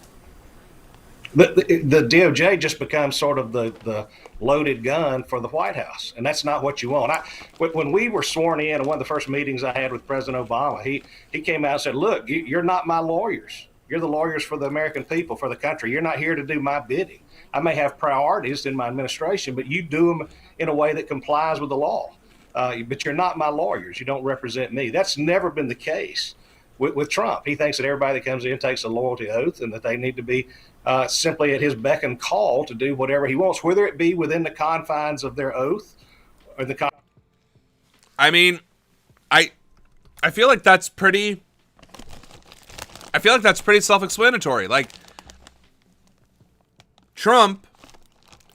The DOJ just becomes sort of the loaded gun for the White House, and that's not what you want. When we were sworn in, one of the first meetings I had with President Obama, he came out and said, look, you're not my lawyers. You're the lawyers for the American people, for the country. You're not here to do my bidding. I may have priorities in my administration, but you do them in a way that complies with the law. But you're not my lawyers. You don't represent me. That's never been the case with Trump. He thinks that everybody that comes in takes a loyalty oath and that they need to be simply at his beck and call to do whatever he wants, whether it be within the confines of their oath or the. I mean, I feel like that's pretty. I feel like that's pretty self-explanatory. Like, Trump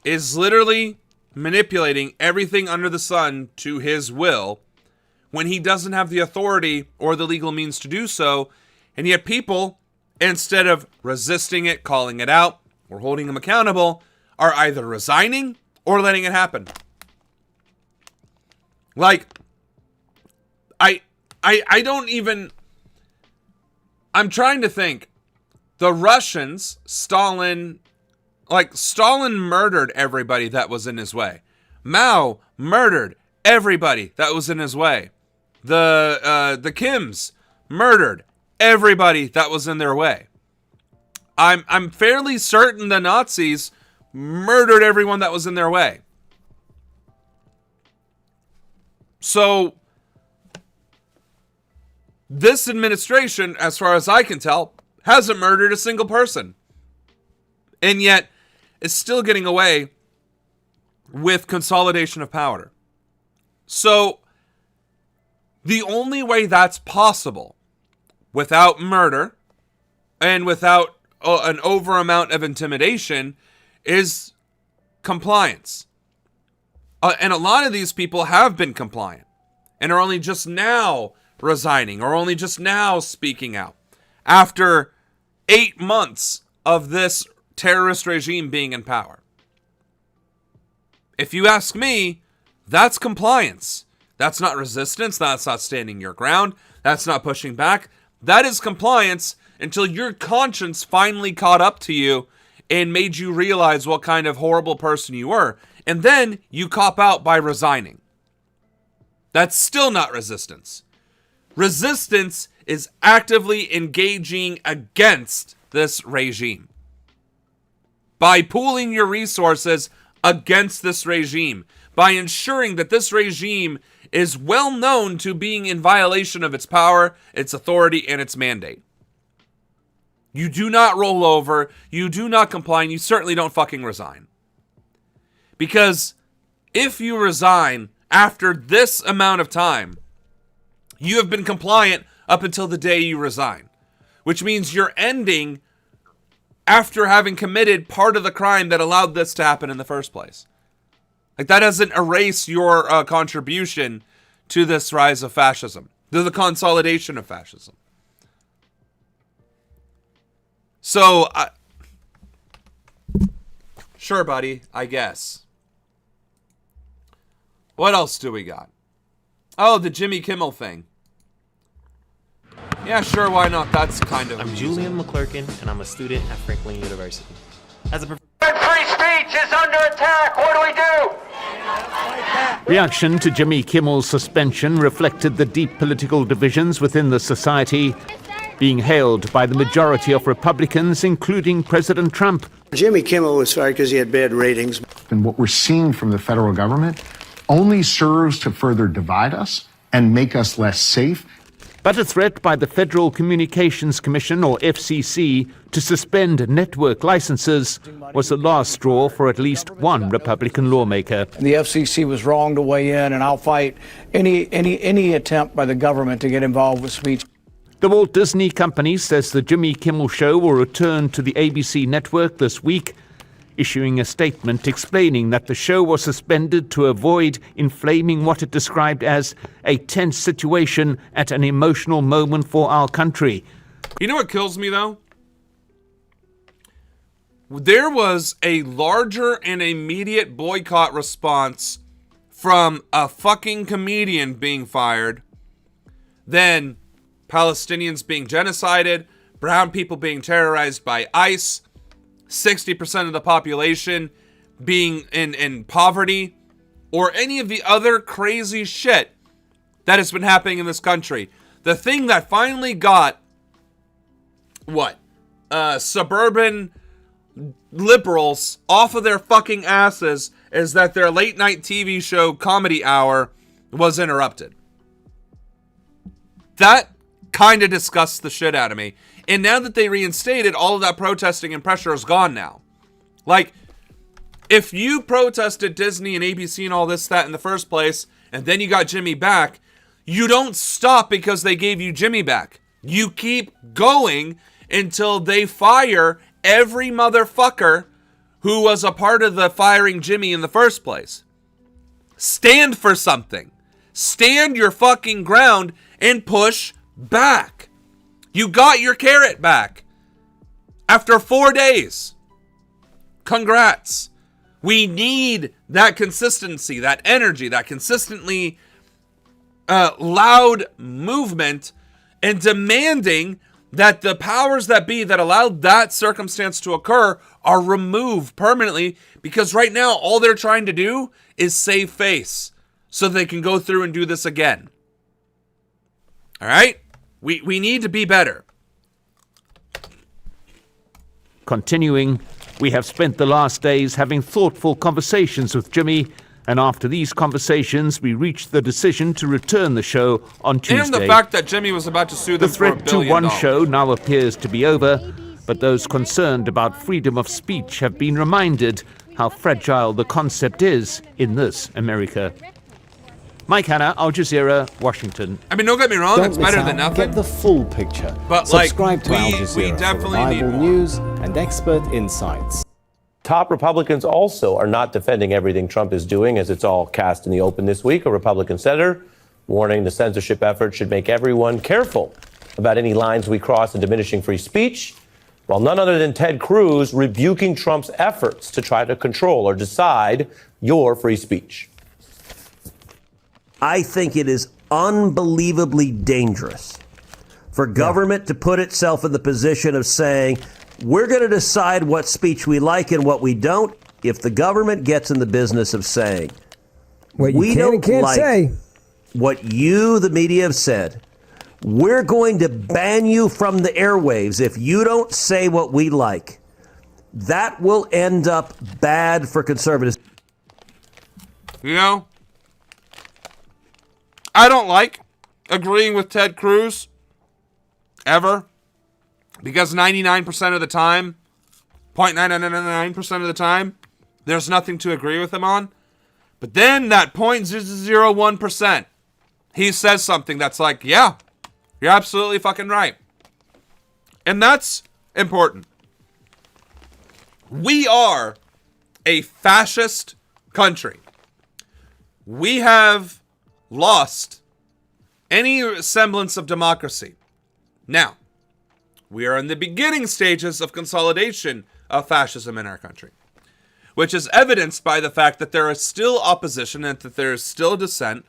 is literally manipulating everything under the sun to his will when he doesn't have the authority or the legal means to do so, and yet people, instead of resisting it, calling it out, or holding him accountable, are either resigning or letting it happen. Like, I don't even... I'm trying to think. The Russians, Stalin murdered everybody that was in his way. Mao murdered everybody that was in his way. The Kims murdered everybody that was in their way. I'm fairly certain the Nazis murdered everyone that was in their way. So this administration, as far as I can tell, hasn't murdered a single person. And yet, is still getting away with consolidation of power. So, the only way that's possible, without murder, and without an over amount of intimidation, is compliance. And a lot of these people have been compliant, and are only just now resigning, or only just now speaking out, after 8 months of this terrorist regime being in power. If you ask me, that's compliance. That's not resistance. That's not standing your ground. That's not pushing back. That is compliance until your conscience finally caught up to you and made you realize what kind of horrible person you were. And then you cop out by resigning. That's still not resistance. Resistance is actively engaging against this regime. By pooling your resources against this regime. By ensuring that this regime is well known to being in violation of its power, its authority, and its mandate. You do not roll over. You do not comply. And you certainly don't fucking resign. Because if you resign after this amount of time, you have been compliant up until the day you resign. Which means you're ending after having committed part of the crime that allowed this to happen in the first place. Like, that doesn't erase your contribution to this rise of fascism, to the consolidation of fascism. So, sure, buddy, I guess. What else do we got? Oh, the Jimmy Kimmel thing. Yeah, sure, why not? That's kind of I'm Julian McClurkin, and I'm a student at Franklin University. As a free speech is under attack. What do we do? Reaction to Jimmy Kimmel's suspension reflected the deep political divisions within the society, being hailed by the majority of Republicans, including President Trump. Jimmy Kimmel was fired because he had bad ratings. And what we're seeing from the federal government only serves to further divide us and make us less safe. But a threat by the Federal Communications Commission, or FCC, to suspend network licenses was the last straw for at least one Republican lawmaker. The FCC was wrong to weigh in, and I'll fight any attempt by the government to get involved with speech. The Walt Disney Company says the Jimmy Kimmel Show will return to the ABC network this week, issuing a statement explaining that the show was suspended to avoid inflaming what it described as a tense situation at an emotional moment for our country. You know what kills me, though? There was a larger and immediate boycott response from a fucking comedian being fired than Palestinians being genocided, brown people being terrorized by ICE, 60% of the population being in poverty, or any of the other crazy shit that has been happening in this country. The thing that finally got, suburban liberals off of their fucking asses is that their late night TV show Comedy Hour was interrupted. That kind of disgusts the shit out of me. And now that they reinstated, all of that protesting and pressure is gone now. Like, if you protested Disney and ABC and all this, that in the first place, and then you got Jimmy back, you don't stop because they gave you Jimmy back. You keep going until they fire every motherfucker who was a part of the firing Jimmy in the first place. Stand for something. Stand your fucking ground and push back. You got your carrot back after 4 days. Congrats. We need that consistency, that energy, that consistently loud movement, and demanding that the powers that be that allowed that circumstance to occur are removed permanently, because right now all they're trying to do is save face so they can go through and do this again. All right? We need to be better. Continuing, we have spent the last days having thoughtful conversations with Jimmy, and after these conversations, we reached the decision to return the show on Tuesday. And the fact that Jimmy was about to sue them the for $1 threat billion. to one show now appears to be over, but those concerned about freedom of speech have been reminded how fragile the concept is in this America. Mike Hanna, Al Jazeera, Washington. I mean, don't get me wrong, it's better than nothing. Get the full picture. But subscribe to Al we Jazeera definitely for reliable need more. news and expert insights. Top Republicans also are not defending everything Trump is doing, as it's all cast in the open this week. A Republican senator warning the censorship effort should make everyone careful about any lines we cross in diminishing free speech, while none other than Ted Cruz rebuking Trump's efforts to try to control or decide your free speech. I think it is unbelievably dangerous for government to put itself in the position of saying, we're going to decide what speech we like and what we don't, if the government gets in the business of saying, what you we can don't and can't like say. What you, the media, have said. We're going to ban you from the airwaves if you don't say what we like. That will end up bad for conservatives. You know, I don't like agreeing with Ted Cruz ever, because 99% of the time, 0.999% of the time, there's nothing to agree with him on. But then that 0.001%, he says something that's like, yeah, you're absolutely fucking right. And that's important. We are a fascist country. We have lost any semblance of democracy. Now, we are in the beginning stages of consolidation of fascism in our country, which is evidenced by the fact that there is still opposition and that there is still dissent,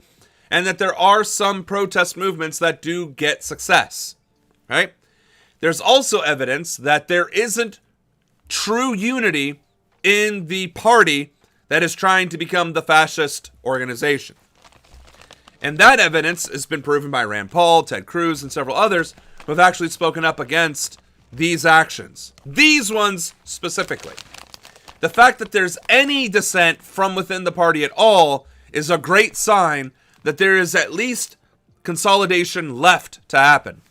and that there are some protest movements that do get success, right? There's also evidence that there isn't true unity in the party that is trying to become the fascist organization. And that evidence has been proven by Rand Paul, Ted Cruz, and several others who have actually spoken up against these actions. These ones specifically. The fact that there's any dissent from within the party at all is a great sign that there is at least consolidation left to happen.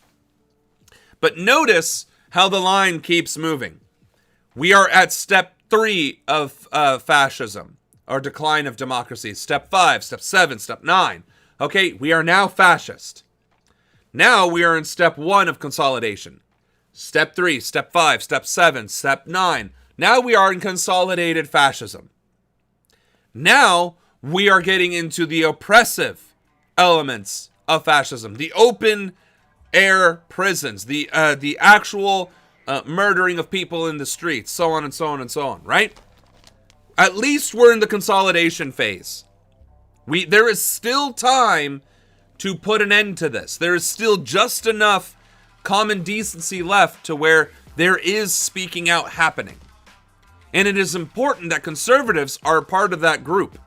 But notice how the line keeps moving. We are at step 3 of fascism, or decline of democracy. Step 5, step 7, step 9. Okay, we are now fascist. Now we are in step 1 of consolidation. Step 3, step 5, step 7, step 9. Now we are in consolidated fascism. Now we are getting into the oppressive elements of fascism. The open air prisons, the actual murdering of people in the streets, so on and so on and so on, right? At least we're in the consolidation phase. There is still time to put an end to this. There is still just enough common decency left to where there is speaking out happening. And it is important that conservatives are part of that group.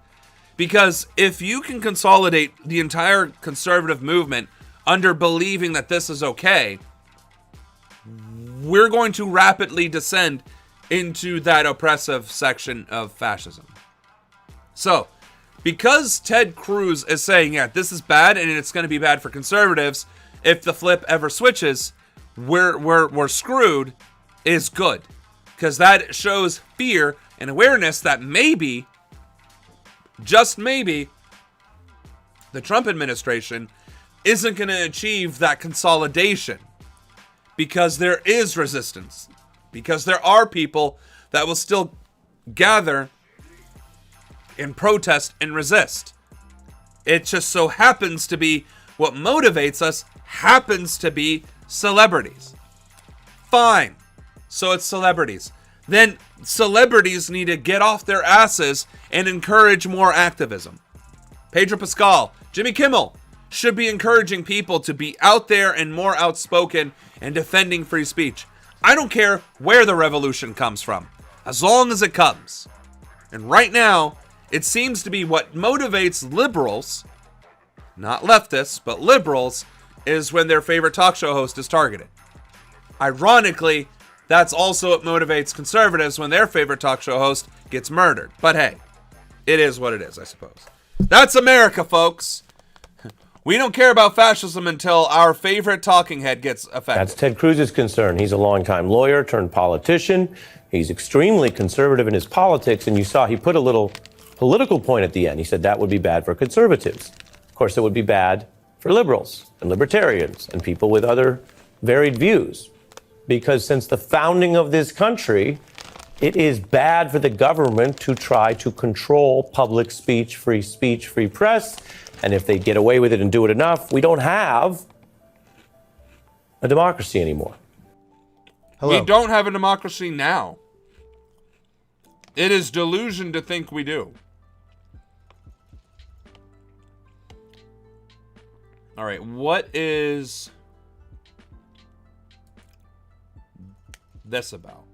Because if you can consolidate the entire conservative movement under believing that this is okay, we're going to rapidly descend into that oppressive section of fascism. So, because Ted Cruz is saying, yeah, this is bad and it's going to be bad for conservatives, if the flip ever switches, we're screwed, is good. Because that shows fear and awareness that maybe, just maybe, the Trump administration isn't going to achieve that consolidation. Because there is resistance. Because there are people that will still gather and protest and resist. It just so happens to be what motivates us happens to be celebrities. Fine. So it's celebrities. Then celebrities need to get off their asses and encourage more activism. Pedro Pascal, Jimmy Kimmel should be encouraging people to be out there and more outspoken and defending free speech. I don't care where the revolution comes from, as long as it comes. And right now, it seems to be what motivates liberals, not leftists, but liberals, is when their favorite talk show host is targeted. Ironically, that's also what motivates conservatives when their favorite talk show host gets murdered. But hey, it is what it is, I suppose. That's America, folks. We don't care about fascism until our favorite talking head gets affected. That's Ted Cruz's concern. He's a longtime lawyer turned politician. He's extremely conservative in his politics, and you saw he put a little political point at the end. He said that would be bad for conservatives. Of course, it would be bad for liberals and libertarians and people with other varied views. Because since the founding of this country, it is bad for the government to try to control public speech, free press. And if they get away with it and do it enough, we don't have a democracy anymore. Hello. We don't have a democracy now. It is delusion to think we do. All right, what is this about?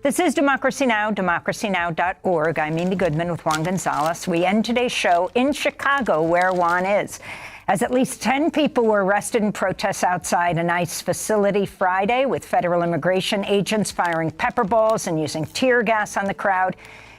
This is Democracy Now!, democracynow.org. I'm Amy Goodman with Juan Gonzalez. We end today's show in Chicago, where Juan is, as at least 10 people were arrested in protests outside an ICE facility Friday, with federal immigration agents firing pepper balls and using tear gas on the crowd.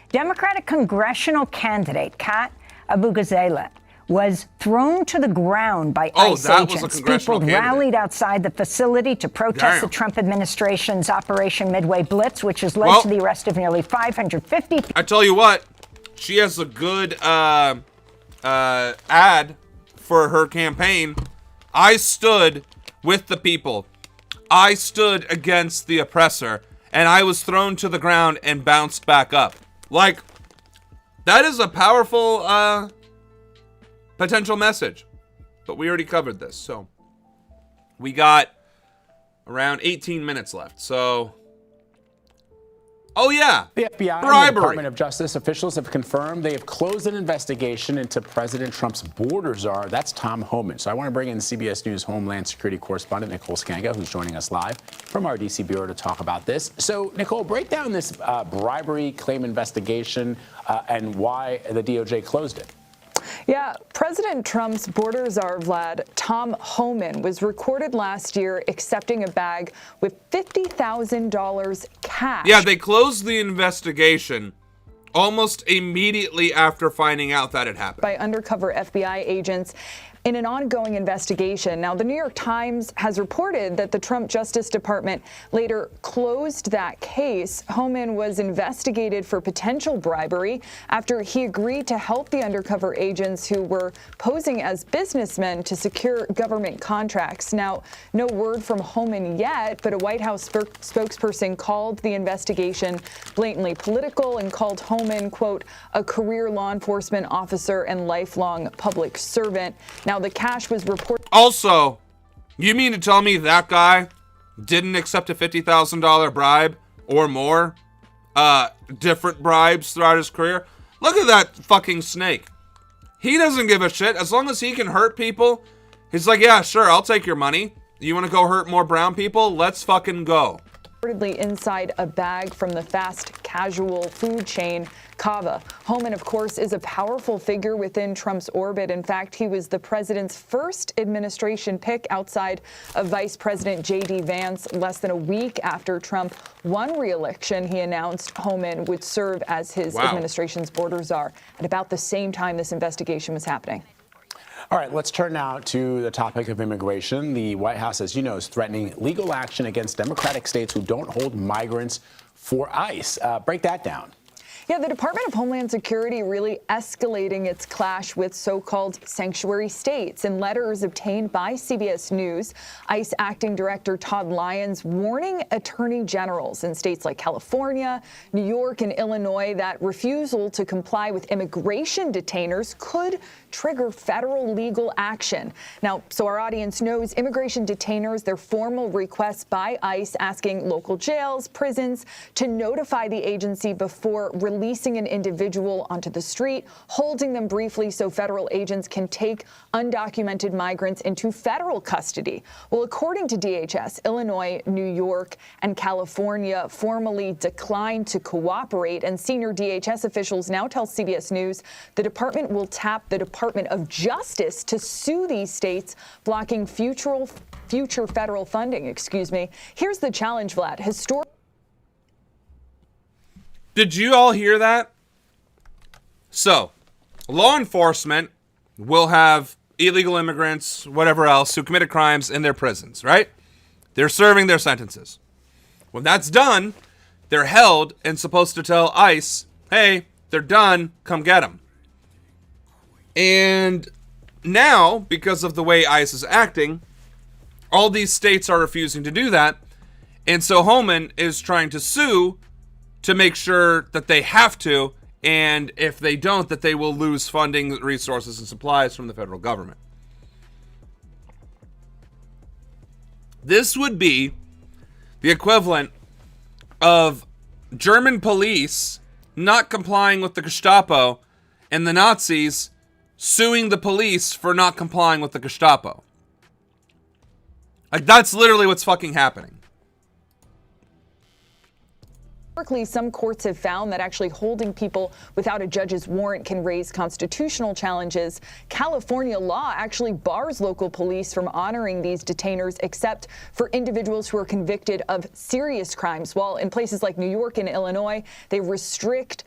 Democratic congressional candidate Kat Abu-Ghazaleh was thrown to the ground by ICE agents. People rallied outside the facility to protest the Trump administration's Operation Midway Blitz, which has led to the arrest of nearly 550 people. I tell you what, she has a good ad for her campaign. I stood with the people. I stood against the oppressor, and I was thrown to the ground and bounced back up. Like, that is a powerful potential message. But we already covered this, so we got around 18 minutes left. So, oh yeah, the FBI bribery. And the Department of Justice officials have confirmed they have closed an investigation into President Trump's border czar. That's Tom Homan. So I want to bring in CBS News Homeland Security correspondent Nicole Skanga, who's joining us live from our DC bureau to talk about this. So Nicole, break down this bribery claim investigation and why the DOJ closed it. Yeah, President Trump's border czar, Vlad, Tom Homan, was recorded last year accepting a bag with $50,000 cash. Yeah, they closed the investigation almost immediately after finding out that it happened. By undercover FBI agents in an ongoing investigation. Now, the New York Times has reported that the Trump Justice Department later closed that case. Homan was investigated for potential bribery after he agreed to help the undercover agents who were posing as businessmen to secure government contracts. Now, no word from Homan yet, but a White House spokesperson called the investigation blatantly political and called Homan, quote, a career law enforcement officer and lifelong public servant. Now, the cash was reported. Also, you mean to tell me that guy didn't accept a $50,000 bribe or more? Different bribes throughout his career? Look at that fucking snake. He doesn't give a shit. As long as he can hurt people, he's like, yeah, sure, I'll take your money. You want to go hurt more brown people? Let's fucking go. Reportedly inside a bag from the fast casual food chain Cava. Homan, of course, is a powerful figure within Trump's orbit. In fact, he was the president's first administration pick outside of Vice President J.D. Vance. Less than a week after Trump won re-election, he announced Homan would serve as his administration's border czar at about the same time this investigation was happening. All right, let's turn now to the topic of immigration. The White House, as you know, is threatening legal action against Democratic states who don't hold migrants for ICE. Break that down. Yeah, the Department of Homeland Security really escalating its clash with so-called sanctuary states. In letters obtained by CBS News, ICE Acting Director Todd Lyons warning attorney generals in states like California, New York, and Illinois that refusal to comply with immigration detainers could trigger federal legal action. Now, so our audience knows, immigration detainers, their formal requests by ICE asking local jails, prisons to notify the agency before releasing an individual onto the street, holding them briefly so federal agents can take undocumented migrants into federal custody. Well, according to DHS, Illinois, New York, and California formally declined to cooperate, and senior DHS officials now tell CBS News the department will tap the Department of Justice to sue these states, blocking future federal funding. Here's the challenge, Vlad. Did you all hear that? So, law enforcement will have illegal immigrants, whatever else, who committed crimes in their prisons, right? They're serving their sentences. When that's done, they're held and supposed to tell ICE, hey, they're done, come get them. And now, because of the way ICE is acting, all these states are refusing to do that. And so Homan is trying to sue to make sure that they have to, and if they don't, that they will lose funding, resources, and supplies from the federal government. This would be the equivalent of German police not complying with the Gestapo and the Nazis suing the police for not complying with the Gestapo. Like, that's literally what's fucking happening. Historically, some courts have found that actually holding people without a judge's warrant can raise constitutional challenges. California law actually bars local police from honoring these detainers except for individuals who are convicted of serious crimes, while in places like New York and Illinois, they restrict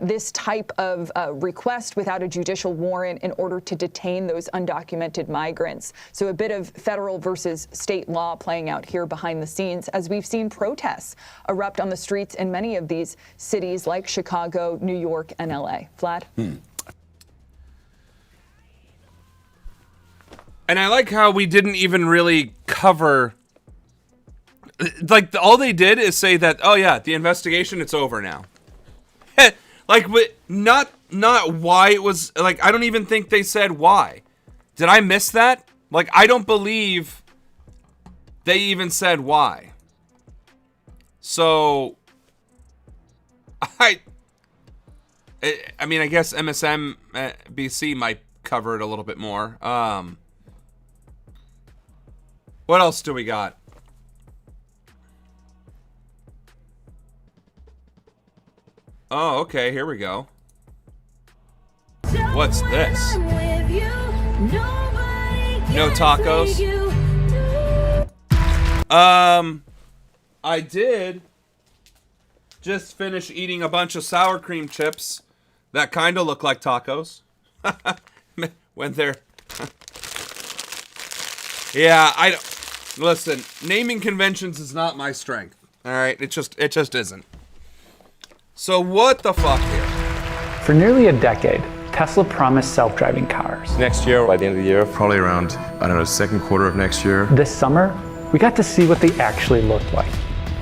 this type of request without a judicial warrant in order to detain those undocumented migrants. So a bit of federal versus state law playing out here behind the scenes as we've seen protests erupt on the streets in many of these cities like Chicago, New York, and LA. Vlad? And I like how we didn't even really cover, like, all they did is say that, oh yeah, the investigation, it's over now. Like, not why it was, like, I don't even think they said why. Did I miss that? Like, I don't believe they even said why. So, I mean, I guess MSNBC might cover it a little bit more. What else do we got? Oh, okay, here we go. What's this? No tacos? I did just finish eating a bunch of sour cream chips that kind of look like tacos. When they're... Yeah, I don't... Listen, naming conventions is not my strength. Alright, it just isn't. So what the fuck here? For nearly a decade, Tesla promised self-driving cars. Next year, by the end of the year, probably around, I don't know, second quarter of next year. This summer, we got to see what they actually looked like.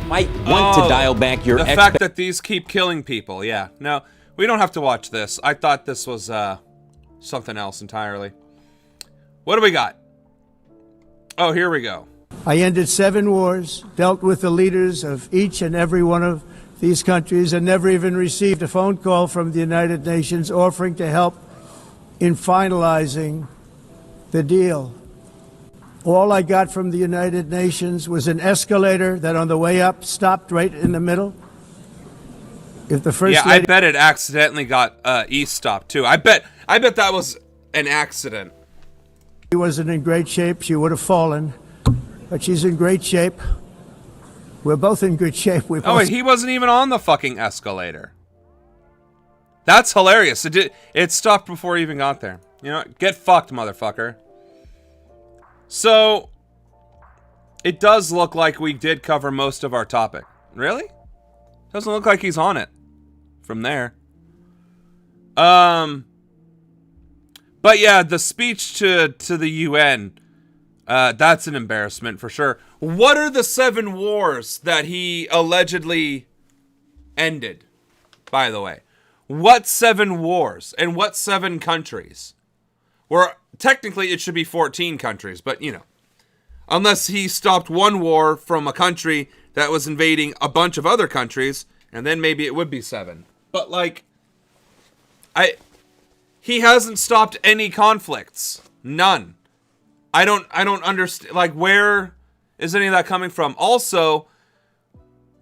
Might want to dial back your the fact that these keep killing people. Yeah, no, we don't have to watch this. I thought this was something else entirely. What do we got? Oh, here we go. I ended 7 wars, dealt with the leaders of each and every one of these countries, and never even received a phone call from the United Nations offering to help in finalizing the deal. All I got from the United Nations was an escalator that on the way up stopped right in the middle. If the first I bet it accidentally got east stopped too. I bet that was an accident. She wasn't in great shape, she would have fallen, but she's in great shape. We're both in good shape. Oh, wait, he wasn't even on the fucking escalator. That's hilarious. It stopped before he even got there. You know, get fucked, motherfucker. So, it does look like we did cover most of our topic. Really? Doesn't look like he's on it from there. But yeah, the speech to the UN, that's an embarrassment for sure. What are the 7 wars that he allegedly ended, by the way? What 7 wars and what 7 countries? Or technically it should be 14 countries, but you know. Unless he stopped one war from a country that was invading a bunch of other countries, and then maybe it would be 7. But like, he hasn't stopped any conflicts. None. I don't understand. Like, where is any of that coming from? Also,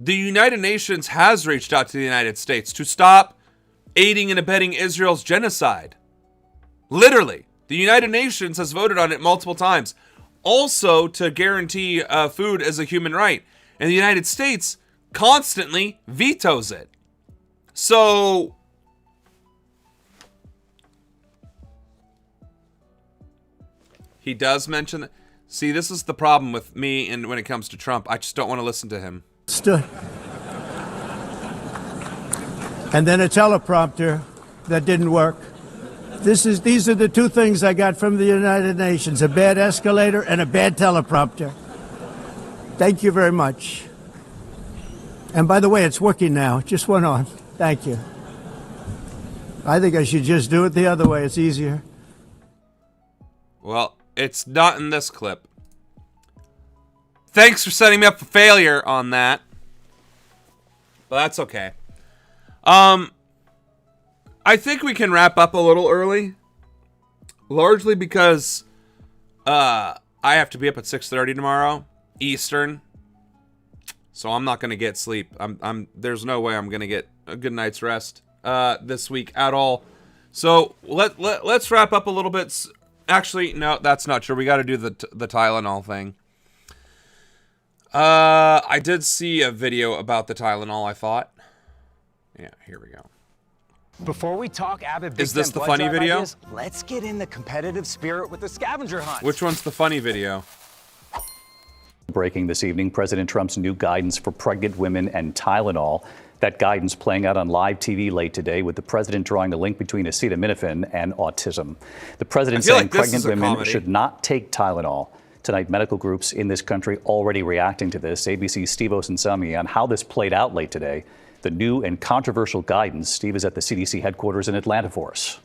the United Nations has reached out to the United States to stop aiding and abetting Israel's genocide. Literally. The United Nations has voted on it multiple times. Also, to guarantee food as a human right. And the United States constantly vetoes it. So, he does mention that. See, this is the problem with me and when it comes to Trump. I just don't want to listen to him. Stood. And then a teleprompter that didn't work. These are the 2 things I got from the United Nations, a bad escalator and a bad teleprompter. Thank you very much. And by the way, it's working now. It just went on. Thank you. I think I should just do it the other way. It's easier. Well, it's not in this clip. Thanks for setting me up for failure on that. But that's okay. I think we can wrap up a little early. Largely because I have to be up at 6:30 tomorrow, Eastern. So I'm not going to get sleep. There's no way I'm going to get a good night's rest this week at all. So let's wrap up a little bit. Actually, no, that's not true. We got to do the Tylenol thing. I did see a video about the Tylenol, I thought. Yeah, here we go. Before we talk Abbott, is this the funny video? Ideas, let's get in the competitive spirit with the scavenger hunt. Which one's the funny video? Breaking this evening, President Trump's new guidance for pregnant women and Tylenol. That guidance playing out on live TV late today with the president drawing the link between acetaminophen and autism. The president saying like pregnant women should not take Tylenol. Tonight, medical groups in this country already reacting to this. ABC's Steve Osunsami on how this played out late today. The new and controversial guidance. Steve is at the CDC headquarters in Atlanta for us.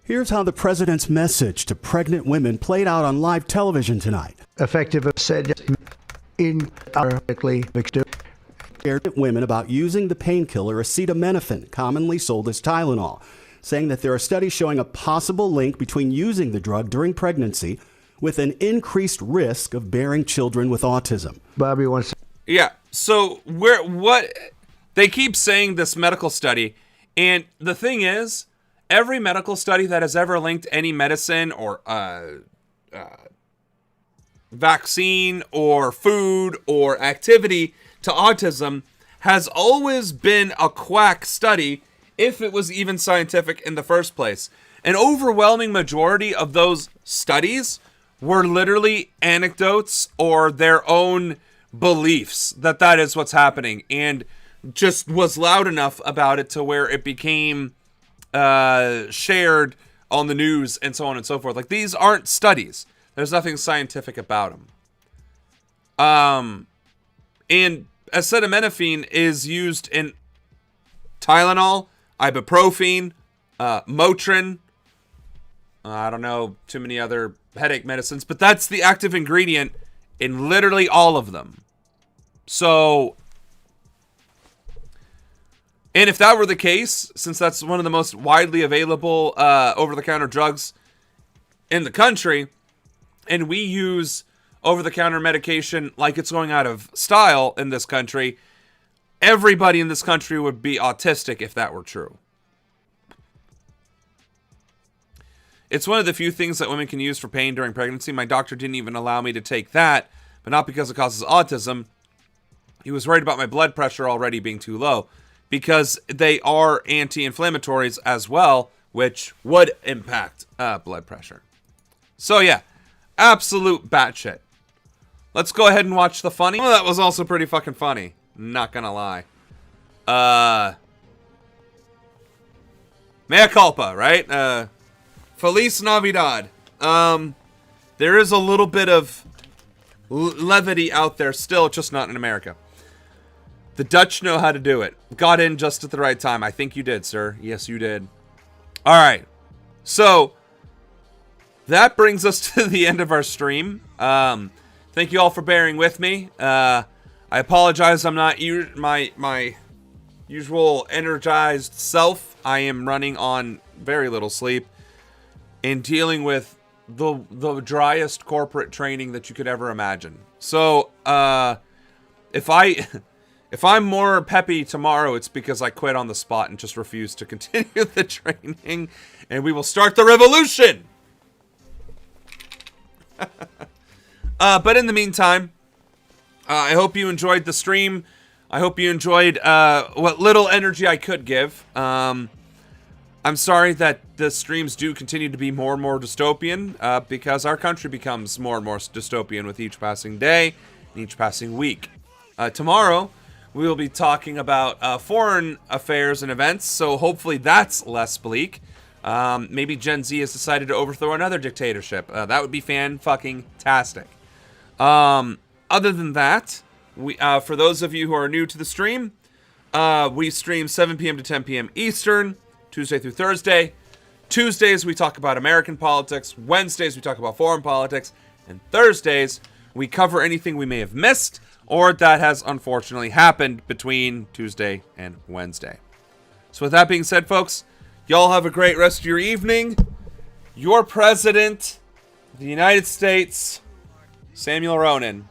Here's how the president's message to pregnant women played out on live television tonight. Effective said indirectly women about using the painkiller acetaminophen, commonly sold as Tylenol, saying that there are studies showing a possible link between using the drug during pregnancy with an increased risk of bearing children with autism. Bobby wants. Yeah. So what they keep saying this medical study, and the thing is, every medical study that has ever linked any medicine or vaccine or food or activity to autism has always been a quack study if it was even scientific in the first place. An overwhelming majority of those studies were literally anecdotes or their own beliefs that is what's happening, and just was loud enough about it to where it became shared on the news and so on and so forth. Like, these aren't studies. There's nothing scientific about them. And acetaminophen is used in Tylenol, ibuprofen, Motrin. I don't know too many other headache medicines, but that's the active ingredient in literally all of them. So, and if that were the case, since that's one of the most widely available over-the-counter drugs in the country, and we use over-the-counter medication like it's going out of style in this country, everybody in this country would be autistic if that were true. It's one of the few things that women can use for pain during pregnancy. My doctor didn't even allow me to take that, but not because it causes autism. He was worried about my blood pressure already being too low, because they are anti-inflammatories as well, which would impact blood pressure. So yeah, absolute batshit. Let's go ahead and watch the funny. Well, that was also pretty fucking funny. Not gonna lie. Mea culpa, right? Feliz Navidad. There is a little bit of levity out there still, just not in America. The Dutch know how to do it. Got in just at the right time. I think you did, sir. Yes, you did. All right. So that brings us to the end of our stream. Thank you all for bearing with me. I apologize. I'm not my usual energized self. I am running on very little sleep and dealing with the driest corporate training that you could ever imagine. So if I'm more peppy tomorrow, it's because I quit on the spot and just refuse to continue the training, and we will start the revolution. But in the meantime, I hope you enjoyed the stream. I hope you enjoyed what little energy I could give. I'm sorry that the streams do continue to be more and more dystopian because our country becomes more and more dystopian with each passing day and each passing week. Tomorrow, we will be talking about foreign affairs and events, so hopefully that's less bleak. Maybe Gen Z has decided to overthrow another dictatorship. That would be fan-fucking-tastic. Other than that, for those of you who are new to the stream, we stream 7 p.m. to 10 p.m. Eastern, Tuesday through Thursday. Tuesdays, we talk about American politics. Wednesdays, we talk about foreign politics. And Thursdays, we cover anything we may have missed or that has unfortunately happened between Tuesday and Wednesday. So with that being said, folks, y'all have a great rest of your evening. Your president of the United States, Samuel Ronan,